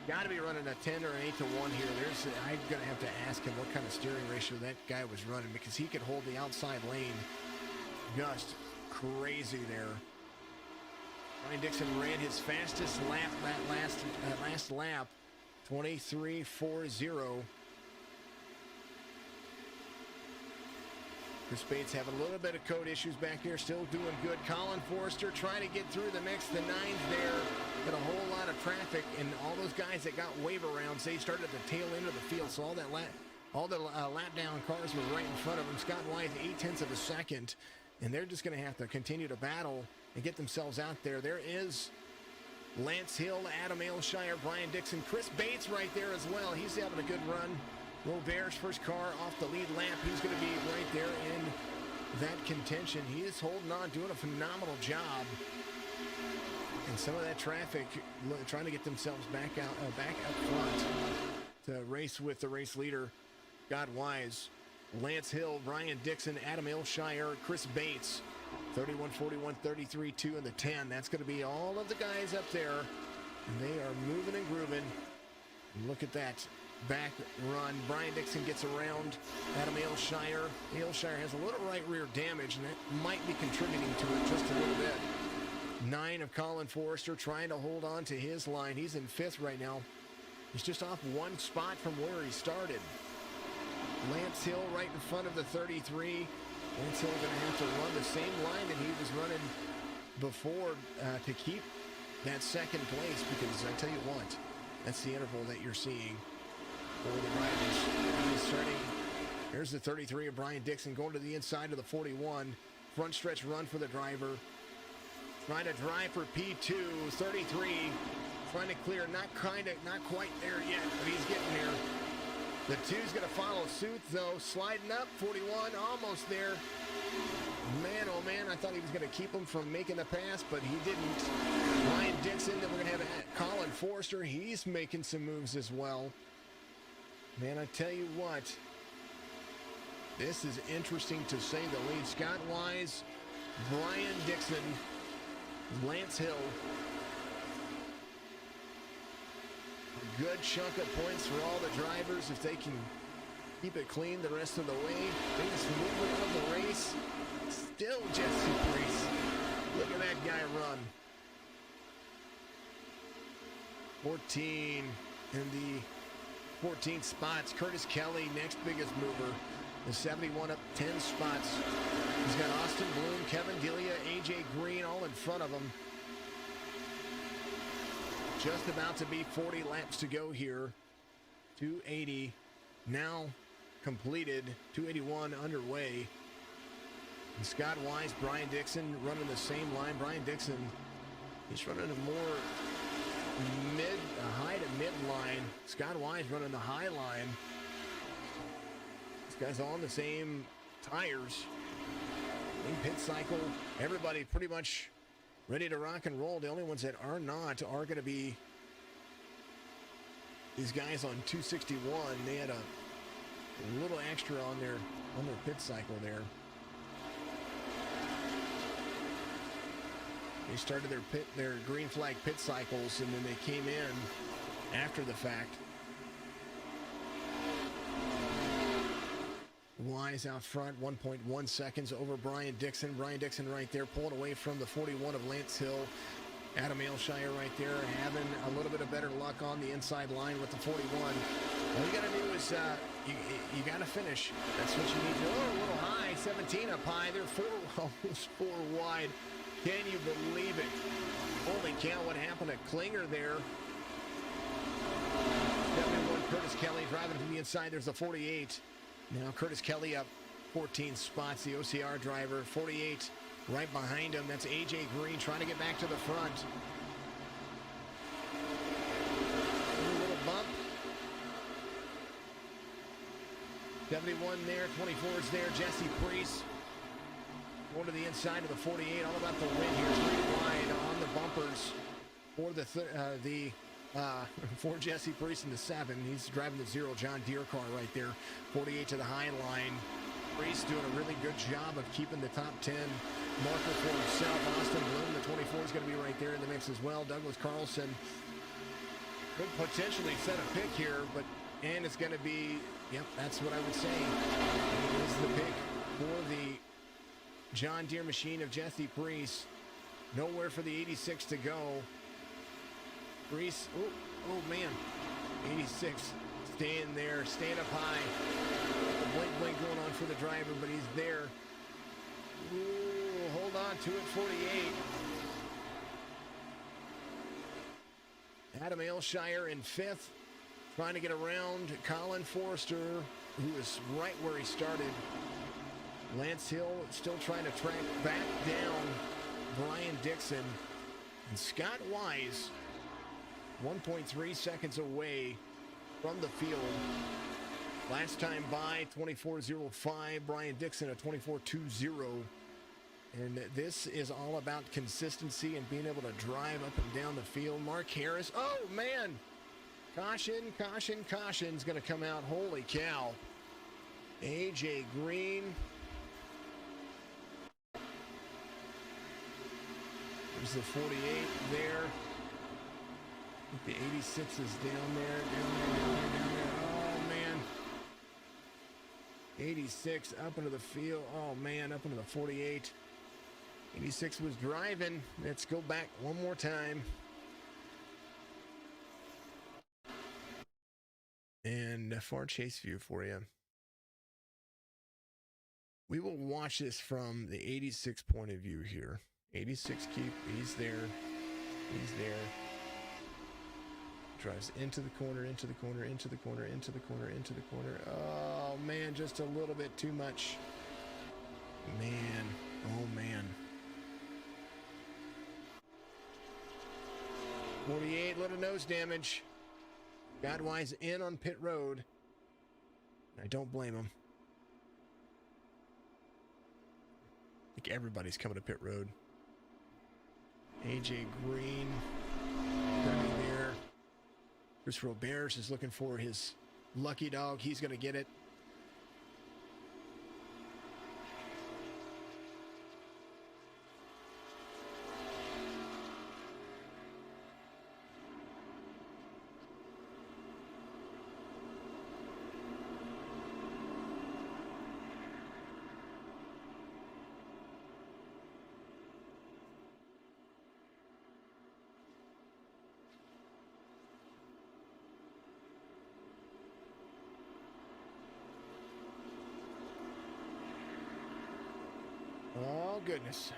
Got to be running a 10 or an 8 to 1 here. I'm going to have to ask him what kind of steering ratio that guy was running, because he could hold the outside lane just crazy there. Brian Dixon ran his fastest lap that last lap, 23.40. Chris Bates having a little bit of code issues back here, still doing good. Colin Forrester trying to get through the mix. The 9's there. Got a whole lot of traffic, and all those guys that got wave arounds, they started at the tail end of the field. So all the lap down cars were right in front of them. Scott Wise 0.8 of a second, and they're just going to have to continue to battle and get themselves out there. There is Lance Hill, Adam Aylshire, Brian Dixon, Chris Bates right there as well. He's having a good run. Robert's first car off the lead lap. He's going to be right there in that contention. He is holding on, doing a phenomenal job. And some of that traffic trying to get themselves back up front to race with the race leader, Scott Wise, Lance Hill, Brian Dixon, Adam Aylshire, Chris Bates, 31, 41, 33, 2, and the 10. That's going to be all of the guys up there. And they are moving and grooving. And look at that back run. Brian Dixon gets around Adam Aylshire. Aylshire has a little right rear damage, and that might be contributing to it just a little bit. 9 of Colin Forrester trying to hold on to his line. He's in 5th right now. He's just off 1 spot from where he started. Lance Hill right in front of the 33. Lance Hill going to have to run the same line that he was running before to keep that second place, because I tell you what, that's the interval that you're seeing for the riders. He's starting. Here's the 33 of Brian Dixon going to the inside of the 41. Front stretch run for the driver. Trying to drive for P2, 33. Trying to clear, not quite there yet, but he's getting there. The 2's going to follow suit, though. Sliding up, 41, almost there. Man, oh man, I thought he was going to keep him from making the pass, but he didn't. Ryan Dixon, then we're going to have Colin Forrester. He's making some moves as well. Man, I tell you what, this is interesting to say the least. Scott Wise, Brian Dixon, Lance Hill. A good chunk of points for all the drivers if they can keep it clean the rest of the way. Biggest movement of the race. Still Jesse Priest. Look at that guy run. 14 in the 14th spots. Curtis Kelly, next biggest mover. The 71 up 10 spots. He's got Austin Bloom, Kevin Delia, AJ Green all in front of him. Just about to be 40 laps to go here. 280 now completed, 281 underway. And Scott Wise, Brian Dixon running the same line. Brian Dixon, he's running a more high to mid line. Scott Wise running the high line. These guys all on the same tires. Same pit cycle. Everybody pretty much ready to rock and roll. The only ones that are not are going to be these guys on 261. They had a little extra on their pit cycle there. They started their green flag pit cycles, and then they came in after the fact. Wise out front, 1.1 seconds over Brian Dixon. Brian Dixon right there, pulling away from the 41 of Lance Hill. Adam Ailshire right there, having a little bit of better luck on the inside line with the 41. All you got to do is you got to finish. That's what you need to do. Oh, a little high, 17 up high. They're almost four wide. Can you believe it? Holy cow, what happened to Klinger there? 71, Curtis Kelly driving from the inside. There's the 48. Now Curtis Kelly up 14 spots, the OCR driver. 48 right behind him. That's AJ Green trying to get back to the front. A little bump. 71 there, 24 is there. Jesse Priest going to the inside of the 48. All about the win here. 3 wide on the bumpers for Jesse Priest in the 7. He's driving the 0 John Deere car right there. 48 to the high line. Priest doing a really good job of keeping the top 10 marker for himself. Austin Bloom, the 24, is going to be right there in the mix as well. Douglas Carlson could potentially set a pick here, and it's going to be, yep, that's what I would say. It is the pick for the John Deere machine of Jesse Priest. Nowhere for the 86 to go. Priest, oh man, 86 staying there, staying up high. The blink going on for the driver, but he's there. Ooh, hold on to it, 48. Adam Ailshire in 5th, trying to get around Colin Forrester, who is right where he started. Lance Hill still trying to track back down Brian Dixon. And Scott Wise, 1.3 seconds away from the field. Last time by, 24.05. Brian Dixon at 24.20. And this is all about consistency and being able to drive up and down the field. Mark Harris, oh man! Caution, caution, caution is going to come out. Holy cow. AJ Green. There's the 48 there. The 86 is down there. Oh, man. 86 up into the field. Oh, man, up into the 48. 86 was driving. Let's go back one more time. And a far chase view for you. We will watch this from the 86 point of view here. 86 keep, he's there. He's there. Drives into the corner, into the corner, into the corner, into the corner, into the corner. Oh, man, just a little bit too much. Man, oh, man. 48, little nose damage. Godwise in on pit road. I don't blame him. I think everybody's coming to pit road. AJ Green gonna be there. Chris Roberts is looking for his lucky dog. He's gonna get it. goodness.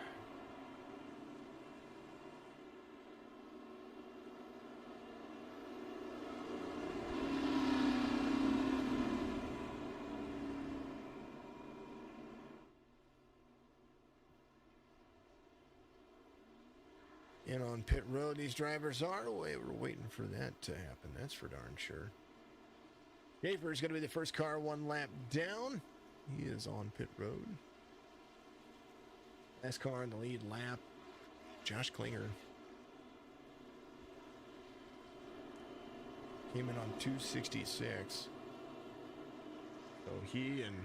And on pit road, these drivers are away. We're waiting for that to happen. That's for darn sure. Schaefer's going to be the first car 1 lap down. He is on pit road. Last car in the lead lap, Josh Klinger. Came in on 266. So he and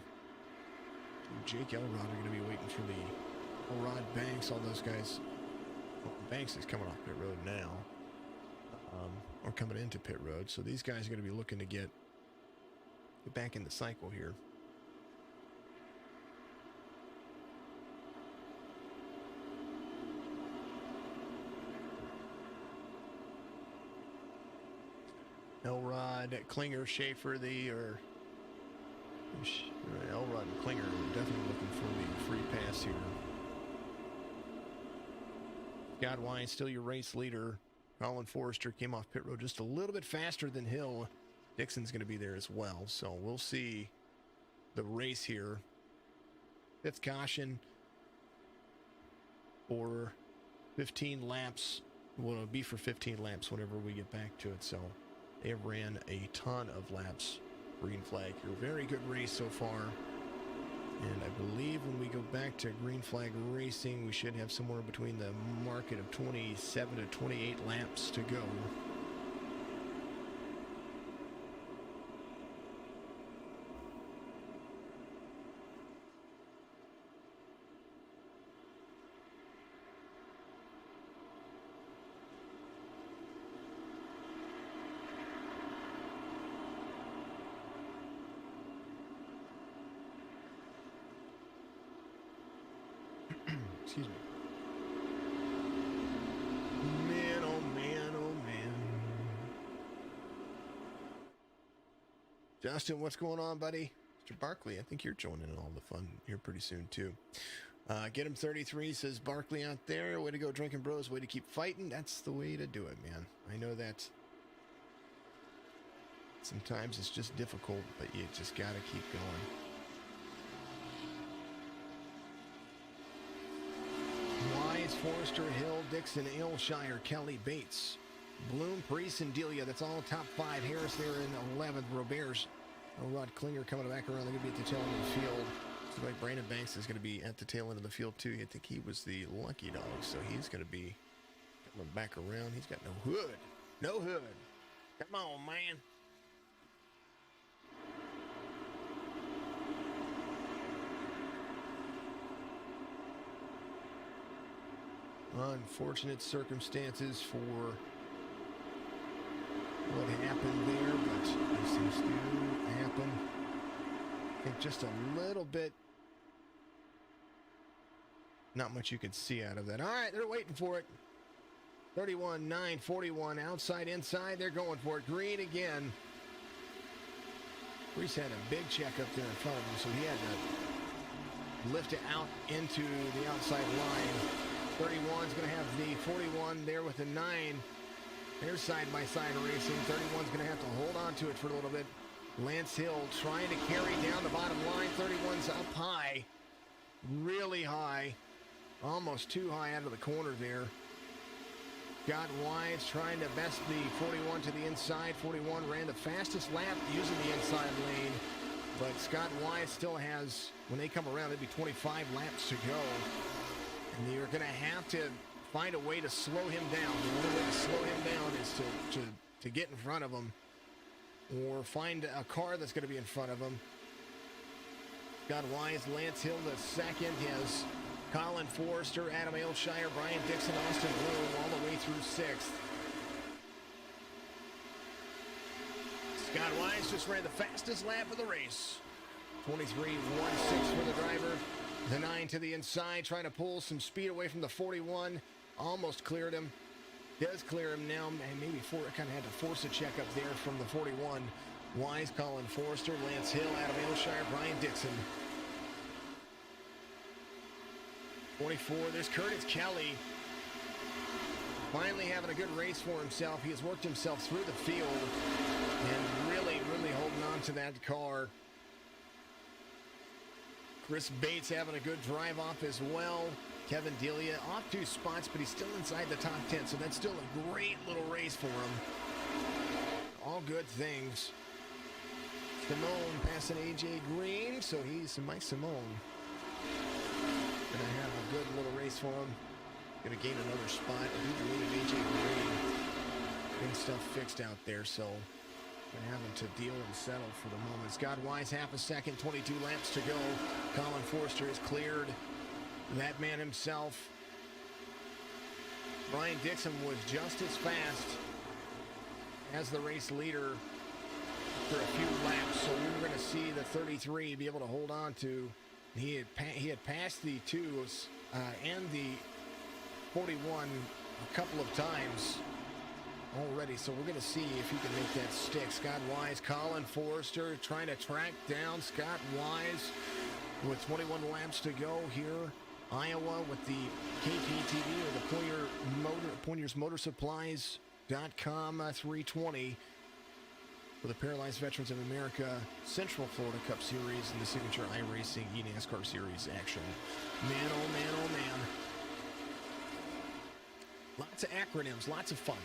Jake Elrod are going to be waiting for the Elrod Banks, all those guys. Well, Banks is coming off pit road now, or coming into pit road. So these guys are going to be looking to get back in the cycle here. Elrod, Klinger, Schaefer, Elrod and Klinger are definitely looking for the free pass here. Scott Wine, still your race leader. Colin Forrester came off pit road just a little bit faster than Hill. Dixon's going to be there as well, so we'll see the race here. 5th caution for 15 laps. Well, it'll be for 15 laps whenever we get back to it, so they have ran a ton of laps. Green flag here. Very good race so far. And I believe when we go back to green flag racing, we should have somewhere between the market of 27 to 28 laps to go. Excuse me. Man, oh man, oh man. Justin, what's going on, buddy? Mr. Barkley, I think you're joining in all the fun here pretty soon, too. Get him 33, says Barkley out there. Way to go, Drinking Bros. Way to keep fighting. That's the way to do it, man. I know that sometimes it's just difficult, but you just got to keep going. Wise, Forrester, Hill, Dixon, Aylshire, Kelly, Bates, Bloom, Priest, and Delia. That's all top 5. Harris there in 11th. Roberts, Rod Klinger coming back around. They're going to be at the tail end of the field. Looks like Brandon Banks is going to be at the tail end of the field, too. I think he was the lucky dog, so he's going to be coming back around. He's got no hood. No hood. Come on, man. Unfortunate circumstances for what happened there, but these things do happen. I think just a little bit, not much you could see out of that. All right, they're waiting for it. 31-9, 41, outside, inside, they're going for it. Green again. Reese had a big check up there in front of him, so he had to lift it out into the outside line. 31 is going to have the 41 there with the 9. They're side-by-side racing. 31's going to have to hold on to it for a little bit. Lance Hill trying to carry down the bottom line. 31's up high. Really high. Almost too high out of the corner there. Scott Wise trying to best the 41 to the inside. 41 ran the fastest lap using the inside lane. But Scott Wise still has, when they come around, it'd be 25 laps to go. And you're going to have to find a way to slow him down. The only way to slow him down is to get in front of him or find a car that's going to be in front of him. Scott Wise, Lance Hill the second. He has Colin Forrester, Adam Aylshire, Brian Dixon, Austin Bloom all the way through 6th. Scott Wise just ran the fastest lap of the race. 23.16 for the driver. The 9 to the inside, trying to pull some speed away from the 41. Almost cleared him. Does clear him now. And maybe kind of had to force a check up there from the 41. Wise, Colin Forrester, Lance Hill, Adam Aylshire, Brian Dixon. 24, there's Curtis Kelly. Finally having a good race for himself. He has worked himself through the field and really holding on to that car. Chris Bates having a good drive off as well. Kevin Delia off 2 spots, but he's still inside the top 10, so that's still a great little race for him. All good things. Simone passing AJ Green, so he's Mike Simone. Gonna have a good little race for him. Gonna gain another spot. I do believe AJ Green getting stuff fixed out there, so gonna have him to deal and settle for the moment. Scott Wise, half a second, 22 laps to go. Colin Forster has cleared that man himself. Brian Dixon was just as fast as the race leader for a few laps, so we were going to see the 33 be able to hold on to. He had passed the 2s and the 41 a couple of times already, so we're going to see if he can make that stick. Scott Wise, Colin Forster trying to track down Scott Wise with 21 laps to go here. Iowa with the KPTV or the Pointers Motor Supplies.com 320 for the Paralyzed Veterans of America Central Florida Cup Series and the Signature iRacing eNASCAR Series action. Man, oh man, oh man. Lots of acronyms, lots of fun.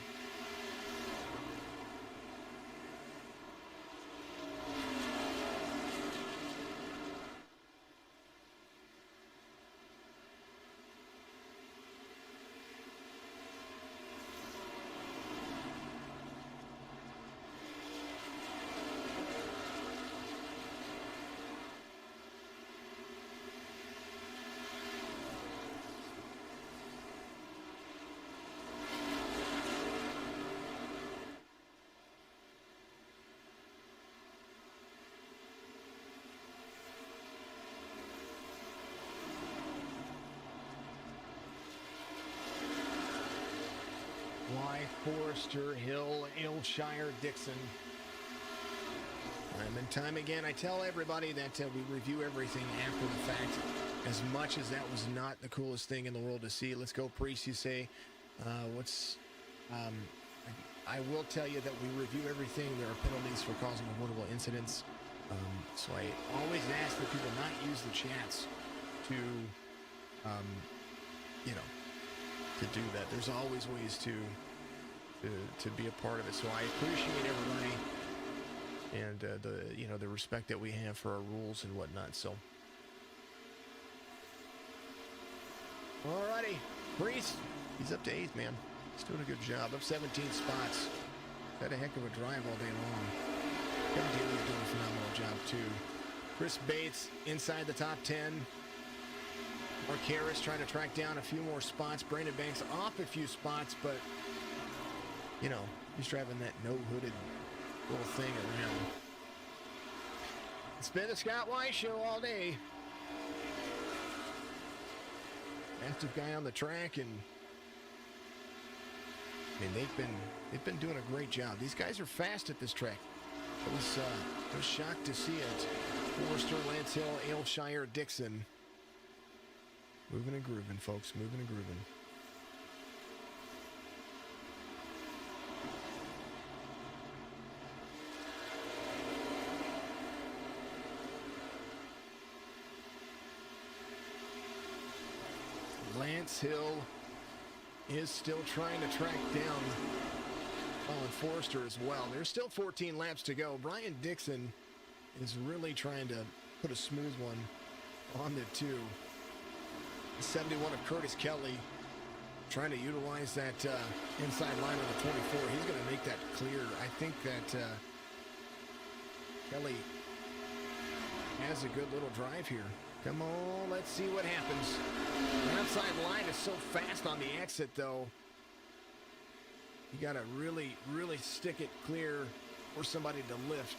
Forrester, Hill, Aylshire, Dixon. Time and time again, I tell everybody that we review everything after the fact. As much as that was not the coolest thing in the world to see. Let's go, Priest, you say. I will tell you that we review everything. There are penalties for causing avoidable incidents. So I always ask that people not use the chats to, to do that. There's always ways to be a part of it. So I appreciate everybody and the respect that we have for our rules and whatnot. So, alrighty, Priest, he's up to 8th, man. He's doing a good job. Up 17 spots. Had a heck of a drive all day long. Kevin Daly's doing a phenomenal job too. Chris Bates inside the top 10. Mark Harris trying to track down a few more spots. Brandon Banks off a few spots, but he's driving that no-hooded little thing around. It's been the Scott Wise Show all day. Active guy on the track, and they've been doing a great job. These guys are fast at this track. I was shocked to see it. Forrester, Lance Hill, Aylshire, Dixon. Moving and grooving, folks. Moving and grooving. Lance Hill is still trying to track down Colin Forster as well. There's still 14 laps to go. Brian Dixon is really trying to put a smooth one on the 2. 71 of Curtis Kelly trying to utilize that inside line on the 24. He's going to make that clear. I think that Kelly has a good little drive here. Come on, let's see what happens. The outside line is so fast on the exit, though. You got to really stick it clear for somebody to lift.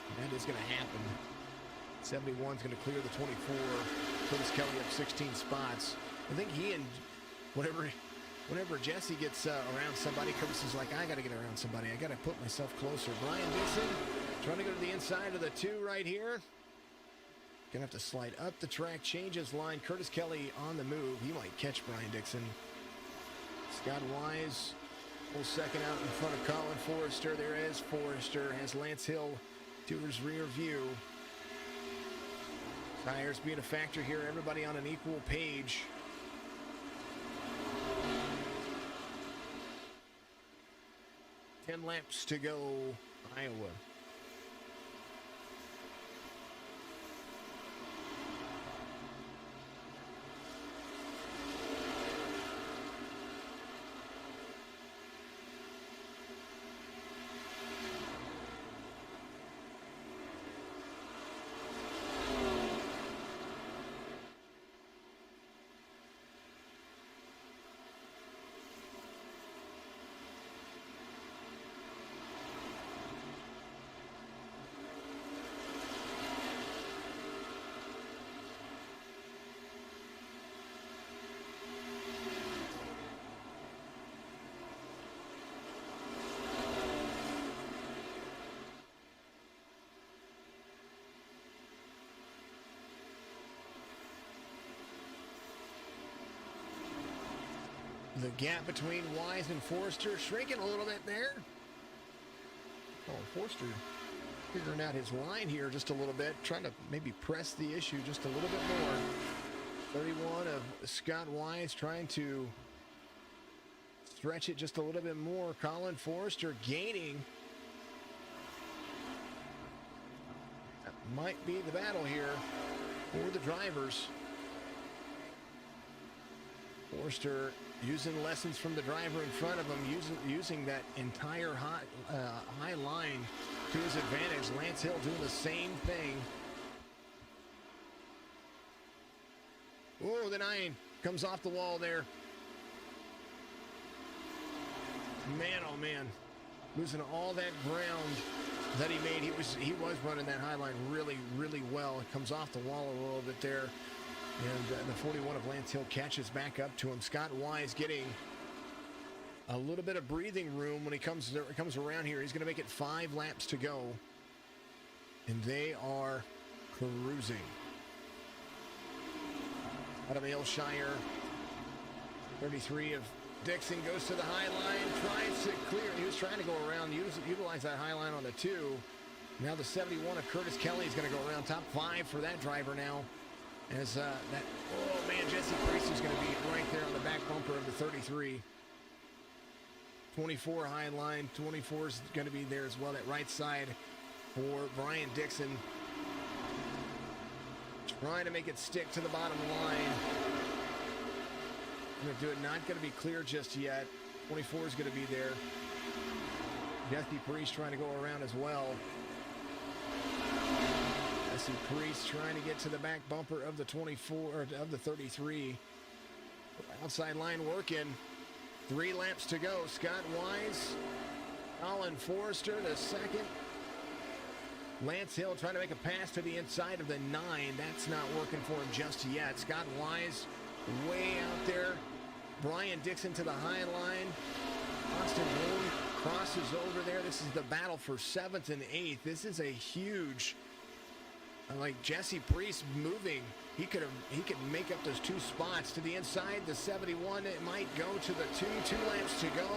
And that is going to happen. 71's going to clear the 24. Curtis Kelly up 16 spots. I think he and whenever Jesse gets around somebody, Curtis is like, I got to get around somebody. I got to put myself closer. Brian Dixon trying to go to the inside of the 2 right here. Gonna have to slide up the track, change his line. Curtis Kelly on the move. He might catch Brian Dixon. Scott Wise, full second out in front of Colin Forrester. There is Forrester, has Lance Hill to his rear view. Tires being a factor here. Everybody on an equal page. Ten laps to go, Iowa. The gap between Wise and Forrester shrinking a little bit there. Oh, Forrester figuring out his line here just a little bit, trying to maybe press the issue just a little bit more. 31 of Scott Wise trying to stretch it just a little bit more. Colin Forrester gaining. That might be the battle here for the drivers. Forrester using lessons from the driver in front of him, using that entire high line to his advantage. Lance Hill doing the same thing. Oh, the 9 comes off the wall there. Man, oh man, losing all that ground that he made. He was running that high line really, really well. It comes off the wall a little bit there. And the 41 of Lance Hill catches back up to him. Scott Wise getting a little bit of breathing room when he comes around here. He's going to make it 5 laps to go. And they are cruising. Adam Aylshire, 33 of Dixon goes to the high line, tries to clear. He was trying to go around, utilize that high line on the 2. Now the 71 of Curtis Kelly is going to go around. Top 5 for that driver now. As oh man, Jesse Priest is going to be right there on the back bumper of the 33. 24 high line, 24 is going to be there as well, that right side for Brian Dixon. Trying to make it stick to the bottom line. Going to do it, not going to be clear just yet. 24 is going to be there. Jesse Priest trying to go around as well. Jesse Priest trying to get to the back bumper of the 24, or of the 33. Outside line working. 3 laps to go. Scott Wise, Colin Forrester, the second. Lance Hill trying to make a pass to the inside of the 9. That's not working for him just yet. Scott Wise way out there. Brian Dixon to the high line. Austin Boone crosses over there. This is the battle for 7th and 8th. This is a huge, like Jesse Priest moving. He could make up those 2 spots to the inside. The 71, it might go to the 2 laps to go.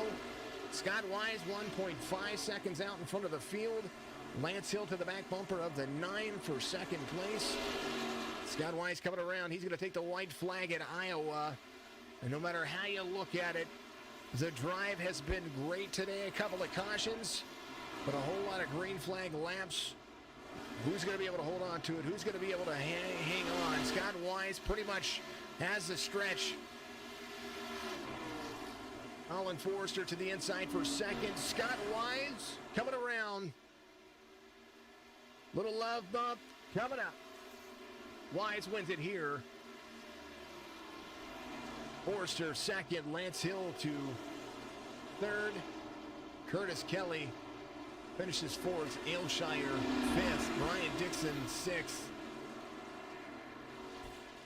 Scott Wise 1.5 seconds out in front of the field. Lance Hill to the back bumper of the 9 for second place. Scott Wise coming around. He's going to take the white flag at Iowa. And no matter how you look at it, the drive has been great today. A couple of cautions, but a whole lot of green flag laps. Who's going to be able to hold on to it? Who's going to be able to hang on? Scott Wise pretty much has the stretch. Colin Forrester to the inside for second. Scott Wise coming around. Little love bump coming up. Wise wins it here. Forrester second. Lance Hill to third. Curtis Kelly finishes 4th. Aylshire 5th. Brian Dixon 6th.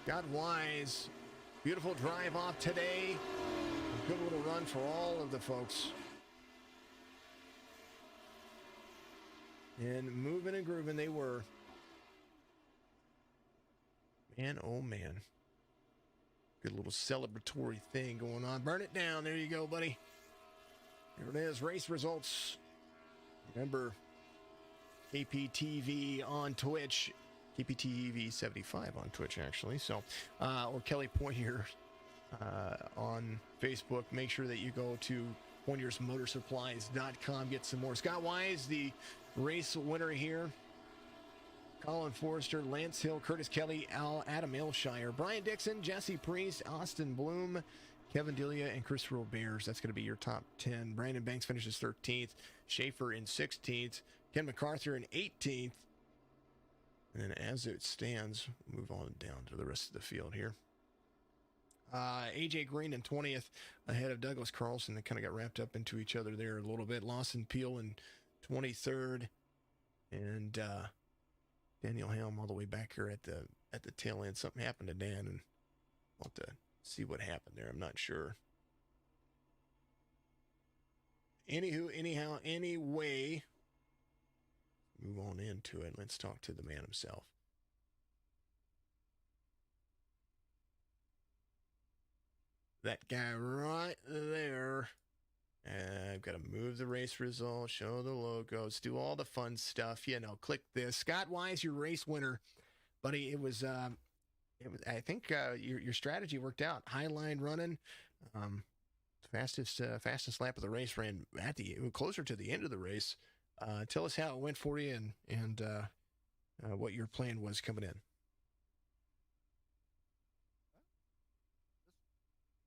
Scott Wise. Beautiful drive off today. Good little run for all of the folks. And moving and grooving they were. Man, oh man. Good little celebratory thing going on. Burn it down. There you go, buddy. Here it is. Race results. Remember, KPTV on Twitch. KPTV 75 on Twitch, actually. So, or Kelly Poyer on Facebook. Make sure that you go to PoyersMotorsupplies.com. Get some more. Scott Wise, the race winner here. Colin Forrester, Lance Hill, Curtis Kelly, Adam Ilshire, Brian Dixon, Jesse Priest, Austin Bloom, Kevin Delia, and Christopher Bears. That's going to be your top 10. Brandon Banks finishes 13th. Schaefer in 16th. Ken MacArthur in 18th. And then as it stands, move on down to the rest of the field here. AJ Green in 20th, ahead of Douglas Carlson. They kind of got wrapped up into each other there a little bit. Lawson Peel in 23rd. And Daniel Helm all the way back here at the tail end. Something happened to Dan, and I'll have to see what happened there. I'm not sure. Anywho, anyhow, anyway, move on into it. Let's talk to the man himself. That guy right there. I've got to move the race results, show the logos, do all the fun stuff. Click this. Scott Wise, your race winner, buddy. It was. I think your strategy worked out. High line running, fastest lap of the race ran closer to the end of the race. Tell us how it went for you and what your plan was coming in.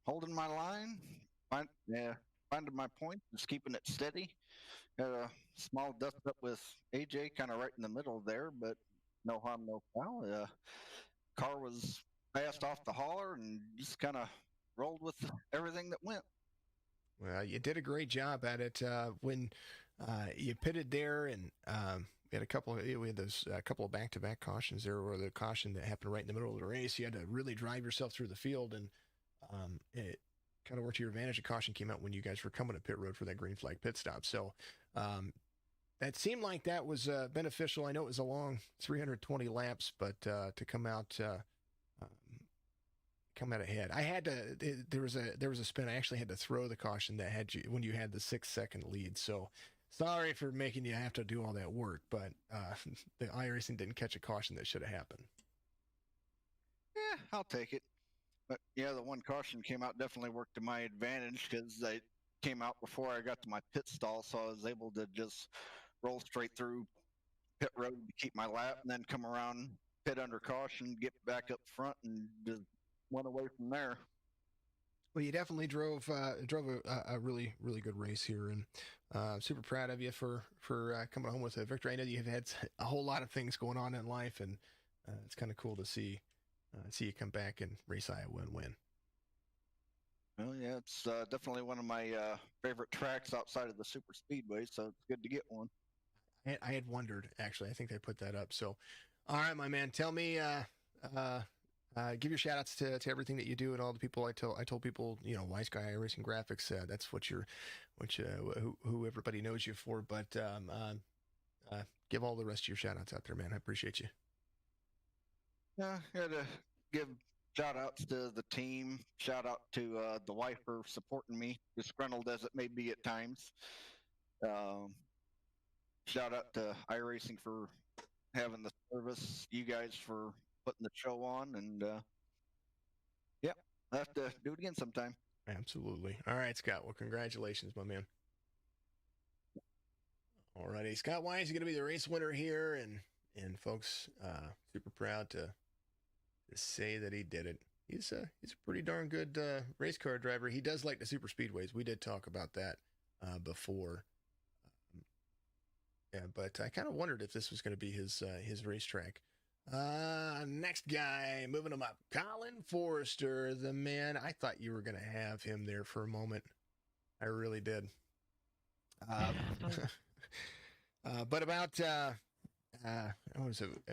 Holding my line, finding my point, just keeping it steady. Had a small dust up with AJ kind of right in the middle there, but no harm, no foul. Car was fast off the hauler and just kind of rolled with everything that went. Well, you did a great job at it when you pitted there, and we had a couple of back-to-back cautions there, or the caution that happened right in the middle of the race. You had to really drive yourself through the field, and it kind of worked to your advantage. The caution came out when you guys were coming to pit road for that green flag pit stop. So that seemed like that was beneficial. I know it was a long 320 laps, but to come out ahead, I had to. There was a spin. I actually had to throw the caution that had you when you had the 6-second lead. So sorry for making you have to do all that work, but the iRacing didn't catch a caution that should have happened. Yeah, I'll take it. But yeah, the one caution came out definitely worked to my advantage because they came out before I got to my pit stall, so I was able to just roll straight through pit road to keep my lap, and then come around pit under caution, get back up front, and just went away from there. Well, you definitely drove a really, really good race here, and super proud of you for coming home with a victory. I know you've had a whole lot of things going on in life, and it's kind of cool to see you come back and race Iowa and win. Well, yeah, it's definitely one of my favorite tracks outside of the super speedway, so it's good to get one. I had wondered, actually. I think they put that up. So, all right, my man, tell me, give your shout outs to everything that you do and all the people I told people, Wise Guy iRacing Graphics, that's who everybody knows you for, but give all the rest of your shout outs out there, man. I appreciate you. Yeah, I had to give shout outs to the team, shout out to the wife for supporting me, disgruntled as it may be at times. Shout out to iRacing for having the service, you guys for putting the show on, and yeah, I'll have to do it again sometime. Absolutely. All right, Scott. Well, congratulations, my man. All righty, Scott Wise is going to be the race winner here, and folks, super proud to say that he did it. He's a pretty darn good race car driver. He does like the super speedways. We did talk about that before. Yeah, but I kind of wondered if this was going to be his racetrack. Next guy, moving him up, Colin Forrester, the man. I thought you were going to have him there for a moment. I really did. But about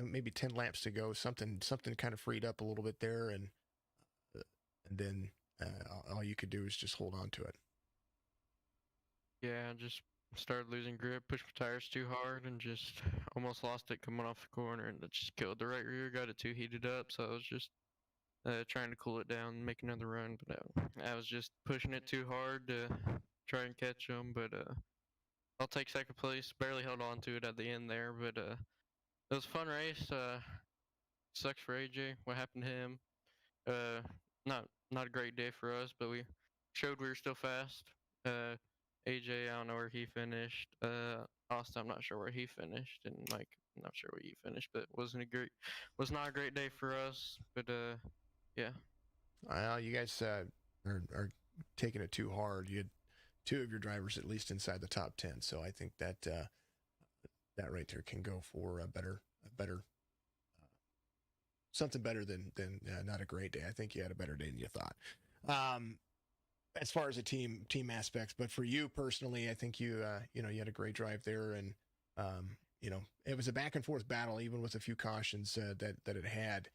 maybe 10 laps to go, something kind of freed up a little bit there, and then all you could do is just hold on to it. Yeah, just started losing grip, pushed my tires too hard, and just almost lost it coming off the corner, and it just killed the right rear. Got it too heated up, so I was just trying to cool it down and make another run. But I was just pushing it too hard to try and catch them. But I'll take second place. Barely held on to it at the end there, but it was a fun race. Sucks for AJ. What happened to him? Uh, not a great day for us, but we showed we were still fast. AJ, I don't know where he finished. Austin, I'm not sure where he finished, and Mike, I'm not sure where you finished. But was not a great day for us. But yeah. Well, you guys are taking it too hard. You had two of your drivers at least inside the top 10, so I think that that right there can go for a better something better than not a great day. I think you had a better day than you thought. As far as the team aspects, but for you personally, I think you you had a great drive there, and it was a back and forth battle, even with a few cautions that it had.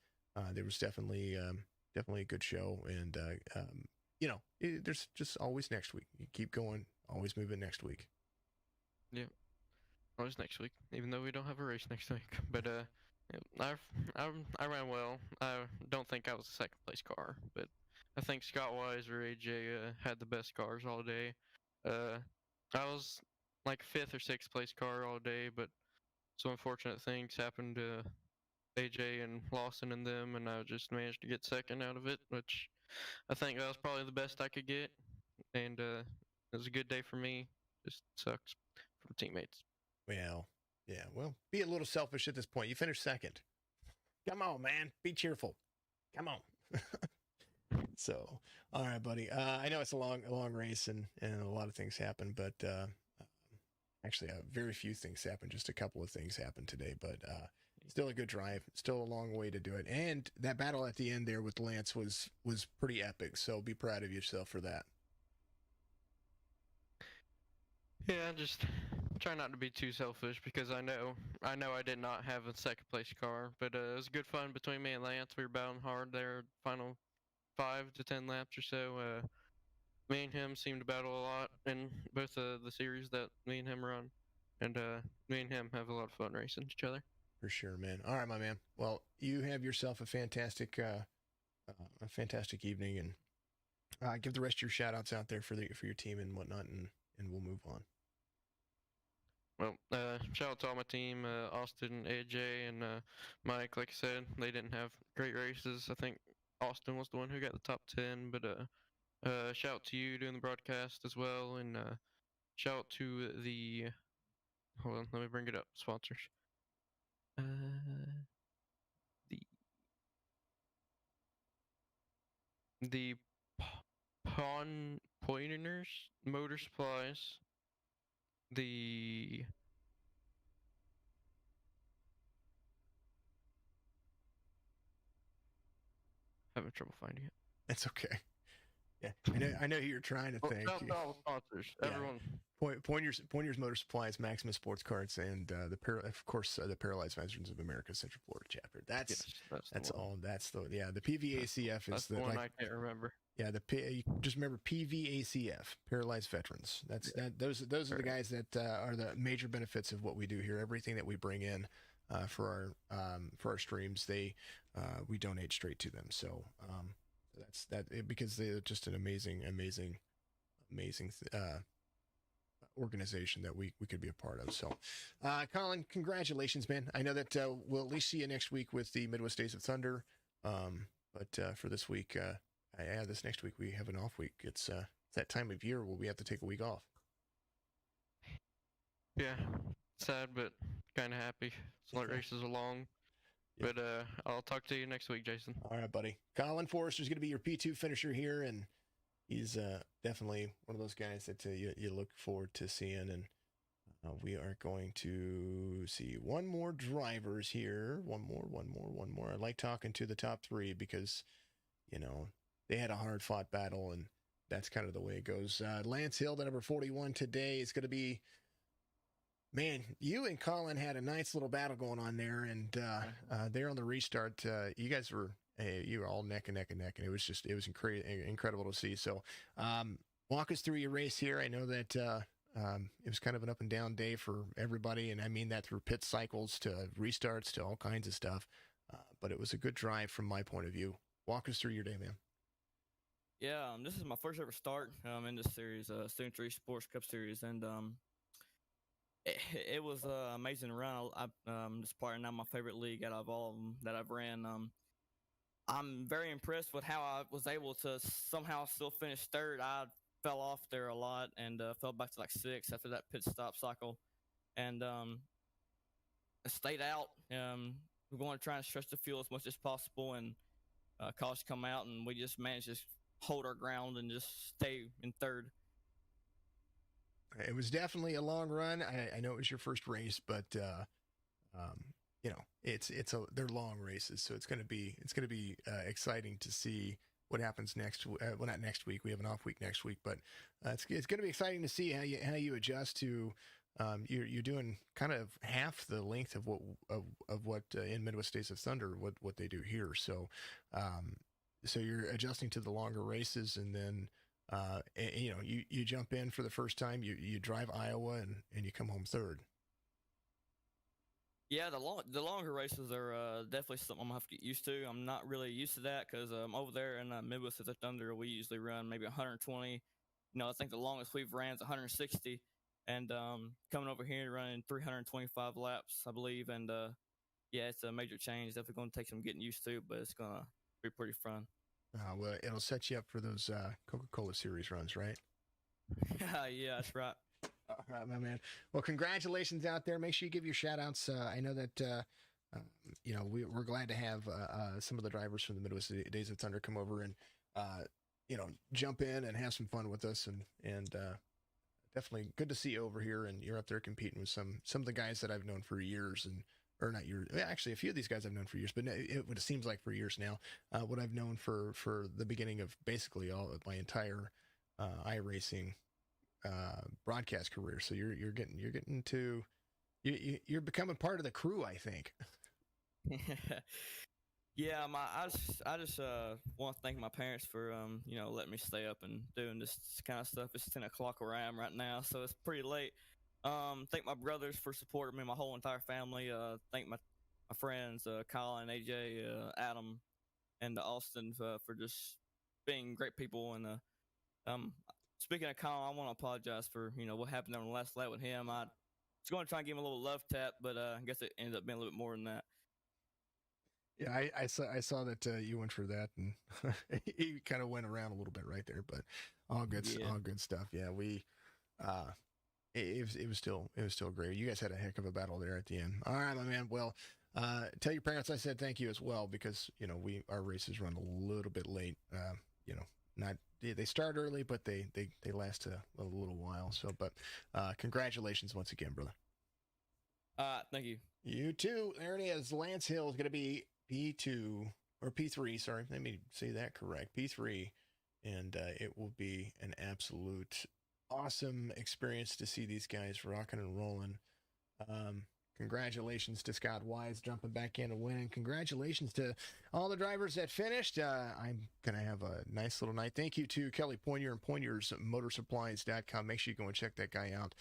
There was definitely a good show, and there's just always next week. You keep going, always moving next week. Yeah, always next week, even though we don't have a race next week. But I ran well. I don't think I was a second place car, but I think Scott Wise or AJ had the best cars all day. I was like fifth or sixth place car all day, but some unfortunate things happened to AJ and Lawson and them, and I just managed to get second out of it, which I think that was probably the best I could get, and it was a good day for me. Just sucks for the teammates. Well, yeah. Well, be a little selfish at this point. You finished second. Come on, man. Be cheerful. Come on. So, all right, buddy. I know it's a long race, and a lot of things happen, but actually, very few things happen. Just a couple of things happened today, but still a good drive. Still a long way to do it. And that battle at the end there with Lance was pretty epic. So be proud of yourself for that. Yeah, just try not to be too selfish, because I know I did not have a second place car, but it was good fun between me and Lance. We were battling hard there, final 5 to 10 laps or so. Me and him seemed to battle a lot in both the series that me and him run, and me and him have a lot of fun racing each other. For sure, man. All right, my man. Well, you have yourself a fantastic evening, and give the rest of your shout outs out there for your team and whatnot, and we'll move on. Well, shout out to all my team, Austin, AJ, and Mike. Like I said, they didn't have great races. I think Austin was the one who got the top 10, but shout out to you doing the broadcast as well, and shout out to the, hold on, let me bring it up, sponsors. The Pointers Motor Supplies, the having trouble finding it. It's okay. Yeah, I know who you're trying to thank. Shout out to all the sponsors, everyone. Pointers Motor Supplies, Maximus Sports Cards, and the Paralyzed Veterans of America Central Florida chapter. That's all. That's the PVACF is the one I can't remember. Yeah, you just remember PVACF, Paralyzed Veterans. Those are the guys that are the major benefits of what we do here. Everything that we bring in for our streams, we donate straight to them. So because they're just an amazing organization that we could be a part of. So, Colin, congratulations, man. I know that we'll at least see you next week with the Midwest Days of Thunder. But for this week, this next week we have an off week. It's that time of year where we have to take a week off. Yeah, sad, but kind of happy. Slow races along. Yeah. But I'll talk to you next week, Jason. All right, buddy. Colin Forrester's going to be your P2 finisher here, and he's definitely one of those guys that you look forward to seeing. And we are going to see one more drivers here. One more. I like talking to the top 3 because, they had a hard-fought battle, and that's kind of the way it goes. Lance Hill, the number 41 today, is going to be... Man, you and Colin had a nice little battle going on there, and there on the restart, you guys were all neck and neck, and it was incredible to see. So, walk us through your race here. I know that It was kind of an up and down day for everybody, and I mean that through pit cycles to restarts to all kinds of stuff. But it was a good drive from my point of view. Walk us through your day, man. Yeah, this is my first ever start in this series, Signature Sports Cup Series, and it was an amazing run. This is probably not my favorite league out of all of them that I've ran. I'm very impressed with how I was able to somehow still finish third. I fell off there a lot and fell back to like sixth after that pit stop cycle, and I stayed out. We're going to try and stretch the field as much as possible, and cars come out, and we just managed to hold our ground and just stay in third. It was definitely a long run. I know it was your first race, but you know, they're long races, so it's going to be exciting to see what happens next. Well, not next week. We have an off week next week, but it's going to be exciting to see how you adjust to. You're doing kind of half the length of what in Midwest States of Thunder what they do here. So so you're adjusting to the longer races, and then you know you jump in for the first time. You drive Iowa and you come home third. Yeah, the longer races are definitely something I'm gonna have to get used to. I'm not really used to that because over there in Midwest States of Thunder, we usually run maybe 120. You know, I think the longest we've ran is 160. And coming over here and running 325 laps, I believe. And yeah, it's a major change. Definitely going to take some getting used to, but it's going to be pretty fun. Well, it'll set you up for those Coca-Cola Series runs, right? Yeah, that's right. All right, my man. Well, congratulations out there. Make sure you give your shout-outs. I know that, you know, we're glad to have some of the drivers from the Midwest Days of Thunder come over and, you know, jump in and have some fun with us. And definitely good to see you over here, and you're up there competing with some of the guys that I've known for years, or not years. Actually, a few of these guys I've known for years, but it seems like for years now. What I've known for the beginning of basically all of my entire iRacing broadcast career. So you're getting to you're becoming part of the crew, I think. Yeah, I just want to thank my parents for you know, letting me stay up and doing this kind of stuff. It's 10 o'clock where I am right now, so it's pretty late. Thank my brothers for supporting me, my whole entire family. Thank my friends, Colin, AJ, Adam, and Austin for just being great people. And speaking of Colin, I want to apologize for, you know, what happened on the last lap with him. I was going to try and give him a little love tap, but I guess it ended up being a little bit more than that. Yeah, I saw that you went for that, and he kind of went around a little bit right there, but all good stuff. Yeah, it was still great. You guys had a heck of a battle there at the end. All right, my man. Well, tell your parents I said thank you as well, because you know our races run a little bit late. You know, they start early, but they last a little while. So, but congratulations once again, brother. Thank you. You too. There it is. Lance Hill is going to be P2 or P3. Sorry, let me say that correct. P3, and it will be an absolute awesome experience to see these guys rocking and rolling. Congratulations to Scott Wise jumping back in and winning. Congratulations to all the drivers that finished. I'm going to have a nice little night. Thank you to Kelly Poinier and Poinier'sMotorsupplies.com. Make sure you go and check that guy out.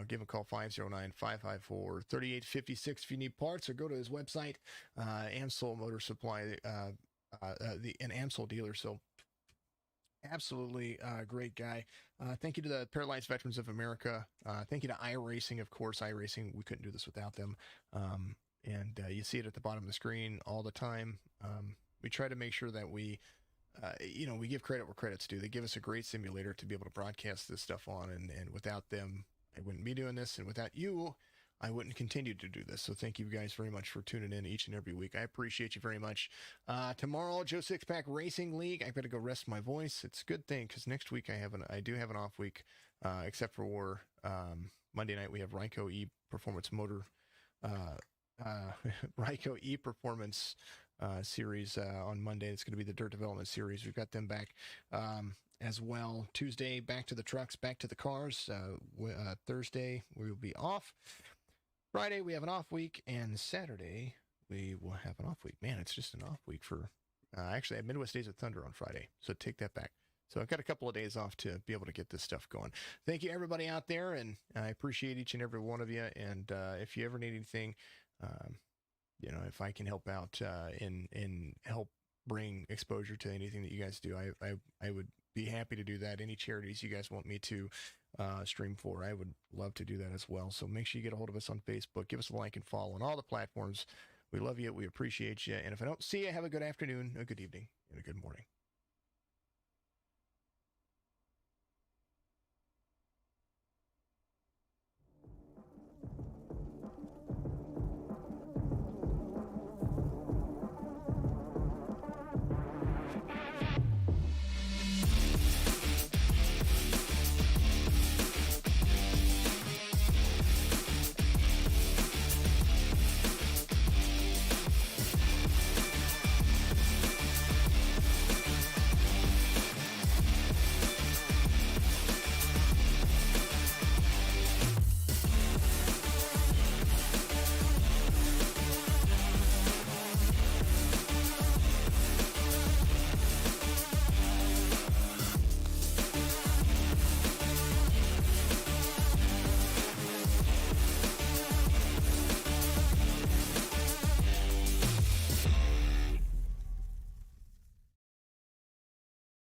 Give him a call, 509-554-3856 if you need parts, or go to his website, Ansel Motor Supply, an Ansel dealer. So absolutely great guy. Thank you to the Paralyzed Veterans of America. Thank you to iRacing, of course. iRacing, we couldn't do this without them. And you see it at the bottom of the screen all the time. We try to make sure that we give credit where credit's due. They give us a great simulator to be able to broadcast this stuff on, and without them, I wouldn't be doing this, and without you, I wouldn't continue to do this. So thank you guys very much for tuning in each and every week. I appreciate you very much. Tomorrow, Joe Sixpack Racing League. I've got to go rest my voice. It's a good thing, because next week I do have an off week, except for Monday night we have Ryco E Performance Motor, Ryco E Performance series on Monday. It's going to be the Dirt Development Series. We've got them back as well. Tuesday, back to the trucks, back to the cars. Thursday, we will be off. Friday, we have an off week, and Saturday, we will have an off week. Man, it's just an off week for, actually, I have Midwest Days of Thunder on Friday, so take that back. So I've got a couple of days off to be able to get this stuff going. Thank you, everybody out there, and I appreciate each and every one of you. And if you ever need anything, if I can help out in help bring exposure to anything that you guys do, I would be happy to do that. Any charities you guys want me to stream for, I would love to do that as well. So make sure you get a hold of us on Facebook. Give us a like and follow on all the platforms. We love you. We appreciate you. And if I don't see you, have a good afternoon, a good evening, and a good morning.